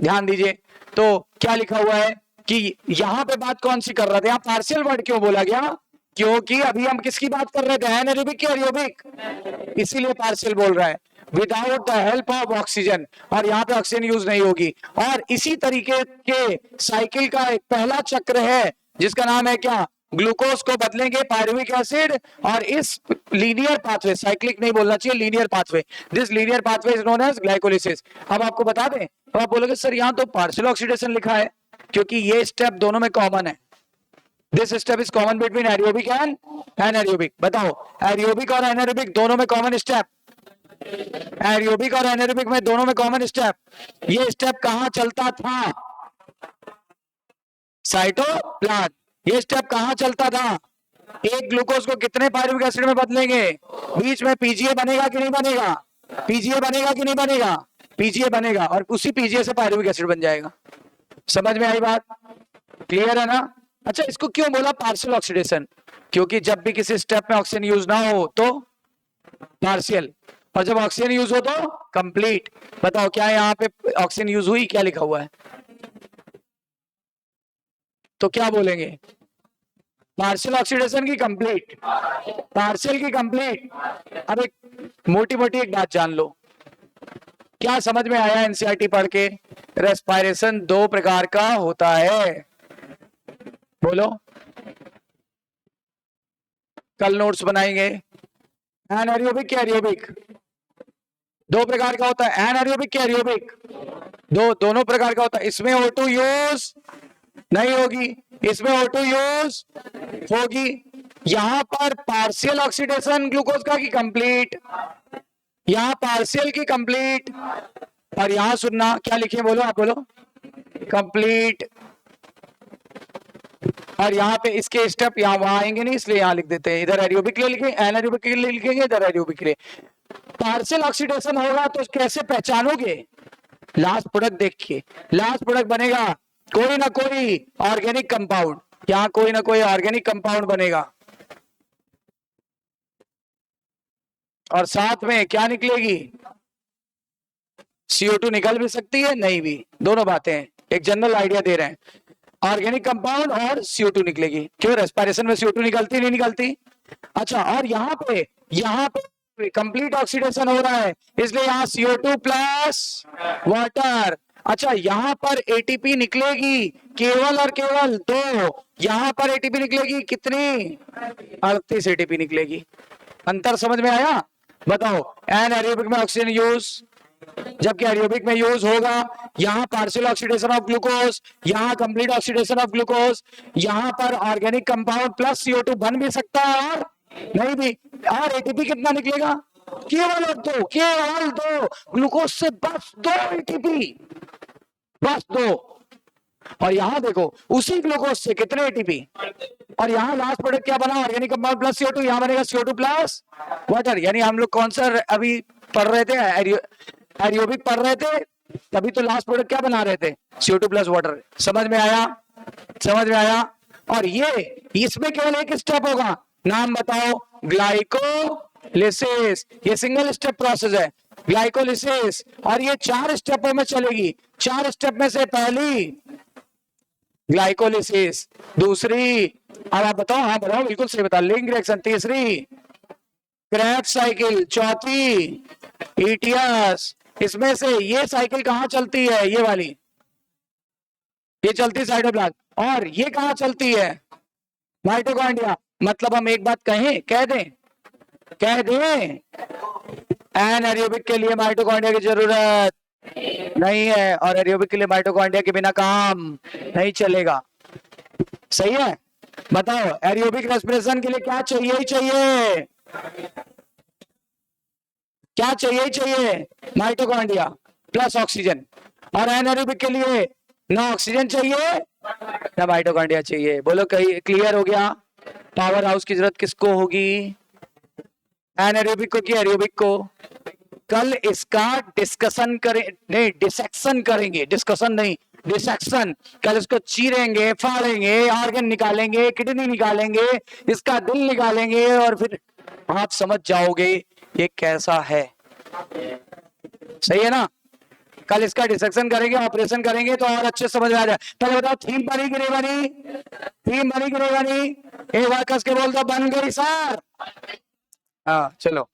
ध्यान दीजिए, तो क्या लिखा हुआ है कि यहां पे बात कौन सी कर रहे थे, यहां पार्शियल वर्ड क्यों बोला गया? क्योंकि अभी हम किसकी बात कर रहे थे, एनारोबिक की एरोबिक, इसीलिए पार्शियल बोल रहा है, without the help of oxygen. और यहाँ पे ऑक्सीजन यूज नहीं होगी। और इसी तरीके के साइकिल का एक पहला चक्र है जिसका नाम है क्या? ग्लूकोज को बदलेंगे पायरुविक एसिड, और इस लीनियर पाथवे, साइक्लिक नहीं बोलना चाहिए, linear pathway, this linear pathway is known as glycolysis. अब आपको बता दें, तो आप बोलोगे सर यहाँ तो पार्शियल ऑक्सीडेशन लिखा है, क्योंकि ये स्टेप दोनों में कॉमन है। This step is common between aerobic and anaerobic. बताओ एरोबिक और एनारोबिक दोनों में कॉमन स्टेप, एरोबिक और एनारोबिक में दोनों में कॉमन स्टेप, ये स्टेप कहां चलता था? साइटोप्लाज्म। ये स्टेप कहां चलता था? एक ग्लूकोज को कितने पायरुविक एसिड में बदलेंगे, बीच में पीजीए बनेगा कि नहीं बनेगा? पीजीए बनेगा कि नहीं बनेगा? पीजीए बनेगा, और उसी पीजीए से पायरुविक एसिड बन जाएगा। समझ में आई बात? क्लियर है ना? अच्छा, इसको क्यों बोला पार्शियल ऑक्सीडेशन? क्योंकि जब भी किसी स्टेप में ऑक्सीजन यूज ना हो तो पार्शियल, और जब ऑक्सीजन यूज हो तो कंप्लीट। बताओ क्या यहाँ पे ऑक्सीजन यूज हुई, क्या लिखा हुआ है? तो क्या बोलेंगे, पार्शियल ऑक्सीडेशन की कंप्लीट, पार्शियल की कंप्लीट। अब एक मोटी मोटी एक बात जान लो, क्या समझ में आया एनसीईआरटी पढ़ के? रेस्पायरेशन दो प्रकार का होता है, बोलो, कल नोट्स बनाएंगे। एनारोबिक क्या एरोबिक? दो प्रकार का होता है, एनारोबिक क्या एरोबिक? दोनों प्रकार का होता है। इसमें O2 यूज नहीं होगी, इसमें O2 यूज होगी। यहां पर पार्शियल ऑक्सीडेशन ग्लूकोज का की कंप्लीट, यहां पार्शियल की कंप्लीट, और यहां सुनना क्या लिखे, बोलो आप बोलो, कंप्लीट। और यहाँ पे इसके स्टेप यहाँ वहां आएंगे नहीं, इसलिए यहाँ लिख देते हैं, इधर एरोबिक के लिए लिखेंगे, एनारोबिक के लिए लिखेंगे, इधर एरोबिक के लिए। पार्शियल ऑक्सीडेशन होगा तो कैसे पहचानोगे? लास्ट प्रोडक्ट देखिए, लास्ट प्रोडक्ट बनेगा कोई ना कोई ऑर्गेनिक कंपाउंड, यहाँ कोई ना कोई ऑर्गेनिक कंपाउंड बनेगा और साथ में क्या निकलेगी, CO2 निकल भी सकती है, नहीं भी, दोनों बातें हैं, एक जनरल आइडिया दे रहे हैं। ऑर्गेनिक कंपाउंड और CO2 निकलेगी। क्यों, रेस्पिरेशन में CO2 निकलती नहीं निकलती? अच्छा, और यहाँ पे कंप्लीट ऑक्सीडेशन हो रहा है, इसलिए यहाँ CO2 प्लस वाटर। अच्छा, यहाँ पर ATP निकलेगी केवल और केवल 2, यहाँ पर ATP निकलेगी कितनी, 38 ATP निकलेगी। अंतर समझ में आया? बताओ, एनाएरोबिक में ऑक्सीजन यूज, जबकि एरोबिक में यूज होगा यहाँ पार्शियल ऑक्सीडेशन ऑफ ग्लूकोज, यहाँ कंप्लीट ऑक्सीडेशन ऑफ ग्लूकोज, यहाँ पर ऑर्गेनिक कंपाउंड प्लस CO2 बन भी सकता है और नहीं भी। और ATP कितना निकलेगा, केवल 2, केवल 2, ग्लूकोज से बस 2 ATP, बस 2। और यहाँ देखो उसी ग्लूकोज से कितने ATP, और यहाँ लास्ट प्रोडक्ट क्या बना, ऑर्गेनिक कंपाउंड प्लस CO2, यहाँ बनेगा CO2 प्लस वाटर। यानी हम लोग कौन सा अभी पढ़ रहे थे, एरोबिक पढ़ रहे थे, तभी तो लास्ट प्रोडक्ट क्या बना रहे थे, CO2 प्लस वाटर। समझ में आया? समझ में आया? और ये इसमें केवल एक स्टेप होगा, नाम बताओ, ग्लाइकोलिसिस। ये सिंगल स्टेप प्रोसेस है, ग्लाइकोलिसिस, और ये 4 स्टेपों में चलेगी। 4 स्टेप में से पहली ग्लाइकोलिसिस, दूसरी, अब आप बताओ, हाँ बताओ, बिल्कुल सही बता, लिंक रिएक्शन, तीसरी क्रेब्स साइकिल, चौथी ETS। इसमें से ये साइकिल कहां चलती है, ये वाली, ये चलती साइटोप्लाज्म, और ये कहां चलती है, माइटोकॉन्ड्रिया। मतलब हम एक बात कहें, कह दें एनाएरोबिक के लिए माइटोकॉन्ड्रिया की जरूरत नहीं है, और एरोबिक के लिए माइटोकॉन्ड्रिया के बिना काम नहीं चलेगा। सही है? बताओ, एरोबिक रेस्पिरेशन के लिए क्या चाहिए ही चाहिए, क्या चाहिए ही चाहिए, माइटोकॉन्ड्रिया प्लस ऑक्सीजन। और एनाएरोबिक के लिए ना ऑक्सीजन चाहिए ना माइटोकॉन्ड्रिया चाहिए। बोलो, कहीं क्लियर हो गया? पावर हाउस की जरूरत किसको होगी, एनाएरोबिक को कि एरोबिक को? कल इसका डिस्कशन करें, नहीं डिसेक्शन करेंगे, डिस्कशन नहीं डिसेक्शन। कल इसको चीरेंगे, फाड़ेंगे, ऑर्गन निकालेंगे, किडनी निकालेंगे, इसका दिल निकालेंगे, और फिर आप समझ जाओगे ये कैसा है। सही है ना? कल इसका डिसेक्शन करेंगे, ऑपरेशन करेंगे, तो और अच्छे समझ में आ जाए। पहले बताओ, थीम बनी कि नहीं बनी, थीम बनी कि नहीं बनी? एक बार कस के बोल दो, बन गई सर। हाँ चलो,